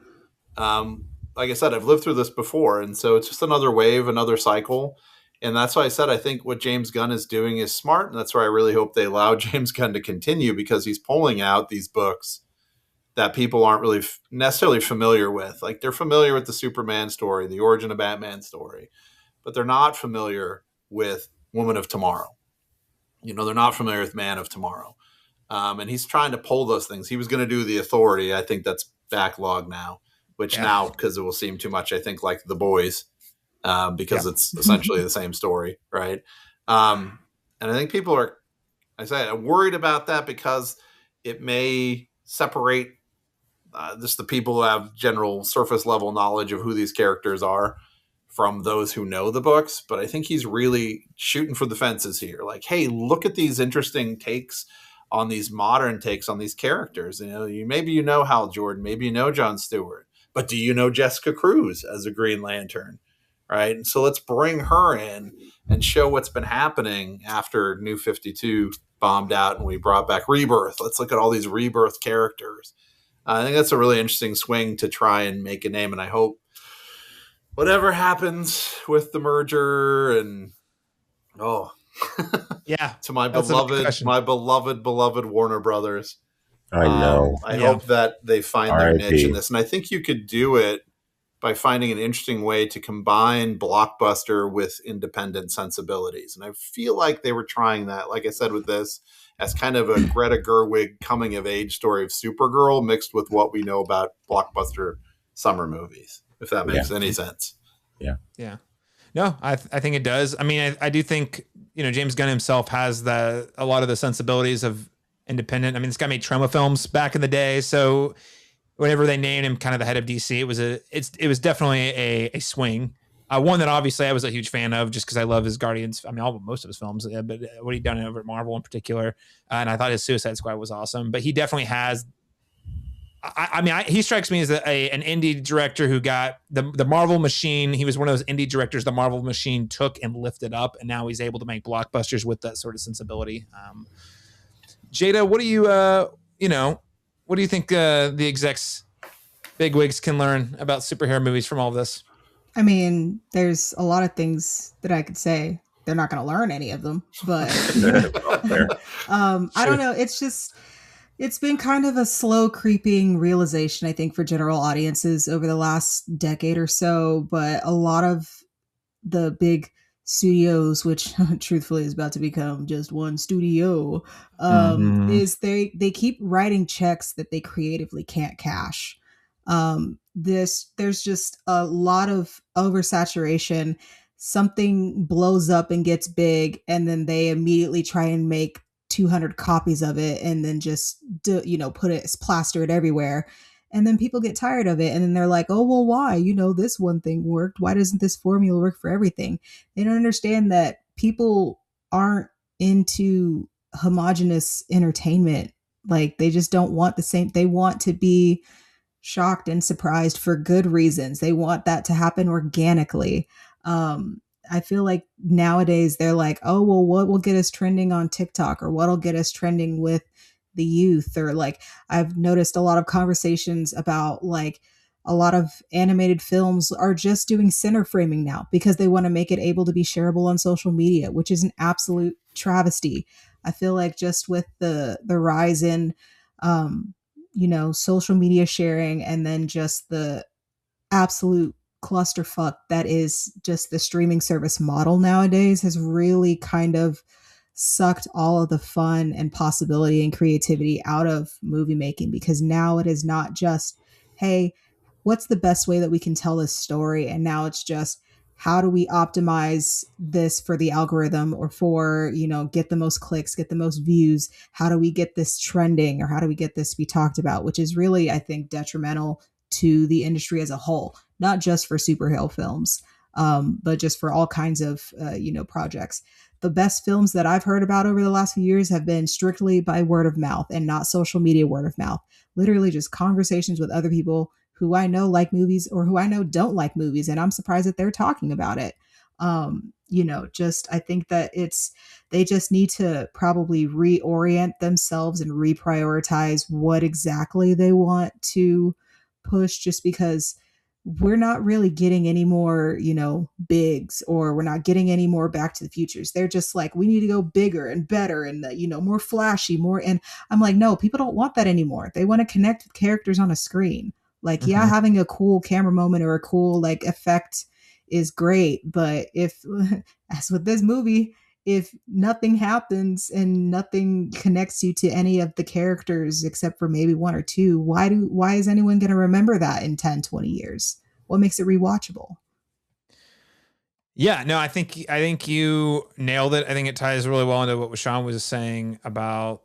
like I said, I've lived through this before, and so it's just another wave, another cycle. And that's why I said I think what James Gunn is doing is smart, and that's why I really hope they allow James Gunn to continue, because he's pulling out these books that people aren't really necessarily familiar with. Like, they're familiar with the Superman story, the origin of Batman story, but they're not familiar with Woman of Tomorrow. You know, they're not familiar with Man of Tomorrow. And he's trying to pull those things. He was going to do The Authority. I think that's backlog now, which now, because it will seem too much, I think, like The Boys, because it's essentially the same story, right? And I think people are, worried about that because it may separate just the people who have general surface level knowledge of who these characters are from those who know the books. But I think he's really shooting for the fences here. Like, hey, look at these interesting takes on these modern takes on these characters. You know, maybe you know Hal Jordan, maybe you know Jon Stewart, but do you know Jessica Cruz as a Green Lantern? Right. And so let's bring her in and show what's been happening after New 52 bombed out and we brought back Rebirth. Let's look at all these Rebirth characters. I think that's a really interesting swing to try and make a name. And I hope whatever happens with the merger and, to my beloved Warner Brothers. I know. I hope that they find their niche in this. And I think you could do it by finding an interesting way to combine blockbuster with independent sensibilities. And I feel like they were trying that, like I said, with this, as kind of a Greta Gerwig coming of age story of Supergirl mixed with what we know about blockbuster summer movies, if that makes any sense. Yeah. Yeah. No, I think it does. I mean, I do think, you know, James Gunn himself has a lot of the sensibilities of independent. I mean, this guy made Troma films back in the day. So whenever they named him kind of the head of DC, it was definitely a swing. One that obviously I was a huge fan of just because I love his Guardians. I mean, most of his films, but what he'd done over at Marvel in particular. And I thought his Suicide Squad was awesome. But he definitely has. He strikes me as an indie director who got the Marvel machine. He was one of those indie directors the Marvel machine took and lifted up, and now he's able to make blockbusters with that sort of sensibility. Jada, what do you think the execs, bigwigs can learn about superhero movies from all of this? I mean, there's a lot of things that I could say. They're not going to learn any of them, but I don't know. It's been kind of a slow creeping realization, I think, for general audiences over the last decade or so. But a lot of the big studios, which truthfully is about to become just one studio, is they keep writing checks that they creatively can't cash. There's just a lot of oversaturation. Something blows up and gets big, and then they immediately try and make 200 copies of it and then just put it, plaster it everywhere. And then people get tired of it. And then they're like, oh, well, why? This one thing worked. Why doesn't this formula work for everything? They don't understand that people aren't into homogenous entertainment. Like, they just don't want the same. They want to be shocked and surprised for good reasons. They want that to happen organically. I feel like nowadays they're like, oh, well, what will get us trending on TikTok, or what'll get us trending with the youth? Or like, I've noticed a lot of conversations about like a lot of animated films are just doing center framing now because they want to make it able to be shareable on social media, which is an absolute travesty. I feel like just with the rise in, social media sharing, and then just the absolute clusterfuck that is just the streaming service model nowadays, has really kind of sucked all of the fun and possibility and creativity out of movie making, because now it is not just, hey, what's the best way that we can tell this story? And now it's just, how do we optimize this for the algorithm, or for, get the most clicks, get the most views? How do we get this trending, or how do we get this to be talked about? Which is really, I think, detrimental to the industry as a whole, not just for superhero films, but just for all kinds of, projects. The best films that I've heard about over the last few years have been strictly by word of mouth and not social media word of mouth. Literally just conversations with other people who I know like movies, or who I know don't like movies, and I'm surprised that they're talking about it. I think that they just need to probably reorient themselves and reprioritize what exactly they want to push, just because we're not really getting any more, bigs, or we're not getting any more Back to the Futures. They're just like, we need to go bigger and better and, more flashy, more. And I'm like, no, people don't want that anymore. They want to connect with characters on a screen. Like, yeah, having a cool camera moment or a cool like effect is great. But if, as with this movie, if nothing happens and nothing connects you to any of the characters except for maybe one or two, why is anyone going to remember that in 10, 20 years? What makes it rewatchable? Yeah, no, I think you nailed it. I think it ties really well into what Shawn was saying about,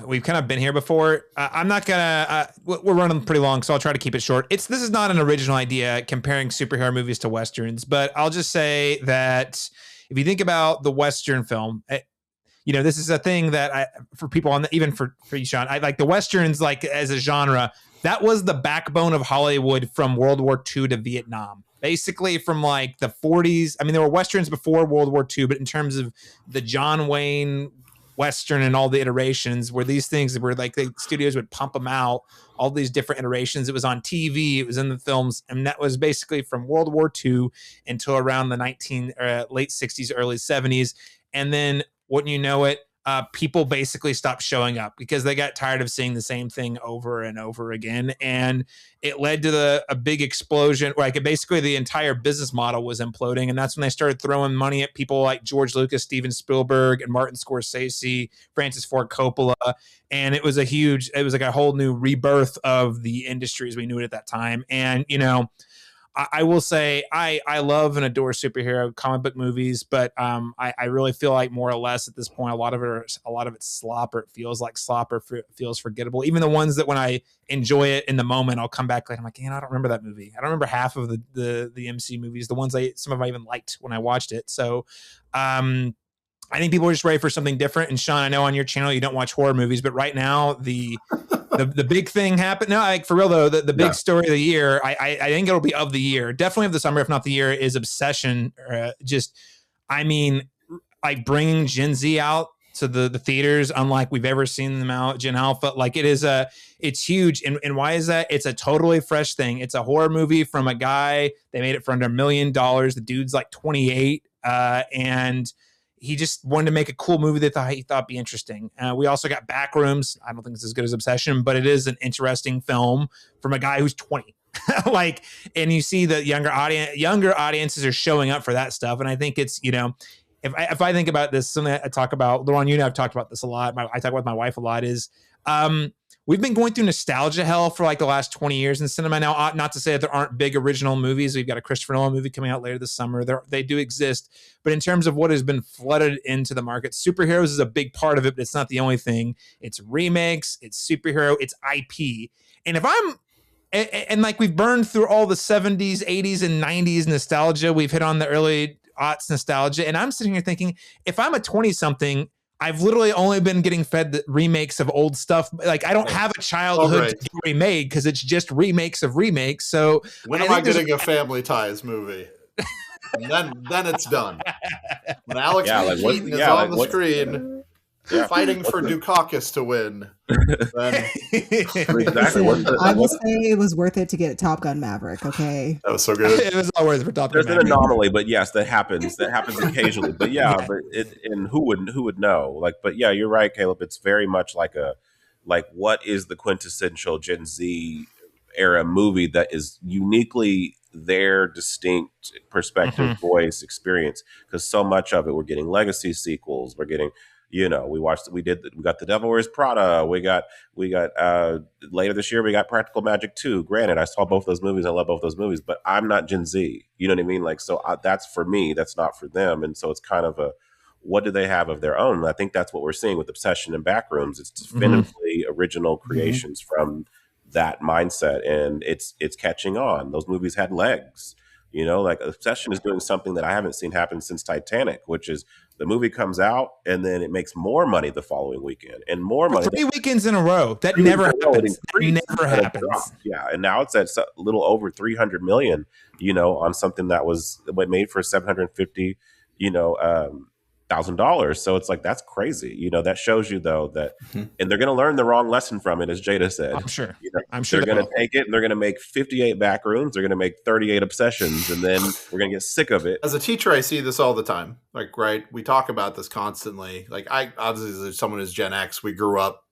we've kind of been here before. I'm not gonna, we're running pretty long, so I'll try to keep it short. This is not an original idea comparing superhero movies to Westerns, but I'll just say that if you think about the Western film, this is a thing that for people even for you, Shawn, I like the Westerns, like as a genre, that was the backbone of Hollywood from World War II to Vietnam. Basically from like the 40s. I mean, there were Westerns before World War II, but in terms of the John Wayne Western and all the iterations, were these things where like the studios would pump them out, all these different iterations. It was on TV, it was in the films, and that was basically from World War II until around the late 60s, early 70s. And then wouldn't you know it, people basically stopped showing up because they got tired of seeing the same thing over and over again. And it led to a big explosion. Like basically the entire business model was imploding. And that's when they started throwing money at people like George Lucas, Steven Spielberg, and Martin Scorsese, Francis Ford Coppola. And it was like a whole new rebirth of the industry as we knew it at that time. And, I will say I love and adore superhero comic book movies, but I really feel like more or less at this point, a lot of it's slop, or it feels like slop, or feels forgettable. Even the ones that when I enjoy it in the moment, I'll come back like, I'm like, I don't remember that movie. I don't remember half of the MC movies, the ones some of I even liked when I watched it. So I think people are just ready for something different. And Shawn, I know on your channel you don't watch horror movies, but right now the big thing happened. No, like for real though, the big story of the year, I think it'll be of the year, definitely of the summer, if not the year, is Obsession. Like bringing Gen Z out to the theaters, unlike we've ever seen them out. Gen Alpha, like it's huge. And why is that? It's a totally fresh thing. It's a horror movie from a guy. They made it for under $1 million. The dude's like 28, and he just wanted to make a cool movie that he thought be interesting. We also got Backrooms. I don't think it's as good as Obsession, but it is an interesting film from a guy who's 20. And you see the younger audiences are showing up for that stuff. And I think it's, if I think about this, something I talk about, Laron, I've talked about this a lot. I talk with my wife a lot is, we've been going through nostalgia hell for like the last 20 years in cinema now. Not to say that there aren't big original movies. We've got a Christopher Nolan movie coming out later this summer. They do exist. But in terms of what has been flooded into the market, superheroes is a big part of it, but it's not the only thing. It's remakes, it's superhero, it's IP. And if I'm, and like we've burned through all the 70s, 80s, and 90s nostalgia, we've hit on the early aughts nostalgia. And I'm sitting here thinking, if I'm a 20-something, I've literally only been getting fed the remakes of old stuff. Like I don't have a childhood to get remade because it's just remakes of remakes. So when am I getting a Family Ties movie? And then it's done. When Alex Keaton is on the screen fighting for Dukakis to win. Then... Listen, I will say it was worth it to get Top Gun Maverick. Okay, that was so good. It was all worth it for Top Gun. There's an anomaly, but yes, that happens. That happens occasionally. But but and who would know? Like, but yeah, you're right, Caleb. It's very much like what is the quintessential Gen Z era movie that is uniquely their distinct perspective, voice, experience? Because so much of it, we're getting legacy sequels. We're getting. We got The Devil Wears Prada. We got later this year, we got Practical Magic 2. Granted, I saw both those movies. I love both those movies, but I'm not Gen Z. You know what I mean? Like, so that's for me. That's not for them. And so it's kind of what do they have of their own? And I think that's what we're seeing with Obsession and Backrooms. It's definitively original creations from that mindset. And it's catching on. Those movies had legs. Like Obsession is doing something that I haven't seen happen since Titanic, which is the movie comes out and then it makes more money the following weekend and more money. 3 weekends in a row. That never happens. That never happens. Yeah. And now it's at a little over 300 million, on something that was made for $750, $1,000. So it's like, that's crazy. That shows you though that, and they're going to learn the wrong lesson from it, as Jada said. I'm sure. I'm sure they're going to take it and they're going to make 58 Backrooms. They're going to make 38 Obsessions, and then we're going to get sick of it. As a teacher, I see this all the time. Like, right, we talk about this constantly. Like, I obviously, as someone who's Gen X, we grew up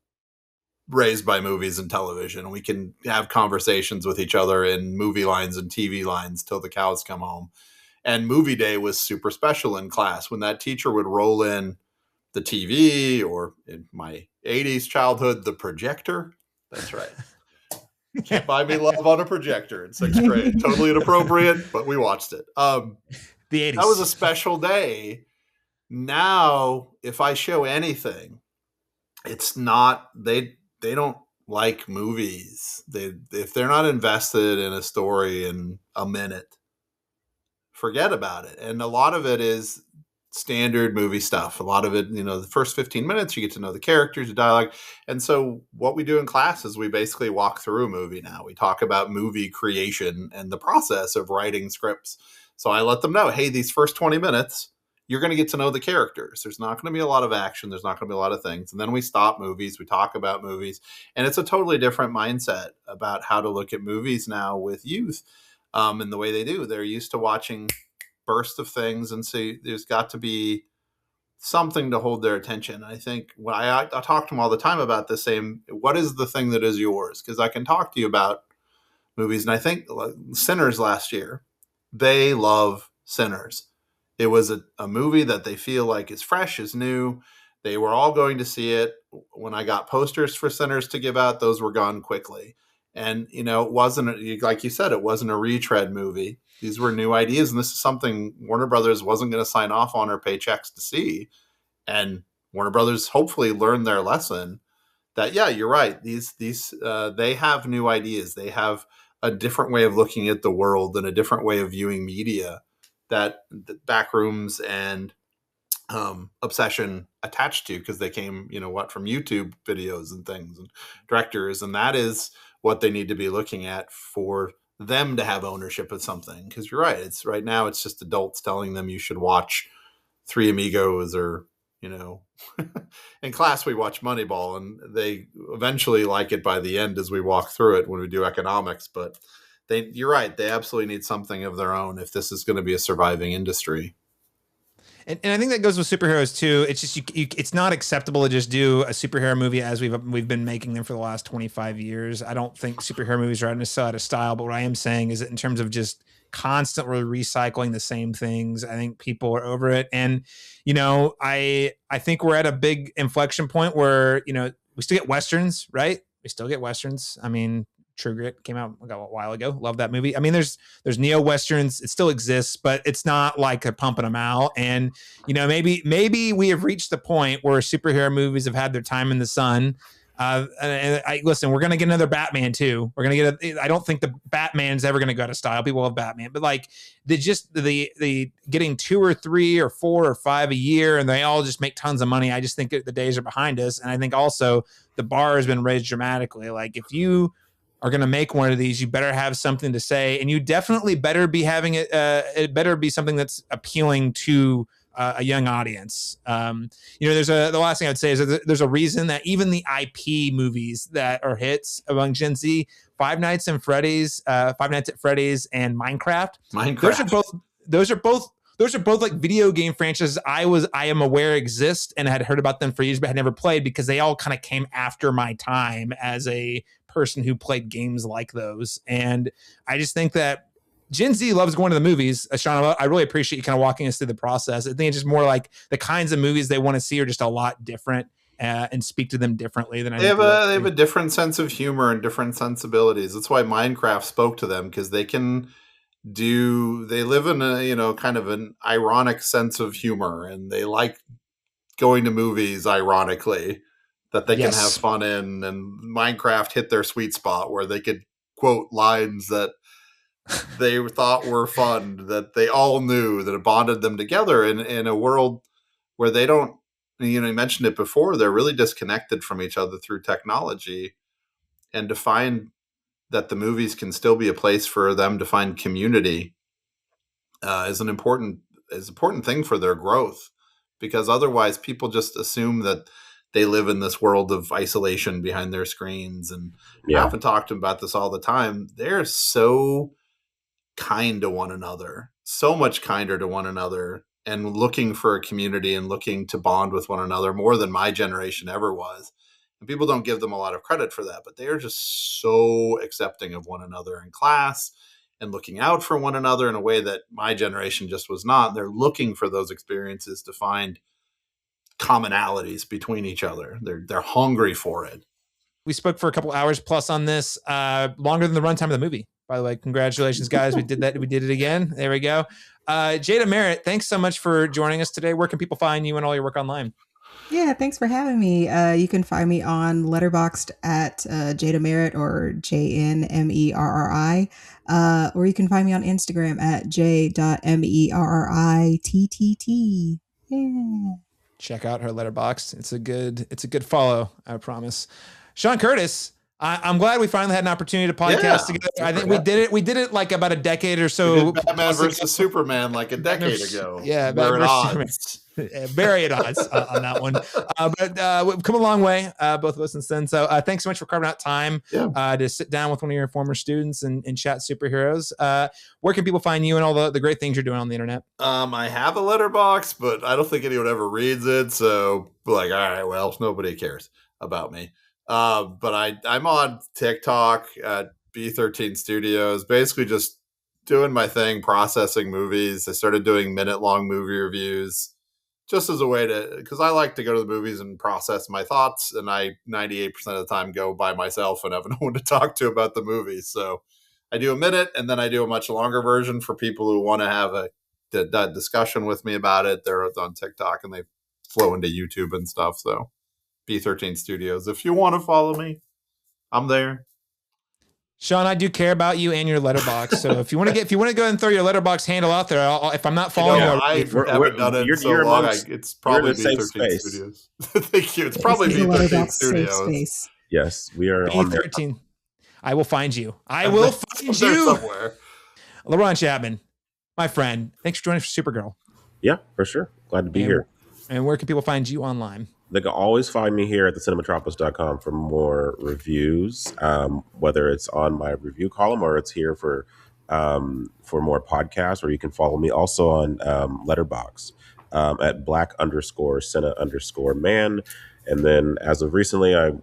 raised by movies and television. We can have conversations with each other in movie lines and TV lines till the cows come home. And movie day was super special in class when that teacher would roll in the TV, or in my 80s childhood, the projector. That's right. Can't buy me love on a projector in 6th grade. Totally inappropriate, but we watched it. The 80s. That was a special day. Now, if I show anything, it's not, they don't like movies. If they're not invested in a story in a minute, forget about it. And a lot of it is standard movie stuff. A lot of it, the first 15 minutes, you get to know the characters, the dialogue. And so what we do in class is we basically walk through a movie now. We talk about movie creation and the process of writing scripts. So I let them know, hey, these first 20 minutes, you're going to get to know the characters. There's not going to be a lot of action. There's not going to be a lot of things. And then we stop movies. We talk about movies. And it's a totally different mindset about how to look at movies now with youth. And the way they do, they're used to watching bursts of things, and see there's got to be something to hold their attention. I think when I talk to them all the time about this, saying, what is the thing that is yours? Because I can talk to you about movies, and I think Sinners last year, they love Sinners. It was a movie that they feel like is fresh, is new. They were all going to see it. When I got posters for Sinners to give out, those were gone quickly. And, it wasn't, like you said, it wasn't a retread movie. These were new ideas. And this is something Warner Brothers wasn't going to sign off on or pay checks to see. And Warner Brothers hopefully learned their lesson that, yeah, you're right. These they have new ideas. They have a different way of looking at the world and a different way of viewing media that Backrooms and Obsession attached to, because they came, from YouTube videos and things and directors. And that is what they need to be looking at for them to have ownership of something. Because you're right. It's right now, it's just adults telling them you should watch Three Amigos or, in class we watch Moneyball, and they eventually like it by the end as we walk through it when we do economics. But you're right. They absolutely need something of their own if this is going to be a surviving industry. And I think that goes with superheroes too. It's just it's not acceptable to just do a superhero movie as we've been making them for the last 25 years. I don't think superhero movies are necessarily out of style, but what I am saying is that in terms of just constantly recycling the same things, I think people are over it. And I think we're at a big inflection point where we still get westerns, right? We still get Westerns. I mean, True Grit came out a while ago. Love that movie. I mean, there's neo Westerns. It still exists, but it's not like a pumping them out. And, maybe we have reached the point where superhero movies have had their time in the sun. Listen, we're going to get another Batman too. We're going to get I don't think the Batman's ever going to go out of style. People love Batman, but like the getting 2 or 3 or 4 or 5 a year, and they all just make tons of money. I just think the days are behind us. And I think also the bar has been raised dramatically. Like if you are going to make one of these, you better have something to say, and you definitely better be having it better be something that's appealing to a young audience. The last thing I would say is that there's a reason that even the IP movies that are hits among Gen Z, Five Nights at Freddy's and Minecraft. Those are both like video game franchises I am aware exist and had heard about them for years, but had never played because they all kind of came after my time as a person who played games like those. And I just think that Gen Z loves going to the movies. Shawn, I really appreciate you kind of walking us through the process. I think it's just more like the kinds of movies they want to see are just a lot different and speak to them differently than they have a different sense of humor and different sensibilities. That's why Minecraft spoke to them, because they live in a kind of an ironic sense of humor, and they like going to movies ironically that they can have fun in. And Minecraft hit their sweet spot where they could quote lines that they thought were fun, that they all knew, that it bonded them together in a world where they don't, you mentioned it before, they're really disconnected from each other through technology. And to find that the movies can still be a place for them to find community is an important thing for their growth, because otherwise people just assume that they live in this world of isolation behind their screens. And I often talk to them about this all the time. They're so kind to one another, so much kinder to one another, and looking for a community and looking to bond with one another more than my generation ever was. And people don't give them a lot of credit for that, but they are just so accepting of one another in class and looking out for one another in a way that my generation just was not. They're looking for those experiences to find commonalities between each other. They're hungry for it. We spoke for a couple hours plus on this, longer than the runtime of the movie. By the way, congratulations, guys. We did that. We did it again. There we go. Jada Merritt, thanks so much for joining us today. Where can people find you and all your work online? Yeah, thanks for having me. You can find me on Letterboxd at Jada Merritt or JNMERRI, or you can find me on Instagram at J.MERRITTT. Yeah. Check out her Letterboxd. It's a good follow, I promise. Shawn Curtis, I'm glad we finally had an opportunity to podcast together. I think we did it like about a decade or so. Batman versus Superman like a decade ago. Yeah, Batman versus Superman. Very at odds on that one. But we've come a long way, both of us since then. So thanks so much for carving out time to sit down with one of your former students and chat superheroes. Where can people find you and all the great things you're doing on the internet? I have a letterbox, but I don't think anyone ever reads it. So like, all right, well, nobody cares about me. But I'm on TikTok at B13 Studios, basically just doing my thing, processing movies. I started doing minute-long movie reviews just as a way to, because I like to go to the movies and process my thoughts, and I 98% of the time go by myself and have no one to talk to about the movies. So I do a minute, and then I do a much longer version for people who want to have a discussion with me about it. They're on TikTok, and they flow into YouTube and stuff. So B13 Studios. If you want to follow me, I'm there. Shawn, I do care about you and your letterbox. So if you want to go and throw your letterbox handle out there, if I'm not following you, I haven't done it so long. It's probably B13 Studios. Thank you. It's probably B13 Studios. Yes, we are on there. B13. I will find you. I will find you somewhere. Laron Chapman, my friend. Thanks for joining us for Supergirl. Yeah, for sure. Glad to be here. And where can people find you online? They can always find me here at thecinematropolis.com for more reviews, whether it's on my review column or it's here for more podcasts, or you can follow me also on Letterboxd at black_Cena_man. And then as of recently, I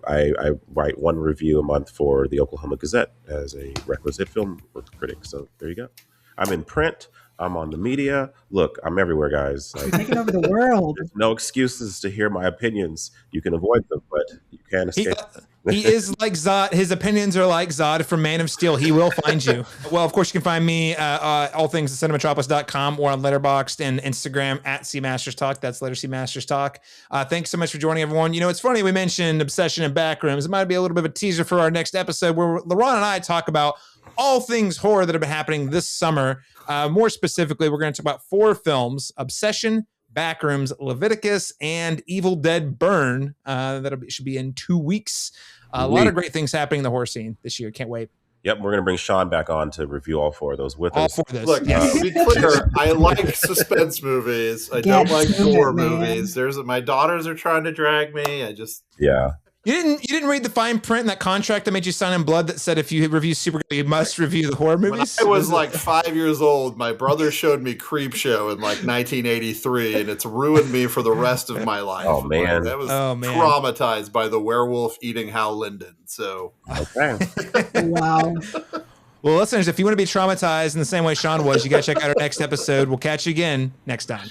write one review a month for the Oklahoma Gazette as a requisite film critic. So there you go. I'm in print. I'm on the media. Look, I'm everywhere, guys. Taking over the world. There's no excuses to hear my opinions. You can avoid them, but you can't escape. He is like Zod. His opinions are like Zod from Man of Steel. He will find you. Well, of course, you can find me all things at cinematropolis.com or on Letterboxd and Instagram at CMastersTalk. That's letter C Masters Talk. Thanks so much for joining, everyone. You know, it's funny we mentioned Obsession and Backrooms. It might be a little bit of a teaser for our next episode where Laron and I talk about all things horror that have been happening this summer. More specifically, we're going to talk about 4 films: Obsession, Backrooms, Leviticus, and Evil Dead Burn. That should be in 2 weeks. A lot of great things happening in the horror scene this year. Can't wait. Yep, we're going to bring Shawn back on to review all 4 of those with us. All 4 of those. Look, to be clear, I like suspense movies. I don't like horror movies. My daughters are trying to drag me. Yeah. You didn't read the fine print in that contract that made you sign in blood that said if you review Supergirl, you must review the horror movies? When I was like 5 years old, my brother showed me Creepshow in like 1983, and it's ruined me for the rest of my life. Oh, man. I was traumatized by the werewolf eating Hal Linden. So, okay. Wow. Well, listeners, if you want to be traumatized in the same way Shawn was, you got to check out our next episode. We'll catch you again next time.